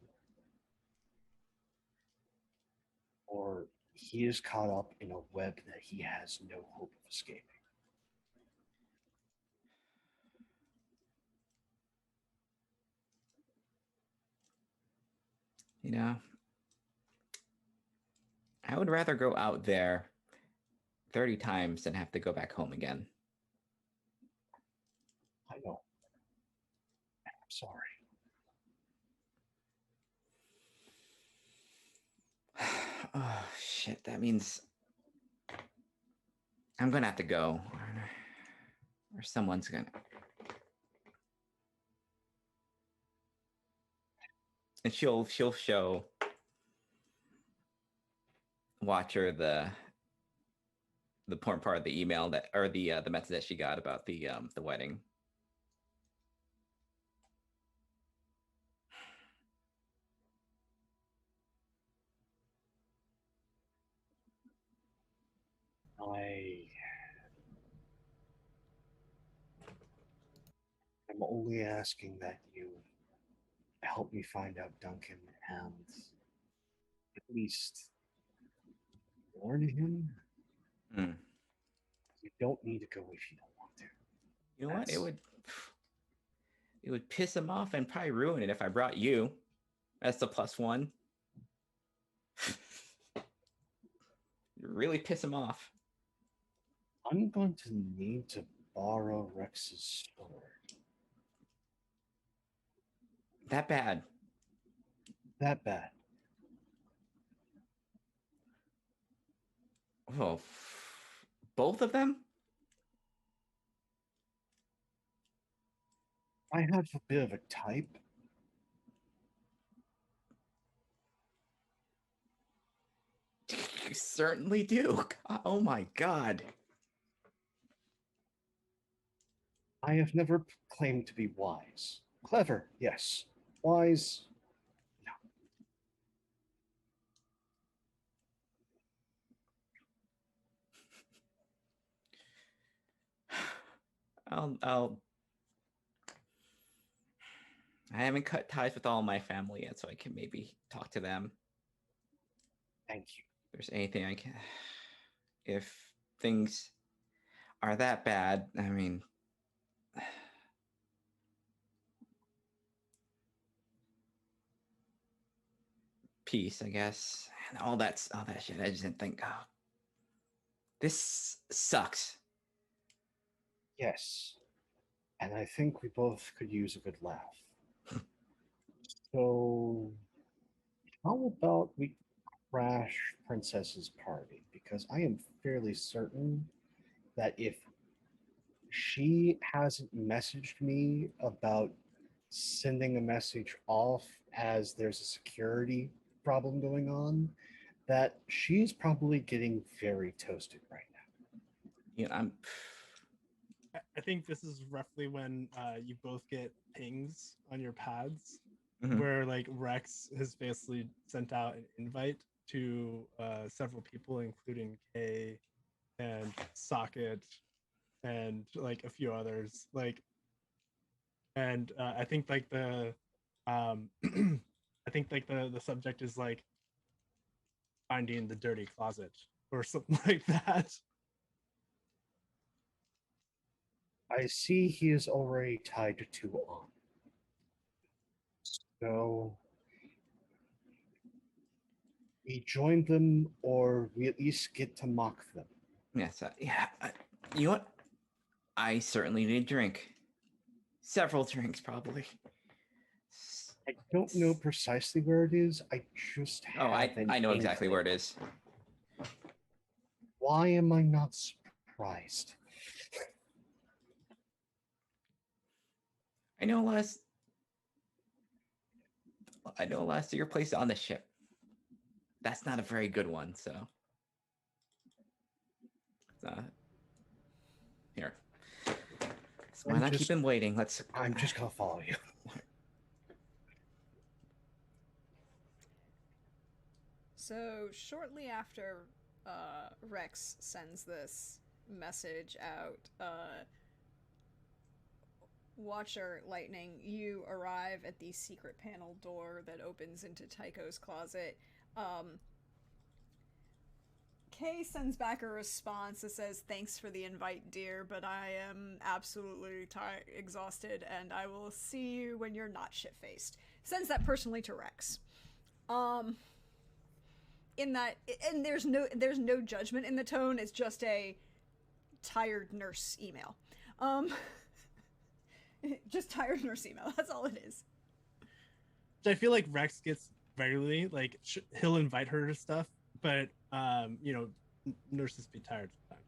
or he is caught up in a web that he has no hope of escaping. you know, I would rather go out there 30 times than have to go back home again. I know. I'm sorry. Oh, shit. That means I'm going to have to go. Or someone's going to. And she'll show Watcher the important part of the email that, or the message that she got about the wedding. I'm only asking that you help me find out Duncan and at least warn him. Hmm. You don't need to go if you don't want to. You know what? It would piss him off and probably ruin it if I brought you as the +1. Really piss him off. I'm going to need to borrow Rex's sword. That bad. That bad. Oh, both of them? I have a bit of a type. You certainly do. Oh my god. I have never claimed to be wise. Clever, yes. Wise, I'll I haven't cut ties with all my family yet, so I can maybe talk to them. thank you. If there's anything I can. If things are that bad, I mean, peace, I guess, and all that shit. I just didn't think. Oh, this sucks. Yes. And I think we both could use a good laugh. So, how about we crash Princess's party? Because I am fairly certain that if she hasn't messaged me about sending a message off as there's a security problem going on, that she's probably getting very toasted right now. You know, I think this is roughly when you both get pings on your pads, Mhm. where like Rex has basically sent out an invite to several people, including Kay and Socket and like a few others. Like, and I think like the I think like the subject is like finding the dirty closet or something like that. I see he is already tied to 2 on. So we join them, or we at least get to mock them. Yes, yeah. You know what? I certainly need a drink. Several drinks, probably. I don't know precisely where it is. I just Oh, have I know exactly where it is. Why am I not surprised? I know last of your place on the ship. That's not a very good one, so. Here. So why not keep him waiting? I'm just gonna follow you. So shortly after Rex sends this message out, Watcher Lightning, you arrive at the secret panel door that opens into Tycho's closet. Kay sends back a response that says, "Thanks for the invite, dear, but I am absolutely exhausted, and I will see you when you're not shit-faced." Sends that personally to Rex. In that, and there's no judgment in the tone. It's just a tired nurse email. Just tired nurse email. That's all it is. I feel like Rex gets regularly, like, he'll invite her to stuff, but nurses be tired sometimes.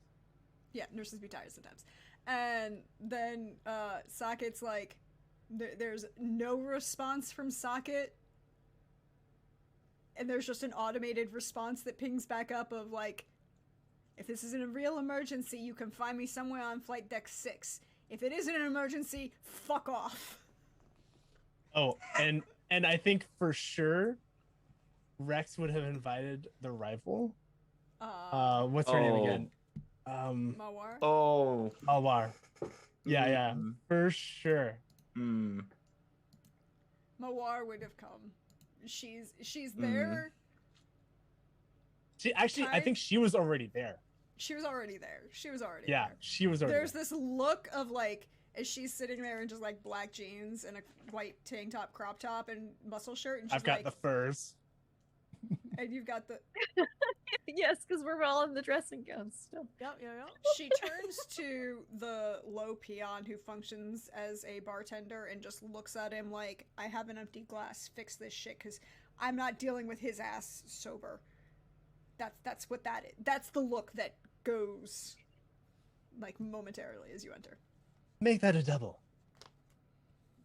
Yeah, nurses be tired sometimes. And then Socket's like, there's no response from Socket, and there's just an automated response that pings back up of like, "If this isn't a real emergency, you can find me somewhere on flight deck 6. If it isn't an emergency, fuck off." Oh, and I think for sure Rex would have invited the rival. What's her name again? Mawar? Oh. Mawar. Yeah, for sure. Mawar would have come. She's there. She actually, I think she was already there. She was already there. Yeah, she was already There's this look of like, as she's sitting there in just like black jeans and a white tank top, crop top, and muscle shirt, and she's I've got like, the furs. And you've got the... Yes, because we're all in the dressing gowns still. Yep. She turns to the low peon who functions as a bartender and just looks at him like, "I have an empty glass, fix this shit, because I'm not dealing with his ass sober." That's what that is. That's the look that goes like momentarily as you enter. Make that a double.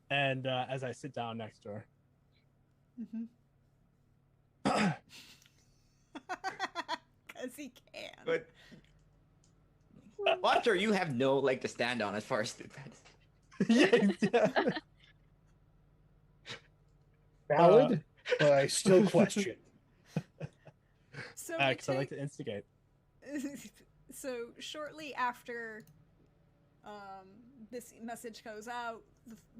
And as I sit down next to her. Because he can. But Watcher, you have no leg to stand on as far as Yeah. Valid, but I still question. So because I like to instigate. So shortly after this message goes out,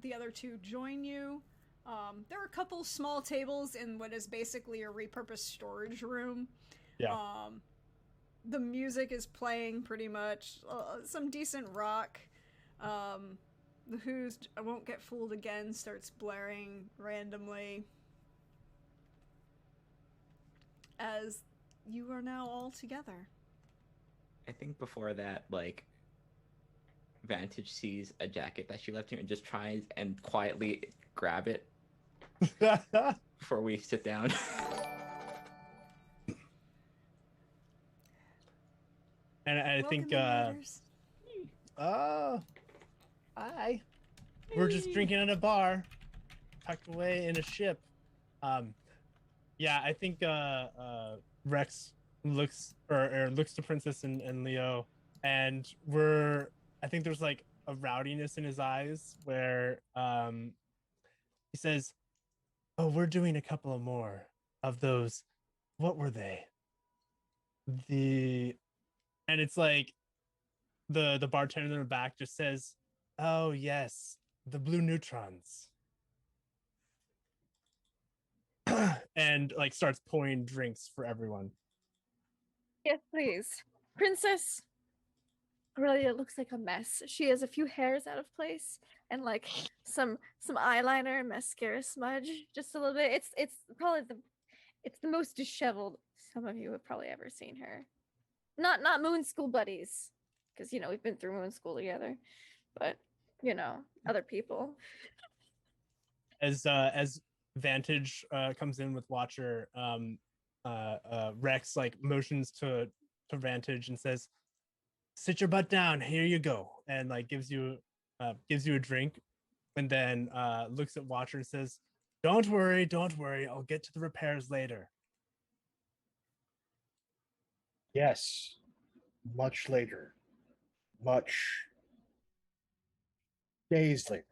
the other two join you. There are a couple small tables in what is basically a repurposed storage room. Yeah. The music is playing pretty much. Some decent rock. The Who's "I Won't Get Fooled Again" starts blaring randomly. As you are now all together. I think before that, like, Vantage sees a jacket that she left here and just tries and quietly grab it before we sit down. And I think hi. We're just drinking at a bar, tucked away in a ship. Yeah, I think Rex looks looks to Princess and Leo, and I think there's like a rowdiness in his eyes where he says, "Oh, we're doing a couple of more of those. What were they? And it's like the bartender in the back just says, "Oh yes, the blue neutrons." And like starts pouring drinks for everyone. Yes, please. Princess, Aurelia looks like a mess. She has a few hairs out of place and like some eyeliner and mascara smudge, just a little bit. It's probably the most disheveled some of you have probably ever seen her. Not Moon School buddies, because we've been through Moon School together, but other people. As Vantage comes in with Watcher, Rex like motions to Vantage and says, "Sit your butt down. Here you go," and like gives you a drink, and then looks at Watcher and says, Don't worry. I'll get to the repairs later." Yes, much later. Much days later.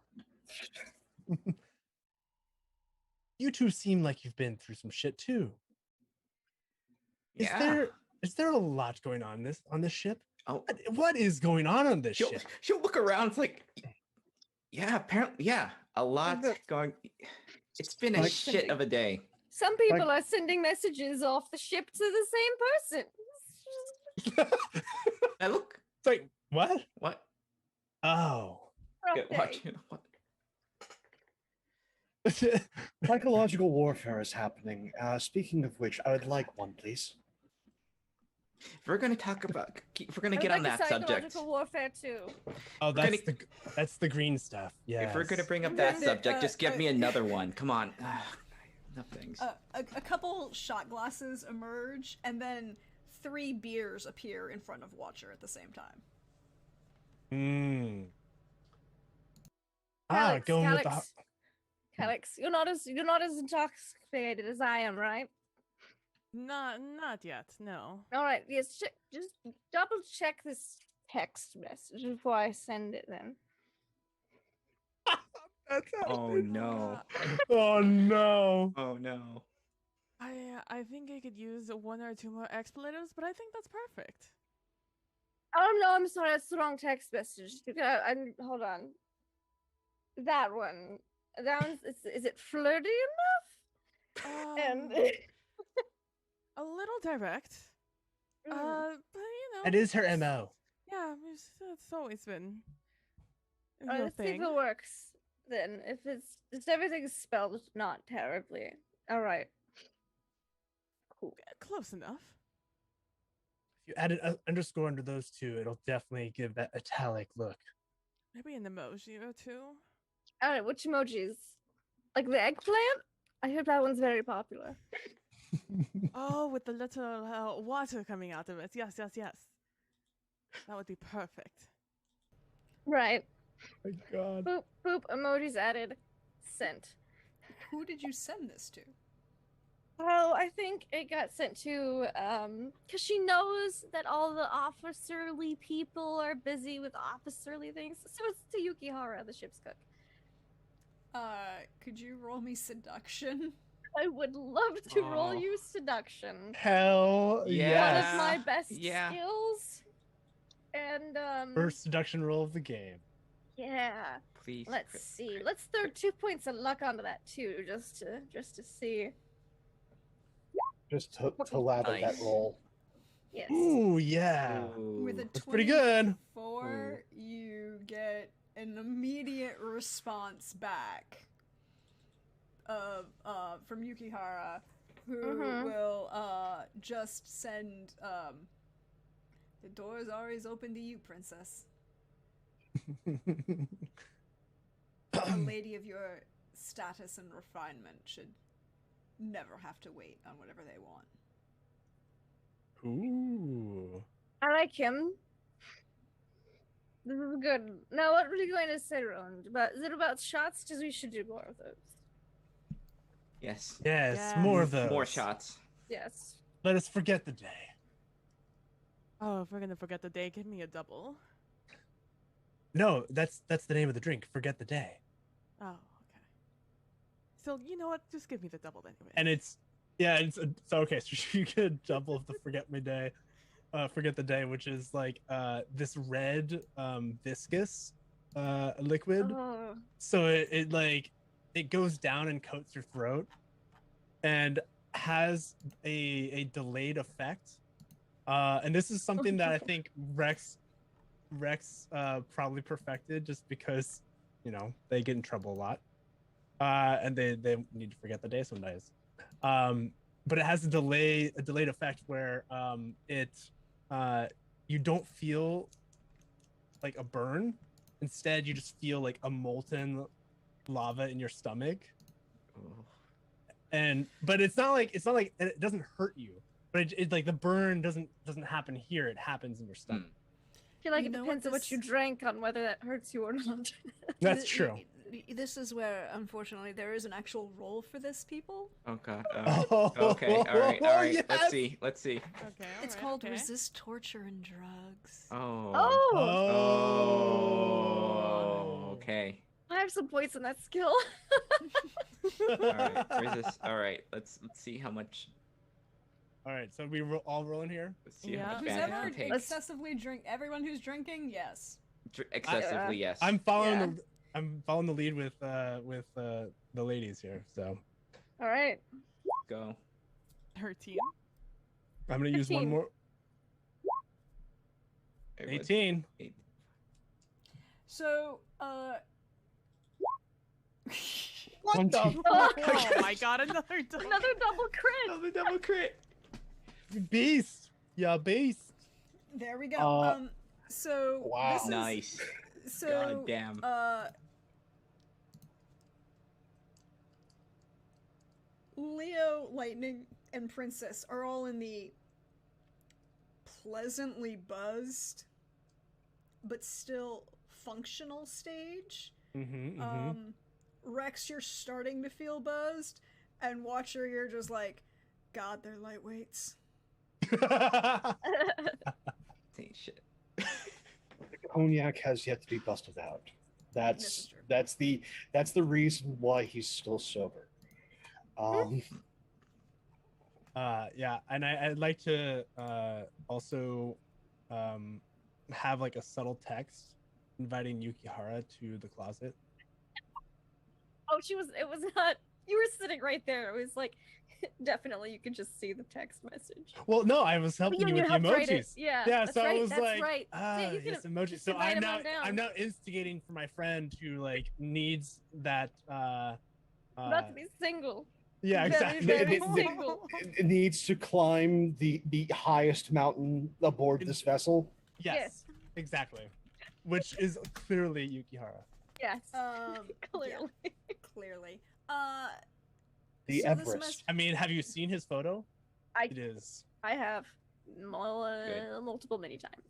You two seem like you've been through some shit too. Yeah. Is there a lot going on this ship? Oh, What is going on this ship? she'll look around. It's like, yeah, apparently, yeah, a lot going. It's been a Like- shit of a day. Some people are sending messages off the ship to the same person. Now look, It's like, what? what? Oh. Rough day. Watch. What? Psychological warfare is happening. Speaking of which, I would like one, please. If we're gonna talk about, if we're gonna I get would on like that the subject, psychological warfare too. Oh, gonna- that's the green stuff. Yeah. if we're gonna bring up And that then, subject, just give me another one. Come on. Enough things. A couple shot glasses emerge, and then 3 beers appear in front of Watcher at the same time. Going with the Calix, you're not as intoxicated as I am, right? Not yet. No. All right, yes. Just double check this text message before I send it. Then. Oh no. Oh no. Oh no. I think I could use 1 or 2 more expletives, but I think that's perfect. Oh no, I'm sorry. That's the wrong text message. Hold on. That one. That one's. Is it flirty enough? And. A little direct. But That is her MO. Yeah, it's always been Alright, your let's see if thing. it works. Then, if it's everything's spelled not terribly. All right. Cool. Close enough. If you add an underscore under those two, it'll definitely give that italic look. Maybe an emoji or 2. All right, which emojis? Like the eggplant? I heard that one's very popular. Oh, with the little water coming out of it. Yes. That would be perfect. Right. My God. Boop, boop, emojis added. Sent. Who did you send this to? Oh, I think it got sent to, because she knows that all the officerly people are busy with officerly things. So it's to Yukihara, the ship's cook. Could you roll me seduction? I would love to roll you seduction. Hell Yeah. One of my best Yeah. skills. And, First seduction roll of the game. yeah. Please. Let's see. Let's throw 2 points of luck onto that too, just to see. Just to lather that Nice. roll. Yes. Ooh, yeah. With a That's pretty good. 24, you get an immediate response back from Yukihara, who Mhm. will just send the door is always open to you, princess. A lady of your status and refinement should never have to wait on whatever they want. Ooh. I like him. This is good. Now, what were you going to say, Roland? Is it about shots? Because we should do more of those. Yes. Yes, Yeah. more of those. More shots. Yes. Let us forget the day. Oh, if we're gonna forget the day, give me a double. No, that's the name of the drink. Forget the day. Oh, okay. So you know what? Just give me the double anyway. And it's so okay. So you could double the forget the day, which is like this red viscous liquid. Oh. So it like it goes down and coats your throat and has a delayed effect. And this is something that I think Rex Rex probably perfected just because, you know, they get in trouble a lot. And they need to forget the day some days. But it has a delayed effect where you don't feel like a burn. Instead, you just feel like a molten lava in your stomach. But it's not like it doesn't hurt you. But it like the burn doesn't happen here. It happens in your stomach. I feel like You it know depends on what you drank on whether that hurts you or not. That's true. This is where, unfortunately, there is an actual role for this, people. Okay. Oh, Okay. All right. yes! Let's see. Okay. It's called resist torture and drugs. Oh. Oh! Okay. I have some points in that skill. All right. Resist. All right. Let's see how much. All right, so we all rolling here. Let's see Yeah. how much Who's damage ever we take. excessively everyone who's drinking, yes. Excessively, yes. I'm following the lead with the ladies here. So All right. Go. Her team. I'm gonna use one 15. more. It was 18. 8. So, What the Oh my god, another double. Another double crit. Oh, the double crit. beast? Yeah, beast. there we go. So Wow. this is, Nice. So, God damn. Leo, Lightning, and Princess are all in the pleasantly buzzed, but still functional stage. Rex, you're starting to feel buzzed, and Watcher, you're just like, God, they're lightweights. Ain't shit. Cognac has yet to be busted out. This is That's true. that's the reason why he's still sober. Yeah, and I'd like to also have like a subtle text inviting Yukihara to the closet. Oh, it was not. You were sitting right there. It was like, definitely you could just see the text message. Well, no, I was helping you with the helped write it. emojis. Yeah, Yeah, that's so right. I was That's like, right. Yeah, you yes, can emojis. just So invite him on down. I'm now instigating for my friend who like needs that. About to be single. Yeah, Very, exactly. very It- single. It needs to climb the highest mountain aboard this vessel. Yes, exactly. Which is clearly Yukihara. Yes. Clearly. Clearly. Clearly. The so this Everest. I mean, have you seen his photo? I It is. I have multiple many times.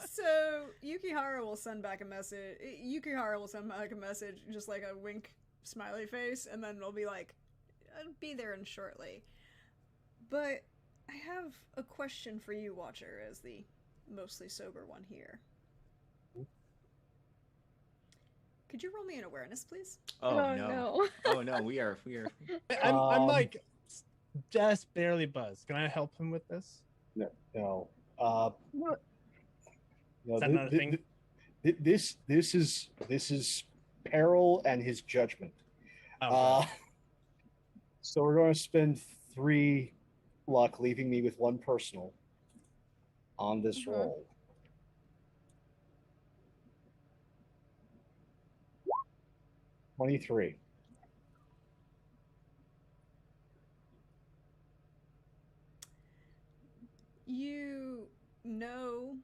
So Yukihara will send back a message. Just like a wink, smiley face, and then it'll be like, "I'll be there in shortly." But I have a question for you, Watcher, as the mostly sober one here. Could you roll me an awareness, please? Oh, Oh, no. no. Oh no, we are. I'm like just barely buzzed. Can I help him with this? No. No. No, Is that not a thing? This is peril and his judgment. Oh, So we're going to spend 3 luck, leaving me with 1 personal on this Mhm. roll. $23. You know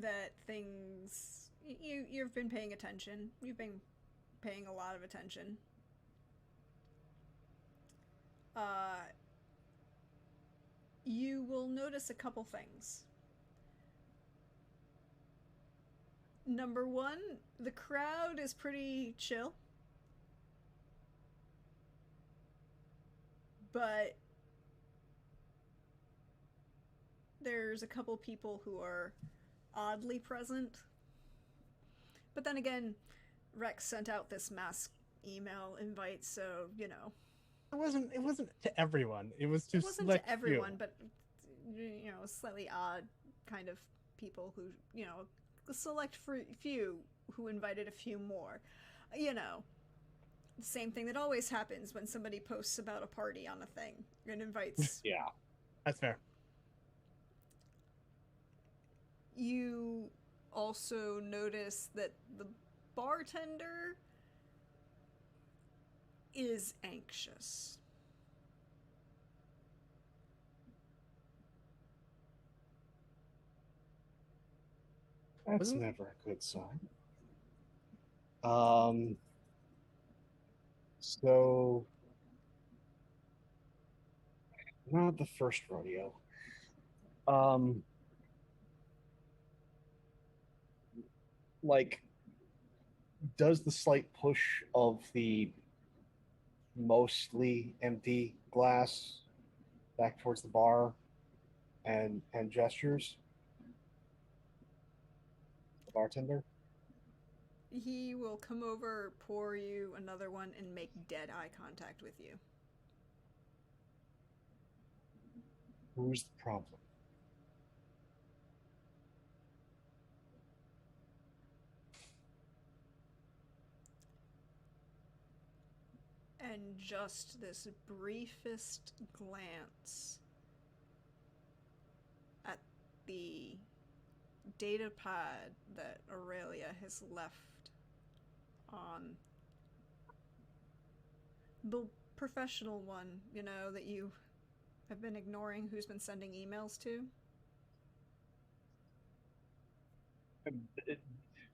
that things you've been paying attention. You've been paying a lot of attention. You will notice a couple things. Number 1, the crowd is pretty chill. But there's a couple people who are oddly present. But then again, Rex sent out this mass email invite, so, you know. It wasn't to everyone. It was to It wasn't select to everyone, few. but, you know, slightly odd kind of people who, you know, a select few who invited a few more. You know, same thing that always happens when somebody posts about a party on a thing and invites. Yeah. That's fair. You also notice that the bartender is anxious. That's Wasn't- never a good sign. So not the first rodeo. Like, does the slight push of the mostly empty glass back towards the bar and gestures the bartender? He will come over, pour you another one, and make dead eye contact with you. Who's the problem? And just this briefest glance at the data pad that Aurelia has left on the professional one, you know, that you have been ignoring, who's been sending emails to.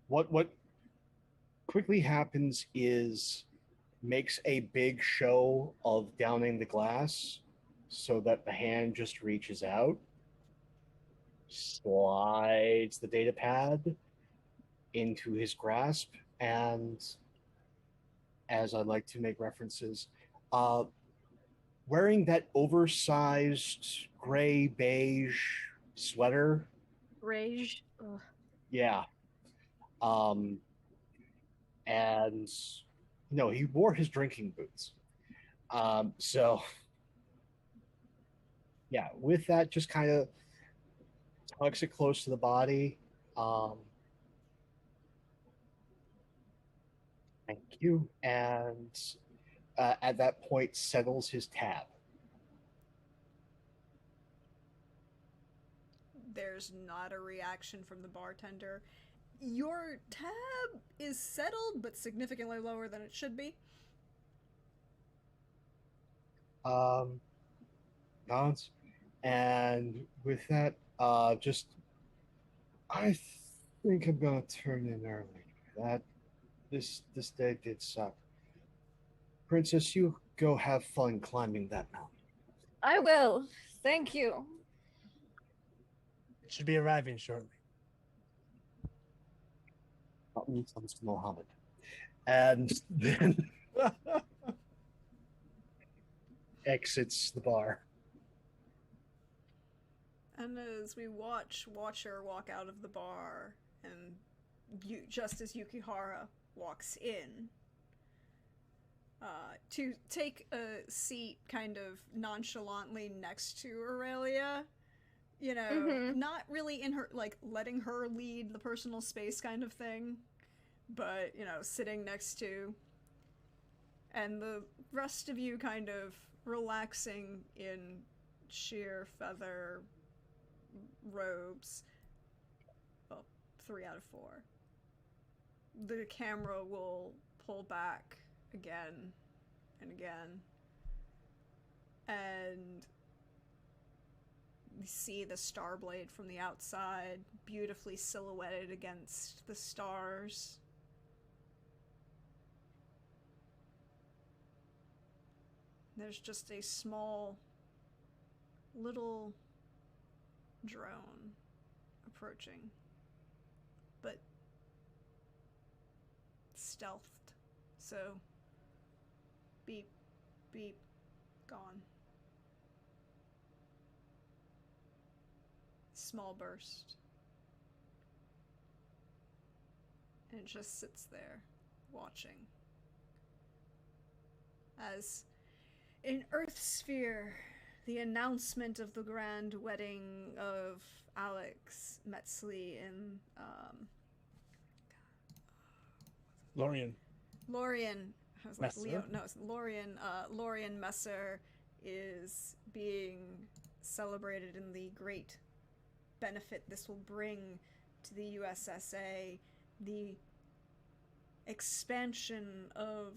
What quickly happens is makes a big show of downing the glass so that the hand just reaches out, slides the data pad into his grasp, and as I like to make references, wearing that oversized gray beige sweater. Rage. Ugh. Yeah. And no, he wore his drinking boots. So yeah, with that, just kind of tucks it close to the body. Thank you. And at that point, settles his tab. There's not a reaction from the bartender. Your tab is settled, but significantly lower than it should be. Nods. And with that, just I think I'm gonna turn in early. That this day did suck. Princess, you go have fun climbing that mountain. I will. Thank you. It should be arriving shortly. Mountain comes to Mohammed. And then exits the bar. And as we watch Watcher walk out of the bar, and just as Yukihara walks in, to take a seat kind of nonchalantly next to Aurelia, you know, not really in her, like, letting her lead the personal space kind of thing, but, you know, sitting next to, and the rest of you kind of relaxing in sheer feather robes. Well, 3 out of 4. The camera will pull back again and again, and you see the Starblade from the outside, beautifully silhouetted against the stars. There's just a small little drone approaching, but stealthed. So, beep, beep, gone. Small burst. And it just sits there, watching. As in Earthsphere, the announcement of the grand wedding of Alex Metzley and Lorian. I was like, Messer? Leo, no, it's Lorian Messer is being celebrated in the great benefit this will bring to the USSA, the expansion of,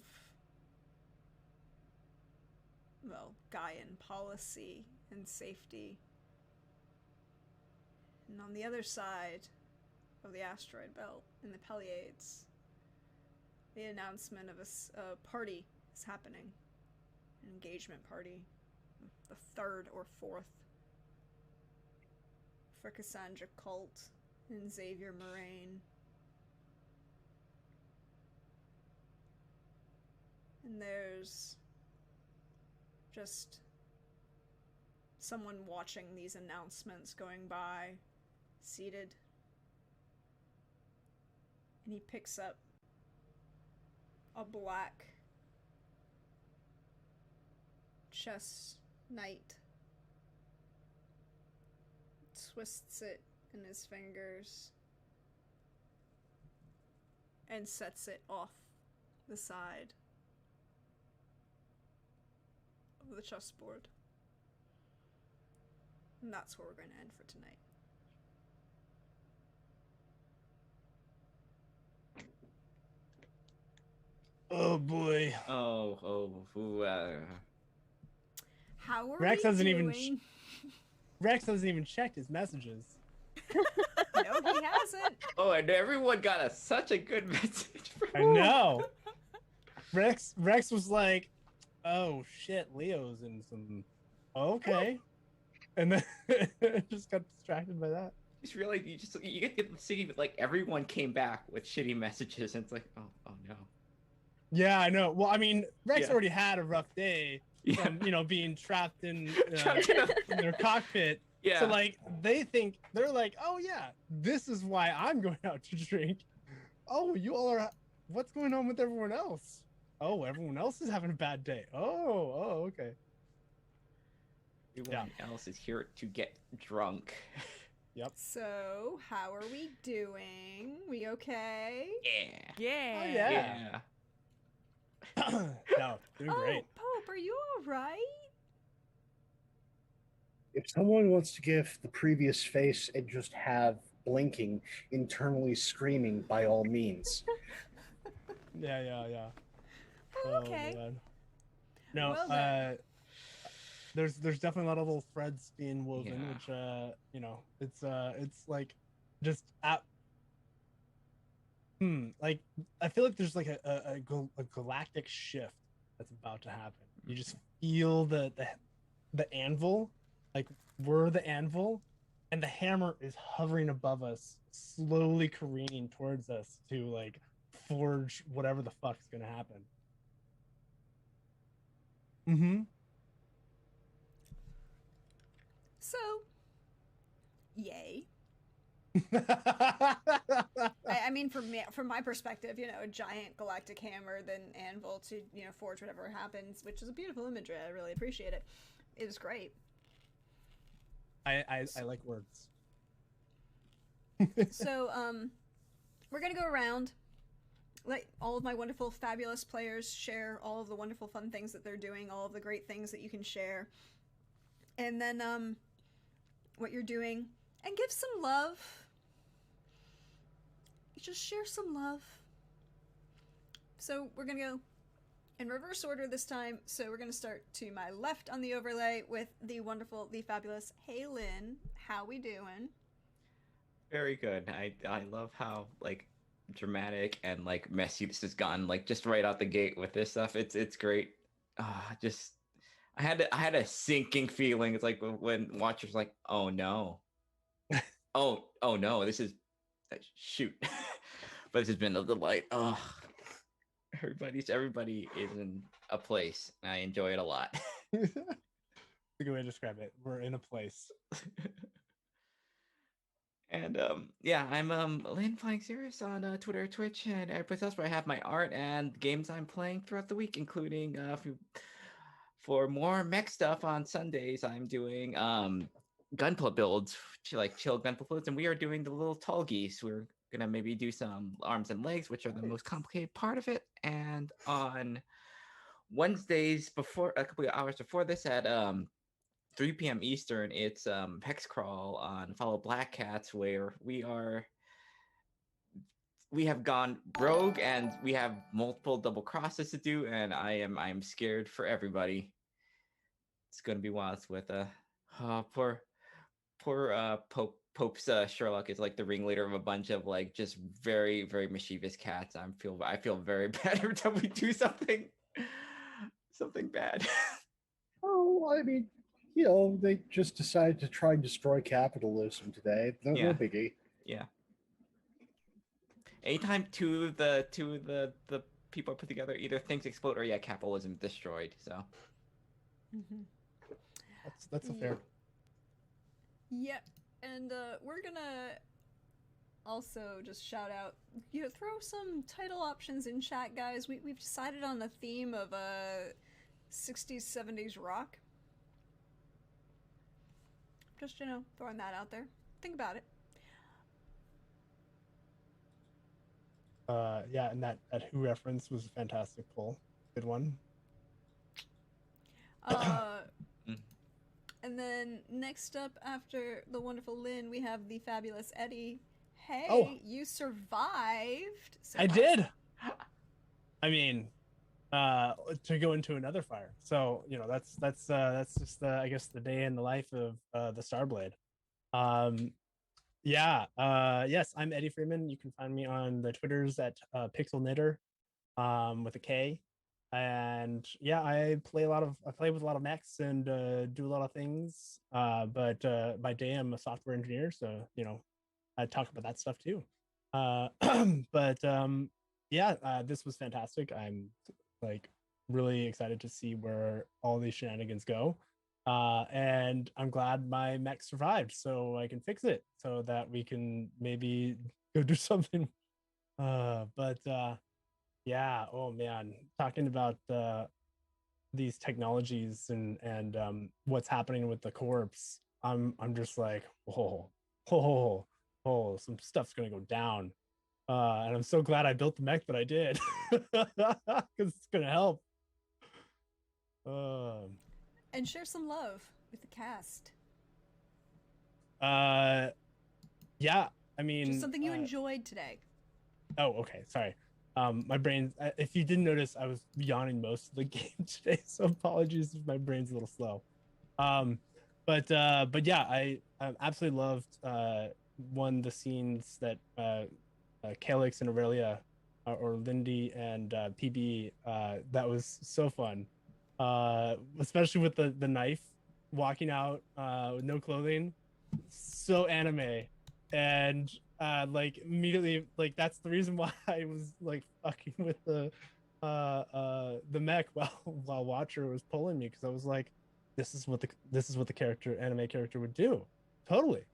well, Gaian policy and safety. And on the other side of the asteroid belt, in the Pleiades, the announcement of a party is happening. An engagement party. The third or fourth. For Cassandra Colt and Xavier Moraine. And there's just someone watching these announcements going by, seated. And he picks up a black chess knight, twists it in his fingers, and sets it off the side of the chessboard. And that's where we're going to end for tonight. Oh boy. How are Rex we hasn't doing? even Rex hasn't even checked his messages. No, he hasn't. Oh, and everyone got such a good message. I know. Rex was like, "Oh shit, Leo's in some." Okay, and then just got distracted by that. Just realize you get to see like everyone came back with shitty messages, and it's like, oh no. Yeah, I know. Well, I mean, Rex Yeah. already had a rough day Yeah. from being trapped in Trapped in in their cockpit. Yeah. So like they're like, oh yeah, this is why I'm going out to drink. Oh, you all are. What's going on with everyone else? Oh, everyone else is having a bad day. Oh, okay. Everyone else is here to get drunk. Yep. So, how are we doing? We okay? Yeah. Yeah. Oh, yeah. No, doing great. Oh, Pope, are you alright? If someone wants to give the previous face and just have blinking, internally screaming, by all means. Yeah. Oh, okay. Oh, man. No, Well then. there's definitely a lot of little threads being woven, Yeah. which it's like just like I feel like there's like a galactic shift that's about to happen. You just feel the anvil, like we're the anvil, and the hammer is hovering above us, slowly careening towards us to like forge whatever the fuck's gonna happen. Mm-hmm. So, yay. I I mean, from my perspective, a giant galactic hammer, then anvil to, forge whatever happens, which is a beautiful imagery. I really appreciate it. It was great. I like words. So, we're gonna go around, let all of my wonderful, fabulous players share all of the wonderful, fun things that they're doing, all of the great things that you can share, and then, what you're doing, and give some love. Just share some love. So, we're gonna go in reverse order this time, so we're gonna start to my left on the overlay with the wonderful, the fabulous, hey Lynn, how we doing? Very good. I love how like dramatic and like messy this has gotten, like just right out the gate with this stuff. It's great. Just I had a sinking feeling. It's like when watchers like, oh no. oh no, this is shoot. But this has been a delight. Oh, everybody is in a place. I enjoy it a lot. That's a good way to describe it. We're in a place. And yeah, I'm Lynn playing serious on Twitter, Twitch, and every place else where I have my art and games I'm playing throughout the week, including for more mech stuff on Sundays. I'm doing gunpla builds, like chill gunpla builds, and we are doing the little tall geese. We're gonna maybe do some arms and legs, which are the most complicated part of it. And on Wednesdays, before a couple of hours before this, at 3 p.m. Eastern, it's Hex Crawl on Follow Black Cats, where we are we have gone rogue and we have multiple double crosses to do, and I am scared for everybody. It's gonna be wild with poor Pope's Sherlock is like the ringleader of a bunch of like just very, very mischievous cats. I feel very bad every time we do something bad. Oh, I mean, you know, they just decided to try and destroy capitalism today. No biggie. Yeah. Anytime two of the people are put together, either things explode or capitalism destroyed. So that's a fair. Yep, and we're gonna also just shout out, throw some title options in chat, guys. We've decided on the theme of 60s, 70s rock. Just, throwing that out there. Think about it. Yeah, and that Who reference was a fantastic pull. Good one. And then next up after the wonderful Lynn, we have the fabulous Eddie. Hey, you survived. I did. I mean, to go into another fire. So that's just I guess the day in the life of the Starblade. Yes, I'm Eddie Freeman. You can find me on the Twitters at Pixel Knitter with a K. And I play with a lot of mechs and do a lot of things. But by day I'm a software engineer, so I talk about that stuff too. This was fantastic. I'm like really excited to see where all these shenanigans go. And I'm glad my mech survived, so I can fix it so that we can maybe go do something. Oh man, talking about these technologies and what's happening with the corpse, I'm just like, some stuff's gonna go down. And I'm so glad I built the mech that I did, because it's gonna help. And share some love with the cast. Yeah, I mean, just something you enjoyed today. Oh, okay, sorry. My brain, if you didn't notice, I was yawning most of the game today, so apologies if my brain's a little slow. But yeah, I absolutely loved the scenes that Calyx and Aurelia or Lindy and PB, that was so fun. Especially with the knife walking out with no clothing, so anime. And like immediately, like that's the reason why I was like fucking with the mech while Watcher was pulling me, because I was like, this is what the anime character would do, totally.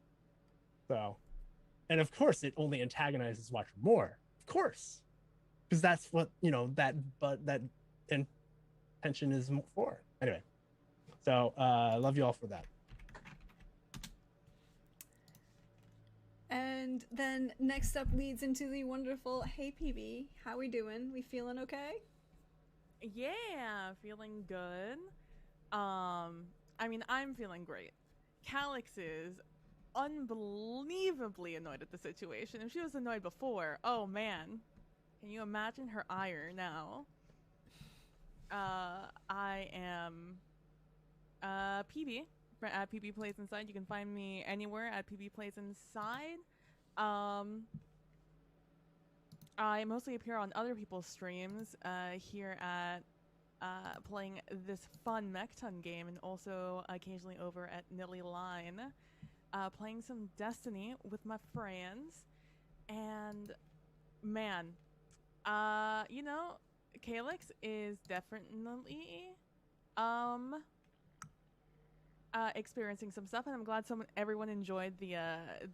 So, and of course it only antagonizes Watcher more, of course, because that's what that intention is for. Anyway, so I love you all for that. And then next up leads into the wonderful, hey PB, how we doing? We feeling okay? Yeah, feeling good. I mean, I'm feeling great. Calyx is unbelievably annoyed at the situation. If she was annoyed before, oh man, can you imagine her ire now? I am PB. At PB Plays Inside. You can find me anywhere at PB Plays Inside. I mostly appear on other people's streams here at playing this fun Mechton game, and also occasionally over at Nilly Line playing some Destiny with my friends. And man, Calyx is definitely experiencing some stuff, and I'm glad everyone enjoyed the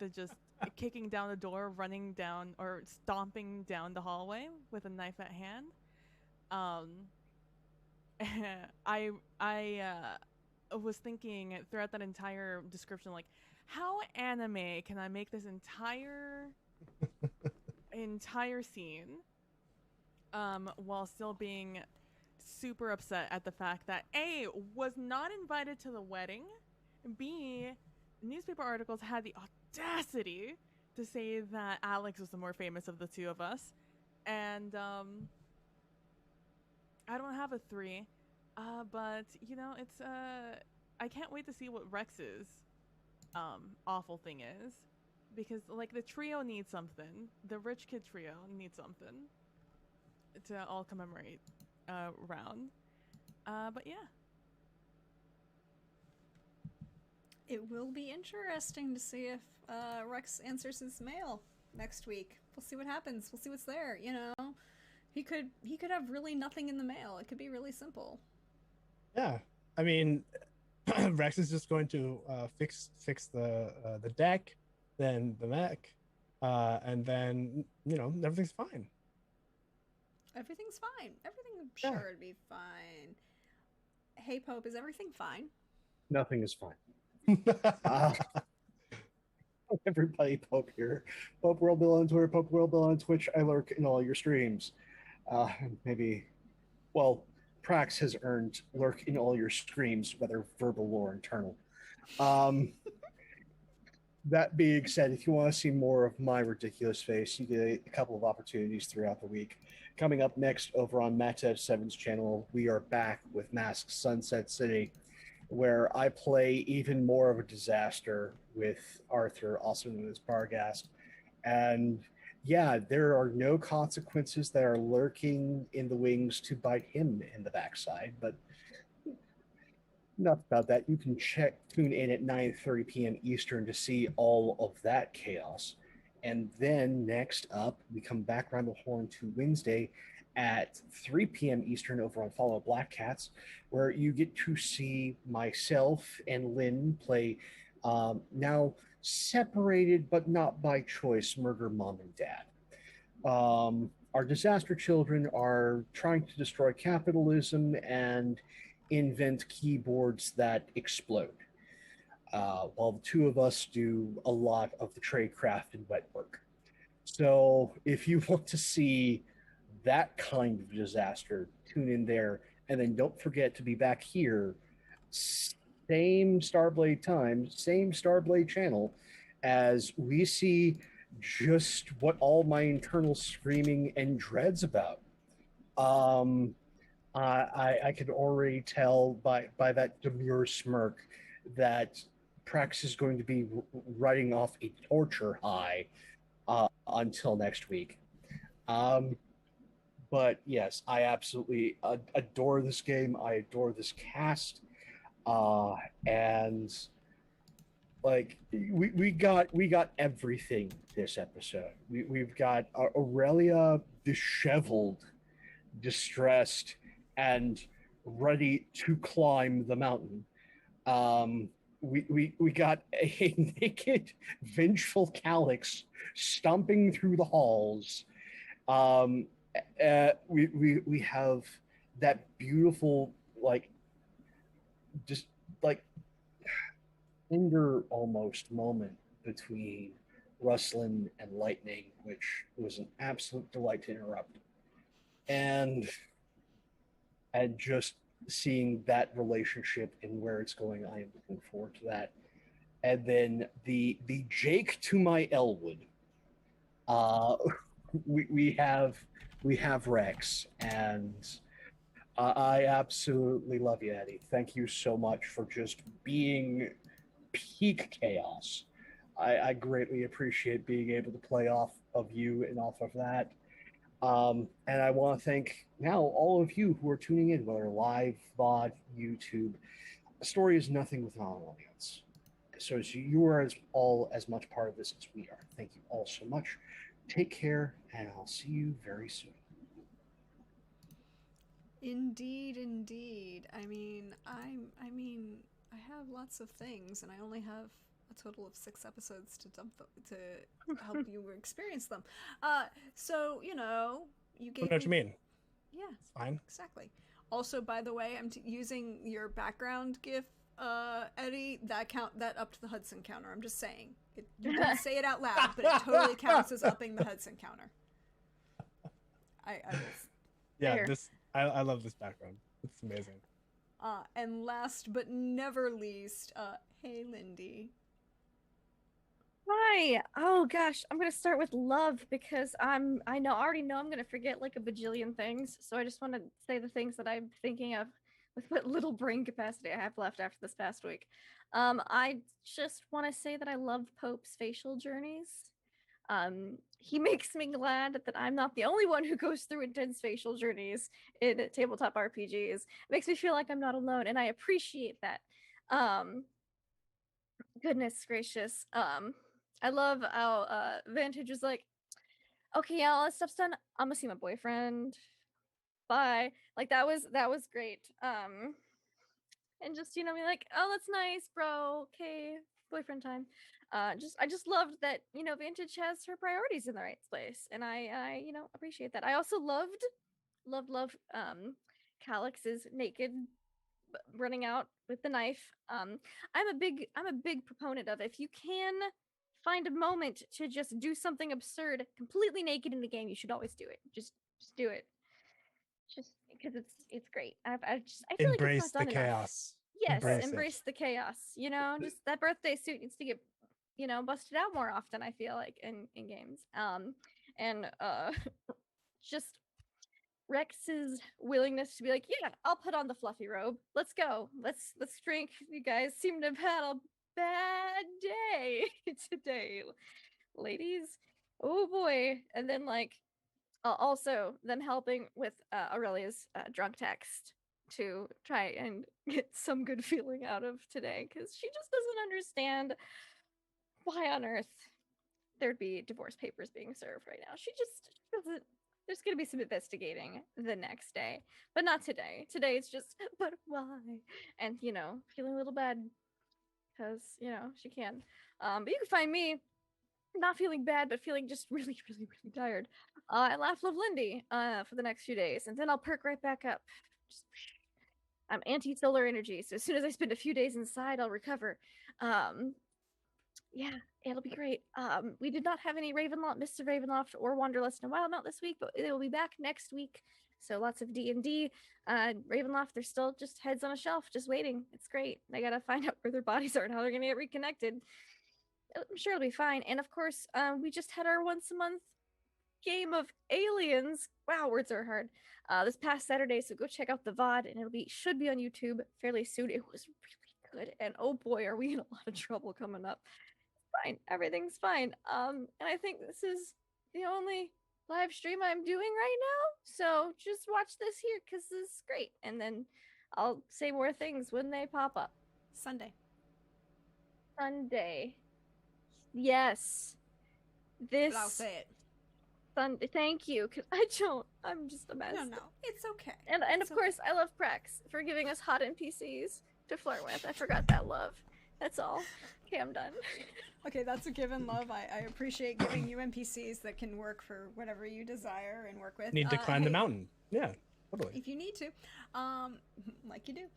just kicking down the door, running down or stomping down the hallway with a knife at hand. I was thinking throughout that entire description, like, how anime can I make this entire scene while still being super upset at the fact that A, was not invited to the wedding, B, newspaper articles had the audacity to say that Alex was the more famous of the two of us, and I don't have a 3, but you know, it's I can't wait to see what Rex's awful thing is, because like the trio needs something. The rich kid trio needs something to all commemorate round. But yeah. It will be interesting to see if Rex answers his mail next week. We'll see what happens. We'll see what's there. You know, he could have really nothing in the mail. It could be really simple. Yeah, I mean, Rex is just going to fix the deck, then the mech, and then everything's fine. Everything's fine. Everything Yeah. sure to be fine. Hey Pope, is everything fine? Nothing is fine. Everybody, Pope here. Pope World Bill on Twitter, Pope World Bill on Twitch. I lurk in all your streams. Prax has earned lurk in all your streams, whether verbal or internal. That being said, if you want to see more of my ridiculous face, you get a couple of opportunities throughout the week. Coming up next over on MattDev7's channel, we are back with Masked Sunset City, where I play even more of a disaster with Arthur, also known as Barghast. And yeah, there are no consequences that are lurking in the wings to bite him in the backside, but enough about that. You can tune in at 9:30 p.m. Eastern to see all of that chaos. And then next up, we come back around the horn to Wednesday at 3 p.m. Eastern over on Follow Black Cats, where you get to see myself and Lynn play now separated but not by choice Murder Mom and Dad. Our disaster children are trying to destroy capitalism and invent keyboards that explode, while the two of us do a lot of the tradecraft and wet work. So if you want to see that kind of disaster, tune in there. And then don't forget to be back here, same Starblade time, same Starblade channel, as we see just what all my internal screaming and dreads about. I could already tell by that demure smirk that Prax is going to be riding off a torture high until next week. But yes, I absolutely adore this game. I adore this cast, and like we got everything this episode. We've got Aurelia disheveled, distressed, and ready to climb the mountain. We got a naked, vengeful Calyx stomping through the halls. We have that beautiful, like, just like tender almost moment between Rustlin and Lightning, which was an absolute delight to interrupt. And just seeing that relationship and where it's going, I am looking forward to that. And then the Jake to my Elwood. We have Rex, and I absolutely love you, Eddie. Thank you so much for just being peak chaos. I greatly appreciate being able to play off of you and off of that. And I want to thank now all of you who are tuning in, whether live, VOD, YouTube. A story is nothing without an audience. So you are all as much part of this as we are. Thank you all so much. Take care, and I'll see you very soon. Indeed, indeed. I mean, I have lots of things, and I only have a total of 6 episodes to dump them, to help you experience them. So you know, you gave I know what you mean. Yeah, It's fine. exactly. Also, by the way, I'm using your background GIF, Eddie. That upped the Hudson counter. I'm just saying. You didn't say it out loud, but it totally counts as upping the Hudson counter. I was. Yeah, Fair. I love this background. It's amazing. And last but never least, hey Lindy. Hi. Oh gosh, I'm gonna start with love because I already know I'm gonna forget like a bajillion things. So I just want to say the things that I'm thinking of with what little brain capacity I have left after this past week. I just want to say that I love Pope's facial journeys. He makes me glad that I'm not the only one who goes through intense facial journeys in tabletop RPGs. It makes me feel like I'm not alone, and I appreciate that. Um, Goodness gracious. I love how Vantage was like, okay, yeah, all that stuff's done. I'm gonna see my boyfriend. Bye. Like that was great. And just be like, oh, that's nice, bro. Okay, boyfriend time. I just loved that Vantage has her priorities in the right place, and I appreciate that. I also loved Calix's naked running out with the knife. I'm a big proponent of if you can find a moment to just do something absurd completely naked in the game, you should always do it. Just do it. Just because it's great. I feel like it's Embrace not the done enough. chaos. Yes, Embrace embrace it. the chaos. Just that birthday suit needs to get busted out more often, I feel like in games. And just Rex's willingness to be like, yeah, I'll put on the fluffy robe. Let's go. Let's drink. You guys seem to have had a bad day today, ladies. Oh boy. And then also them helping with Aurelia's drunk text to try and get some good feeling out of today because she just doesn't understand why on earth there'd be divorce papers being served right now. She just doesn't. There's going to be some investigating the next day, but not today. Today it's just, but why? And, feeling a little bad because, she can. But you can find me not feeling bad, but feeling just really, really, really tired. I Laugh Love Lindy for the next few days, and then I'll perk right back up. Just, I'm anti-solar energy, so as soon as I spend a few days inside, I'll recover. Yeah, it'll be great. We did not have any Ravenloft, Mists of Ravenloft, or Wanderlust and Wildmount this week, but they will be back next week. So lots of D&D. Ravenloft, they're still just heads on a shelf, just waiting. It's great. I gotta find out where their bodies are and how they're gonna get reconnected. I'm sure it'll be fine. And of course, we just had our once a month game of Aliens. Wow, words are hard. This past Saturday, so go check out the VOD, and should be on YouTube fairly soon. It was really good, and oh boy, are we in a lot of trouble coming up. Fine, everything's fine. And I think this is the only live stream I'm doing right now. So just watch this here because this is great. And then I'll say more things when they pop up. Sunday. Yes. This But I'll say it. Sunday. Thank you. Cause I'm just a mess. No, it's okay. And It's of course, I love Prex for giving us hot NPCs to flirt with. I forgot that love. That's all. Okay, I'm done. Okay, that's a given, love. I appreciate giving you NPCs that can work for whatever you desire and work with. Need to climb the mountain. Yeah, totally. If you need to, like you do.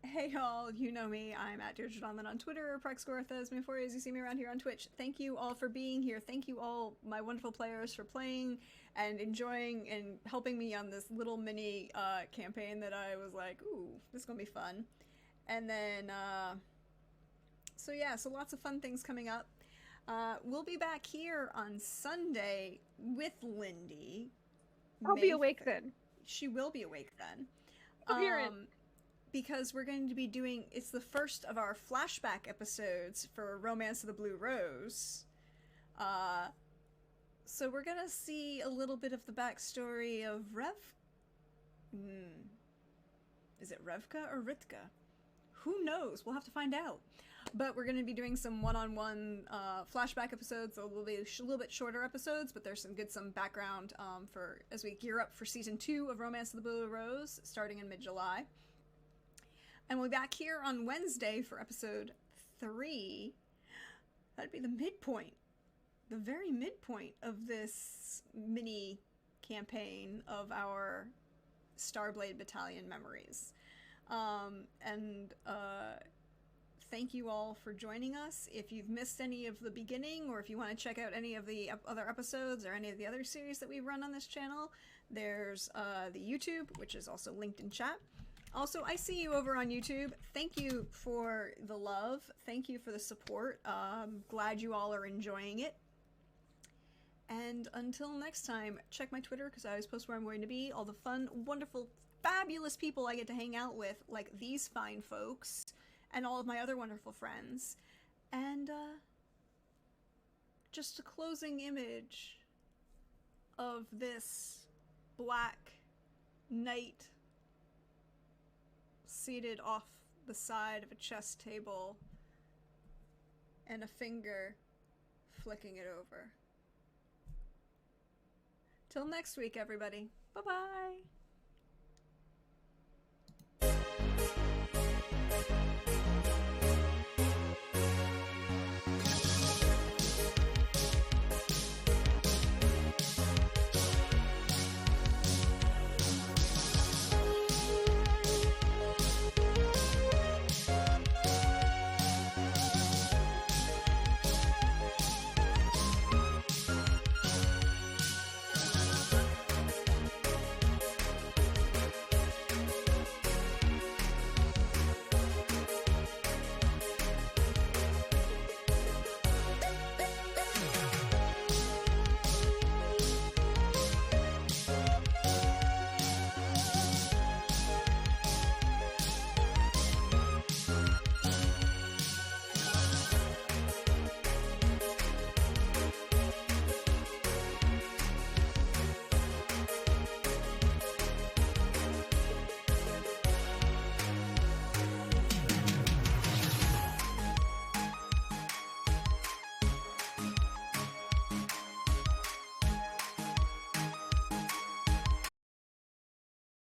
Hey y'all, you know me. I'm at DeirdreDonlan on Twitter, Prexgorth as before as you see me around here on Twitch. Thank you all for being here. Thank you all, my wonderful players, for playing and enjoying and helping me on this little mini campaign that I was like, ooh, this is gonna be fun. And then, so yeah, so lots of fun things coming up. We'll be back here on Sunday with Lindy. I'll be awake then. She will be awake then. I'll hear it. Because we're going to be doing, it's the first of our flashback episodes for Romance of the Blue Rose. So we're gonna see a little bit of the backstory of Is it Revka or Ritka? Who knows? We'll have to find out. But we're going to be doing some one-on-one flashback episodes. So we'll be a little bit shorter episodes, but there's some background for as we gear up for season 2 of Romance of the Blue Rose, starting in mid-July. And we'll be back here on Wednesday for episode 3. That'd be the midpoint. The very midpoint of this mini campaign of our Starblade Battalion memories. Thank you all for joining us. If you've missed any of the beginning, or if you want to check out any of the other episodes or any of the other series that we run on this channel, there's the YouTube, which is also linked in chat. Also, I see you over on YouTube. Thank you for the love. Thank you for the support. Glad you all are enjoying it. And until next time, check my Twitter because I always post where I'm going to be. All the fun, wonderful, fabulous people I get to hang out with, like these fine folks, and all of my other wonderful friends. And just a closing image of this black knight seated off the side of a chess table and a finger flicking it over. Till next week, everybody. Bye-bye.